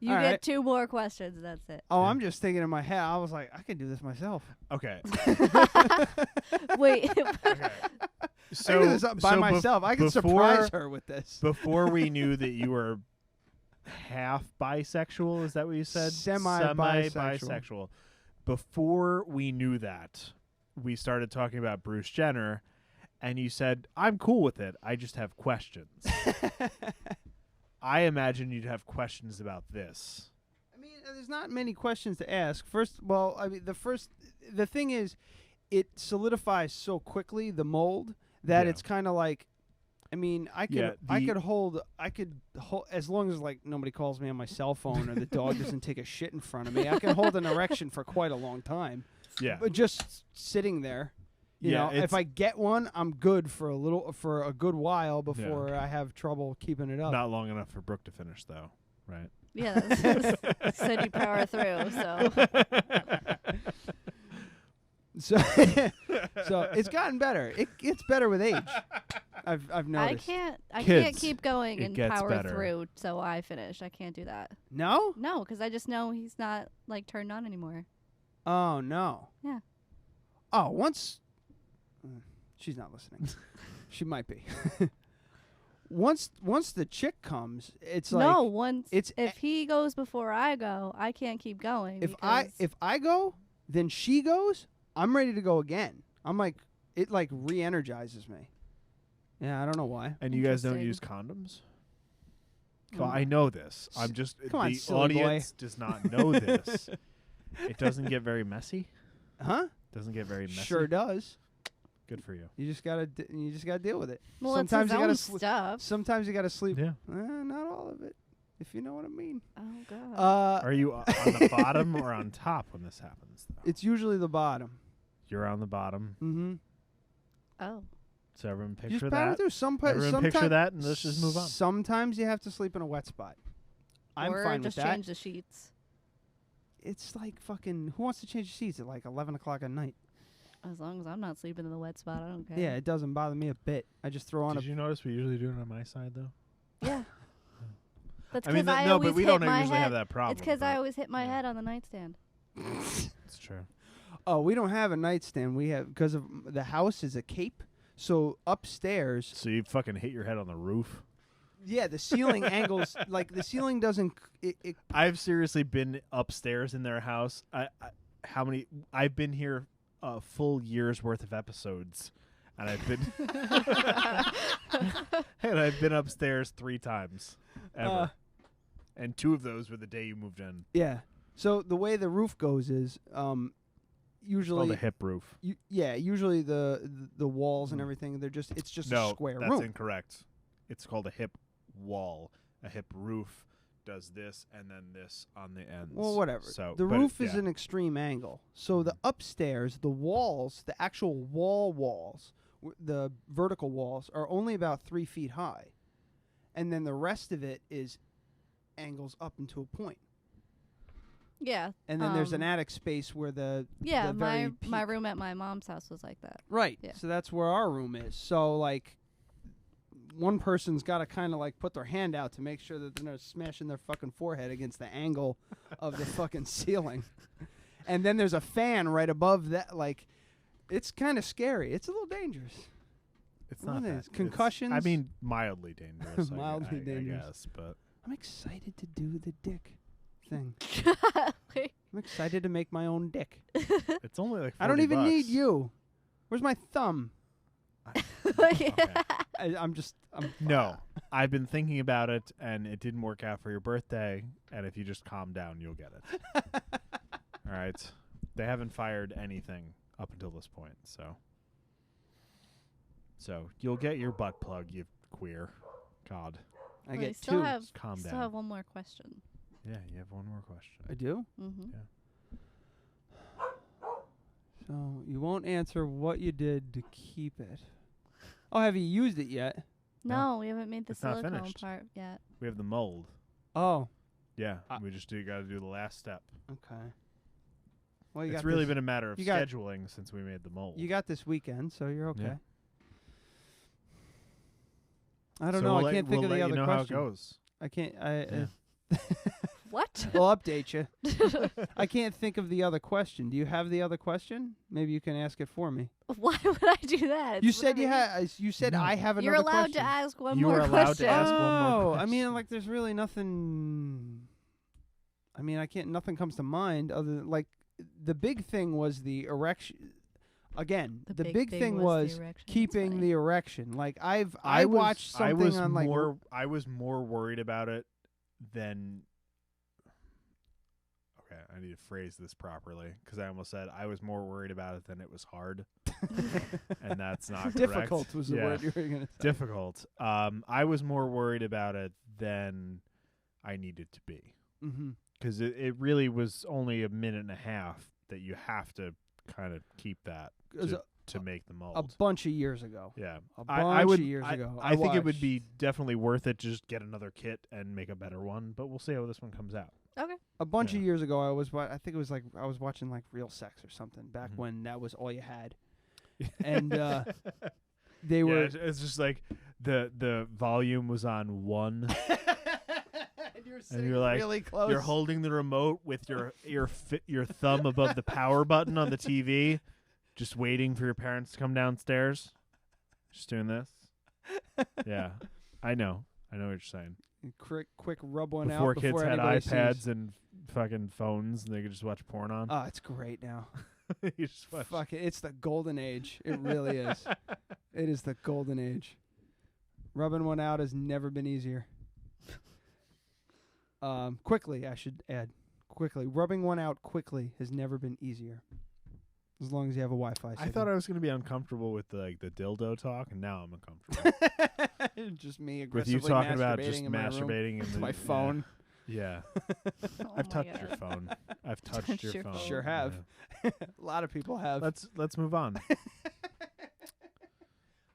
You all get right. 2 more questions. That's it. Oh, I'm just thinking in my head. I was like, I can do this myself. Okay. Wait. Okay. So, I can do this by myself. I can surprise her with this. Before we knew that you were half bisexual, is that what you said? Semi-bisexual. Before we knew that, we started talking about Bruce Jenner, and you said, I'm cool with it. I just have questions. I imagine you'd have questions about this. I mean, there's not many questions to ask. The thing is, it solidifies so quickly, the mold, that it's kind of like, I mean, I could hold as long as like nobody calls me on my cell phone or the dog doesn't take a shit in front of me. I can hold an erection for quite a long time. Yeah. But just sitting there, you know, if I get one, I'm good for a good while before I have trouble keeping it up. Not long enough for Brooke to finish, though, right? Yeah, said you power through. So it's gotten better. It gets better with age. I've noticed. I can't keep going and power through, so I finish. I can't do that. No? No, because I just know he's not like turned on anymore. Oh no. Yeah. Oh, once she's not listening. She might be. Once the chick comes, it's like if he goes before I go, I can't keep going. If I go, then she goes. I'm ready to go again. I'm like, it like re-energizes me. Yeah, I don't know why. And you guys don't use condoms? Well, I know this. I'm just Come on, the silly audience boy. does not know this. It doesn't get very messy. Huh? Doesn't get very messy. Sure does. Good for you. You just gotta deal with it. Well, sometimes it's you his gotta own stuff. Sometimes you gotta sleep. Yeah. Not all of it, if you know what I mean. Oh God. Are you on the bottom or on top when this happens? Though? It's usually the bottom. You're on the bottom. Mm-hmm. Oh. So everyone picture Just that. power through. Everyone picture that, and let's just move on. Sometimes you have to sleep in a wet spot. I'm or fine just with that. change the sheets. It's like fucking. Who wants to change the sheets at like 11 o'clock at night? As long as I'm not sleeping in the wet spot, I don't care. Yeah, it doesn't bother me a bit. I just throw on Did you notice we usually do it on my side though? Yeah. That's I mean, because no, but we don't hit usually my have head. that problem. It's because I always hit my head on the nightstand. It's true. Oh, we don't have a nightstand. We have because of the house is a cape. So upstairs. So you fucking hit your head on the roof. Yeah, the ceiling angles like the ceiling doesn't. I've seriously been upstairs in their house. I've been here a full year's worth of episodes, and I've been upstairs 3 times ever, and 2 of those were the day you moved in. Yeah. So the way the roof goes is usually it's called a hip roof. Usually the walls and everything it's just a square room. No, that's incorrect. It's called a hip wall. A hip roof does this and then this on the ends. Well, whatever. So the roof is an extreme angle. So the upstairs, the walls, the actual walls, the vertical walls are only about 3 feet high, and then the rest of it is angles up into a point. Yeah. And then there's an attic space where my room at my mom's house was like that. Right. Yeah. So that's where our room is. So like one person's got to kind of like put their hand out to make sure that they're not smashing their fucking forehead against the angle of the fucking ceiling. And then there's a fan right above that. Like, it's kind of scary. It's a little dangerous. It's not that. Concussions. I mean, mildly dangerous. Mildly dangerous. I guess, but I'm excited to do the dick thing. I'm excited to make my own dick. It's only like $40. I don't even need you. Where's my thumb? Okay. No, I've been thinking about it, and it didn't work out for your birthday. And if you just calm down, you'll get it. All right. They haven't fired anything up until this point, so you'll get your butt plug, you queer. God. I get still 2. Have, calm still down. have one more question. Yeah, you have one more question. I do? Mm-hmm. Yeah. So you won't answer what you did to keep it. Oh, have you used it yet? No, we haven't made the It's not silicone finished. part yet. We have the mold. Oh. Yeah, we just got to do the last step. Okay. Well, it's really been a matter of scheduling since we made the mold. You got this weekend, so you're okay. Yeah. I don't know. I can't think of the other question. question. How it goes. I can't. What? We'll update you. I can't think of the other question. Do you have the other question? Maybe you can ask it for me. Why would I do that? You said you had. You said I have another You're allowed question. to ask one You more are allowed question. to ask one more question. I mean, like, there's really nothing. I mean, I can't. Nothing comes to mind other than like the big thing was the erection. Again, the big thing was keeping the erection. Like I watched something on like I was more worried about it than. Okay, I need to phrase this properly because I almost said I was more worried about it than it was hard, and that's not correct. Difficult was the word you were going to say. Difficult. I was more worried about it than I needed to be, because it really was only a minute and a half that you have to kind of keep that to make the mold. A bunch of years ago. Yeah. A bunch of years ago. I think it would be definitely worth it to just get another kit and make a better one, but we'll see how this one comes out. Okay. A bunch of years ago, I think it was like I was watching like Real Sex or something back when that was all you had, and they were. It's just like the volume was on 1, and you're like really close. You're holding the remote with your thumb above the power button on the TV, just waiting for your parents to come downstairs. Just doing this. Yeah, I know what you're saying. Quick rub one before out kids before had anybody iPads sees. and fucking phones, and they could just watch porn on. Oh, it's great now. You just watch. Fuck it, it's the golden age. It really is. It is the golden age. Rubbing one out has never been easier. Quickly, I should add. Quickly, rubbing one out quickly has never been easier. As long as you have a Wi-Fi signal. I thought I was going to be uncomfortable with the dildo talk, and now I'm uncomfortable. Just me aggressively with you talking about just in my room masturbating with in my phone. Yeah. Oh I've my touched your God. phone. I've touched your phone. Sure have. Yeah. A lot of people have. Let's move on.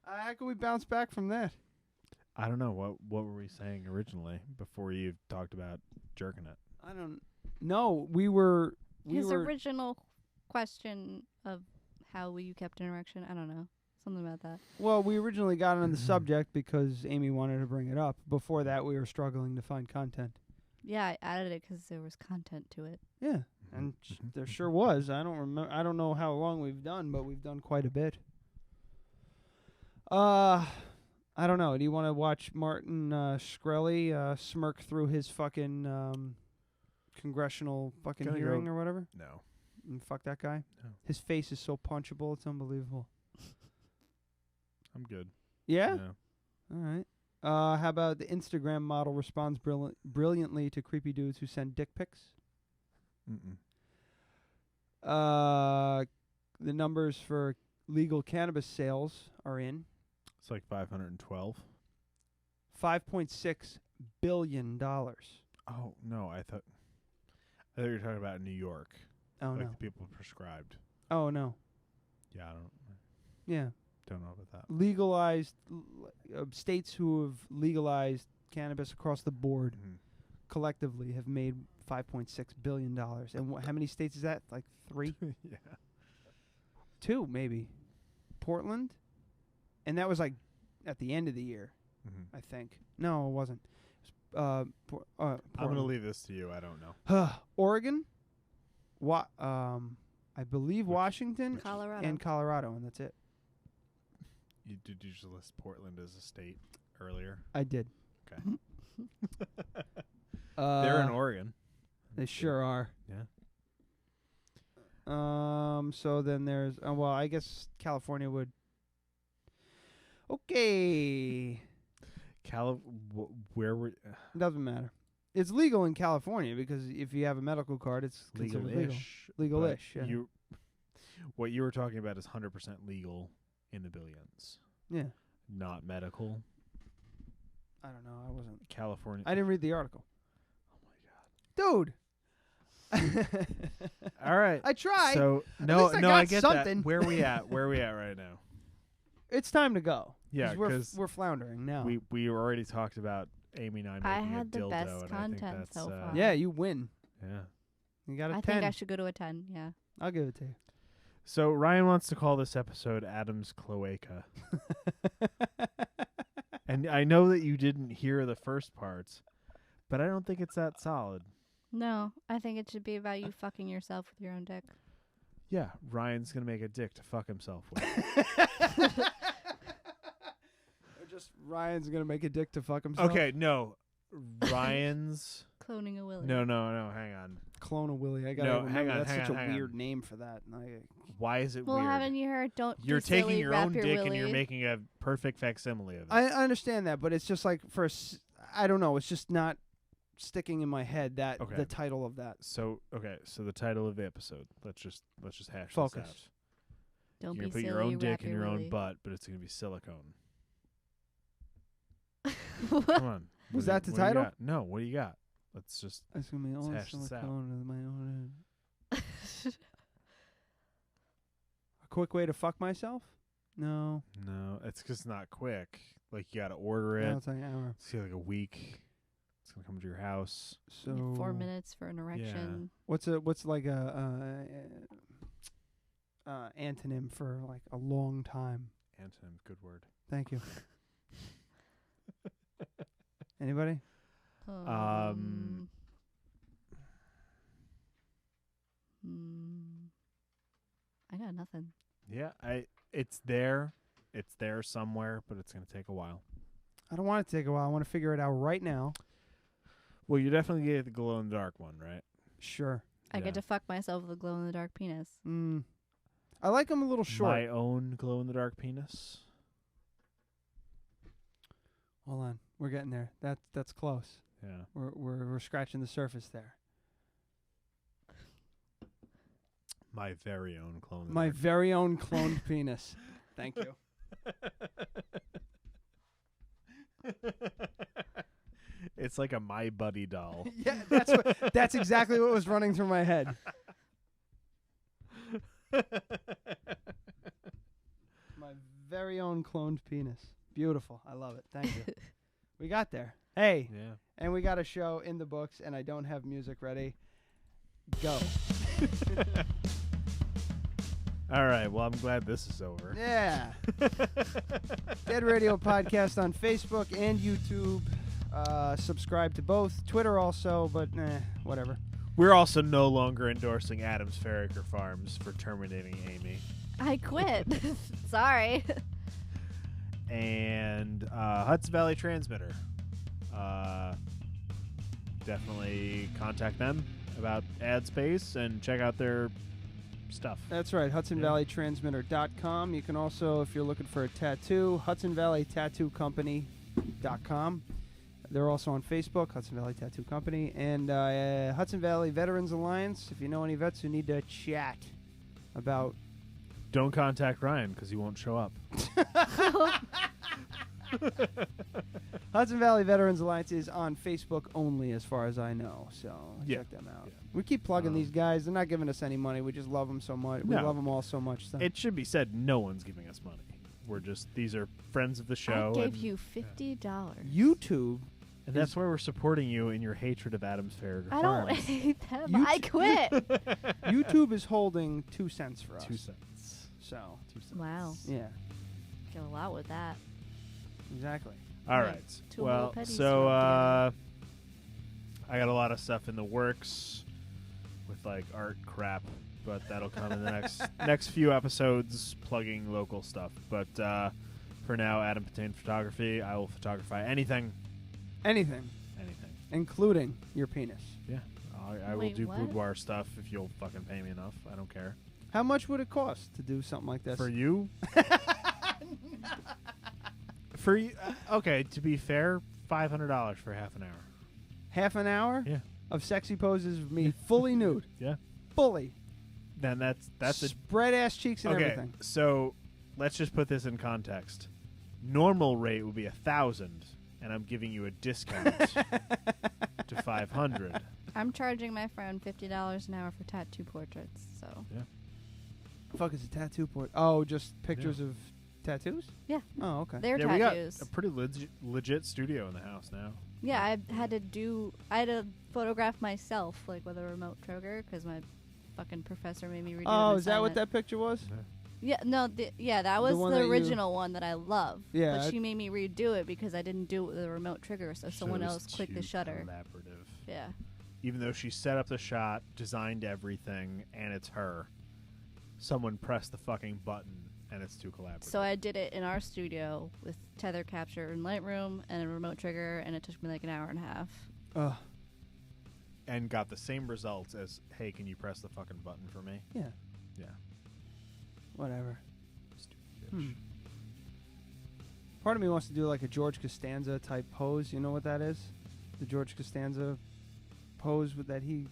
How can we bounce back from that? I don't know what were we saying originally before you talked about jerking it. I don't know. We were His original question of how you kept an erection. I don't know. Something about that. Well, we originally got on the subject because Amy wanted to bring it up. Before that, we were struggling to find content. Yeah, I added it because there was content to it. Yeah, and there sure was. I don't remember. I don't know how long we've done, but we've done quite a bit. I don't know. Do you want to watch Martin Shkreli smirk through his fucking congressional fucking hearing or whatever? No. And fuck that guy? No. His face is so punchable, it's unbelievable. I'm good. Yeah? No. All right. How about the Instagram model responds brilliantly to creepy dudes who send dick pics? The numbers for legal cannabis sales are in. It's like 512. $5.6 billion. Oh no, I thought you were talking about New York. Oh like no. the people prescribed. Oh no. Yeah, Yeah. Don't know about that. Legalized states who have legalized cannabis across the board collectively have made $5.6 billion. And how many states is that? Like 3? Yeah. 2 maybe. Portland? And that was like at the end of the year, I think. No, it wasn't. I'm going to leave this to you. I don't know. Oregon? I believe Washington Colorado. and Colorado, and that's it. Did you just list Portland as a state earlier? I did. Okay. They're in Oregon. They sure are. Yeah. So then there's well, I guess California would. Okay. Where were? Doesn't matter. It's legal in California because if you have a medical card, it's considered legal. Legal-ish. Yeah. What you were talking about is 100% legal in the billions. Yeah. Not medical. I don't know. I wasn't. California. I didn't read the article. Oh my God. Dude. All right. I tried. So I get something. that. Where are we at? Where are we at right now? It's time to go. Yeah, because we're floundering now. We already talked about Amy and I making a dildo. had the best and content I think that's, so far. Yeah, you win. Yeah. You got a 10. I think I should go to a 10, yeah. I'll give it to you. So Ryan wants to call this episode Adam's Cloaca. And I know that you didn't hear the first parts, but I don't think it's that solid. No, I think it should be about you fucking yourself with your own dick. Yeah, Ryan's going to make a dick to fuck himself with. Or just Ryan's going to make a dick to fuck himself? Okay, no. Ryan's... Cloning a Willy. No, hang on. Clone a Willy. I got to remember that's such a weird name for that. Why is it well, weird? haven't you heard? You're taking your own dick willy. and you're making a perfect facsimile of it. I understand that, but it's just like I don't know. It's just not sticking in my head that the title of that. So the title of the episode. Let's just hash Focus. this out. Don't You're be gonna put silly, your own dick wrap in your your willy. own butt, but it's gonna be silicone. Come on. Was What that do the you title? got? No. What do you got? Let's just. It's gonna be let's all hash this out. silicone with my own head. A quick way to fuck myself? No. No, it's just not quick. Like you gotta order it. No, it's like an hour. It's like a week. It's gonna come to your house. So 4 minutes for an erection. what's like a antonym for like a long time? Antonym, good word. Thank you. Anybody? I got nothing. Yeah, it's there somewhere, but it's gonna take a while. I don't want it to take a while. I want to figure it out right now. Well, you definitely get the glow in the dark one, right? Sure. I get to fuck myself with a glow in the dark penis. I like them a little short. My own glow in the dark penis. Hold on, we're getting there. That's close. Yeah. We're scratching the surface there. My very own glow in the My dark. very own cloned penis. Thank you. It's like a My Buddy doll. Yeah, that's exactly what was running through my head. My very own cloned penis. Beautiful. I love it. Thank you. We got there. Hey. Yeah. And we got a show in the books, and I don't have music ready. Go. All right. Well, I'm glad this is over. Yeah. Dead Radio Podcast on Facebook and YouTube. Subscribe to both. Twitter also, but whatever. We're also no longer endorsing Adam's Farraker Farms for terminating Amy. I quit. Sorry. And Hudson Valley Transmitter. Definitely contact them about ad space and check out their stuff. That's right, HudsonValleyTransmitter.com. You can also, if you're looking for a tattoo, HudsonValleyTattooCompany.com. They're also on Facebook, Hudson Valley Tattoo Company, and Hudson Valley Veterans Alliance. If you know any vets who need to chat about... Don't contact Ryan because he won't show up. Hudson Valley Veterans Alliance is on Facebook only, as far as I know. So check them out. Yeah. We keep plugging these guys. They're not giving us any money. We just love them so much. We love them all so much. So. It should be said, no one's giving us money. We're just, these are friends of the show. I gave you $50. YouTube. And that's why we're supporting you in your hatred of Adam's Farraker I Farms. don't hate them. I quit. YouTube is holding 2 cents for us. 2 cents. So. 2 cents. Wow. Yeah. Get a lot with that. Exactly. All right. Two Well, little petties so rubbed I got a lot of stuff in the works with like art crap, but that'll come in the next few episodes, plugging local stuff. But for now, Adam Patain Photography. I will photography anything. Anything. Including your penis. Yeah. I will Wait, do what? boudoir stuff if you'll fucking pay me enough. I don't care. How much would it cost to do something like this? For you? For you? Okay, to be fair, $500 for half an hour. Half an hour? Yeah. Of sexy poses of me fully nude. Yeah. Fully. Then that's a spread ass cheeks and everything. So let's just put this in context. Normal rate would be 1,000, and I'm giving you a discount to 500. I'm charging my friend $50 an hour for tattoo portraits. So. Yeah. Fuck is a tattoo port? Oh, just pictures of tattoos? Yeah. Oh, okay. They're we tattoos. got a pretty legit studio in the house now. Yeah, I had to photograph myself, like with a remote trigger, because my fucking professor made me redo Oh, an is that what assignment. that picture was? Yeah, no, that was one the that you- original one that I love. Yeah, but I- she made me redo it because I didn't do it with a remote trigger, so someone it was else clicked the too shutter. Collaborative. Yeah. Even though she set up the shot, designed everything, and it's her, someone pressed the fucking button, and it's too collaborative. So I did it in our studio with tether capture in Lightroom and a remote trigger, and it took me like an hour and a half. Ugh. And got the same results as, hey, can you press the fucking button for me? Yeah. Yeah. Whatever. Stupid bitch. Part of me wants to do like a George Costanza type pose. You know what that is? The George Costanza pose that he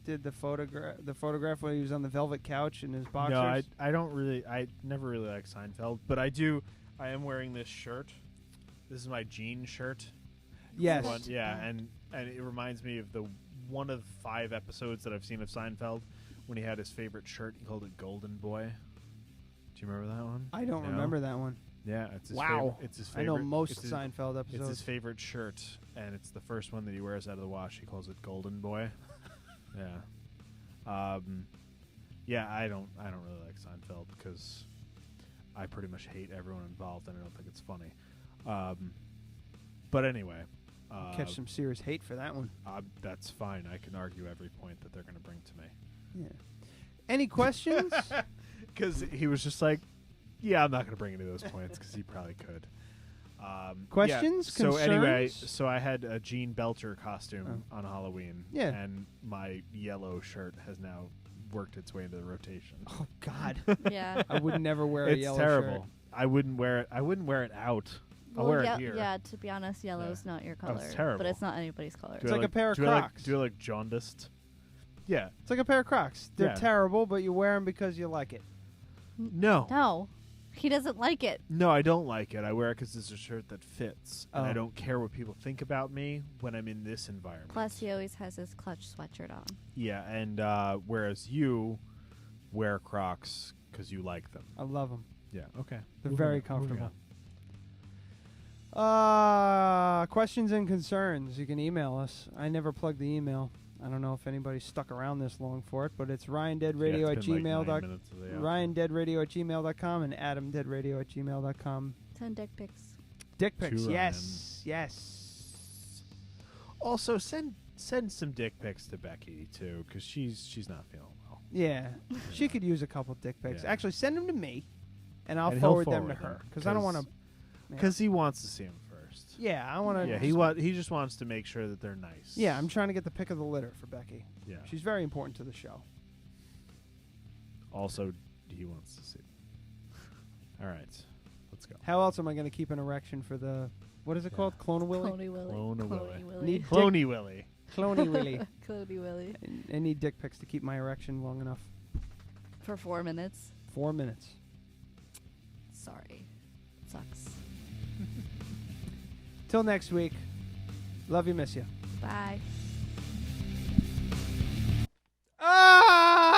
did the photograph when he was on the velvet couch in his boxers. No, I never really liked Seinfeld, but I am wearing this shirt. This is my jean shirt. Yes. And it reminds me of the one of 5 episodes that I've seen of Seinfeld when he had his favorite shirt. He called it Golden Boy. Do you remember that one? I don't remember that one. Yeah, it's his it's his favorite. I know most Seinfeld episodes. It's his favorite shirt, and it's the first one that he wears out of the wash. He calls it Golden Boy. Yeah. Yeah, I don't really like Seinfeld because I pretty much hate everyone involved, and I don't think it's funny. But anyway, catch some serious hate for that one. That's fine. I can argue every point that they're going to bring to me. Yeah. Any questions? Because he was just like, "Yeah, I'm not going to bring any of those points," because he probably could. Questions? Yeah. So anyway, Concerns? I had a Gene Belcher costume on Halloween. Yeah. And my yellow shirt has now worked its way into the rotation. Oh God. Yeah. I would never wear a yellow terrible. shirt. I wouldn't wear it. I wouldn't wear it out. I'll Well, wear it here. yeah, to be honest, yellow's not your color. It's terrible. But it's not anybody's color. It's like a pair of Crocs. Do you like jaundiced? Yeah. It's like a pair of Crocs. They're Yeah. terrible, but you wear them because you like it. No. No. He doesn't like it. No, I don't like it. I wear it because it's a shirt that fits. And I Oh. don't care what people think about me when I'm in this environment. Plus, he always has his Clutch sweatshirt on. Yeah, and whereas you wear Crocs because you like them. I love them. Yeah, okay. They're Moving very on, moving comfortable. Questions and concerns. You can email us. I never plug the email. I don't know if anybody stuck around this long for it, but it's ryandeadradio at ryandeadradio@gmail.com and adamdeadradio@gmail.com. Send dick pics. Dick pics, To yes, yes. Also, send some dick pics to Becky too, because she's not feeling well. Yeah, she could use a couple dick pics. Yeah. Actually, send them to me, and I'll And he'll forward them to forward her because I don't want to. Because he wants to see them first. Yeah, I want to. Yeah, he just wants to make sure that they're nice. Yeah, I'm trying to get the pick of the litter for Becky. Yeah. She's very important to the show. Also, he wants to see them. All right, let's go. How else am I going to keep an erection for the? What is it called? Clone Willy. Cloney Willy. Clone Willy. Need Cloney Willy. Cloney Willy. Cloney Willy. I need dick pics to keep my erection long enough. For 4 minutes. 4 minutes. Sorry. Sucks. Till next week. Love you, miss you. Bye. Ah!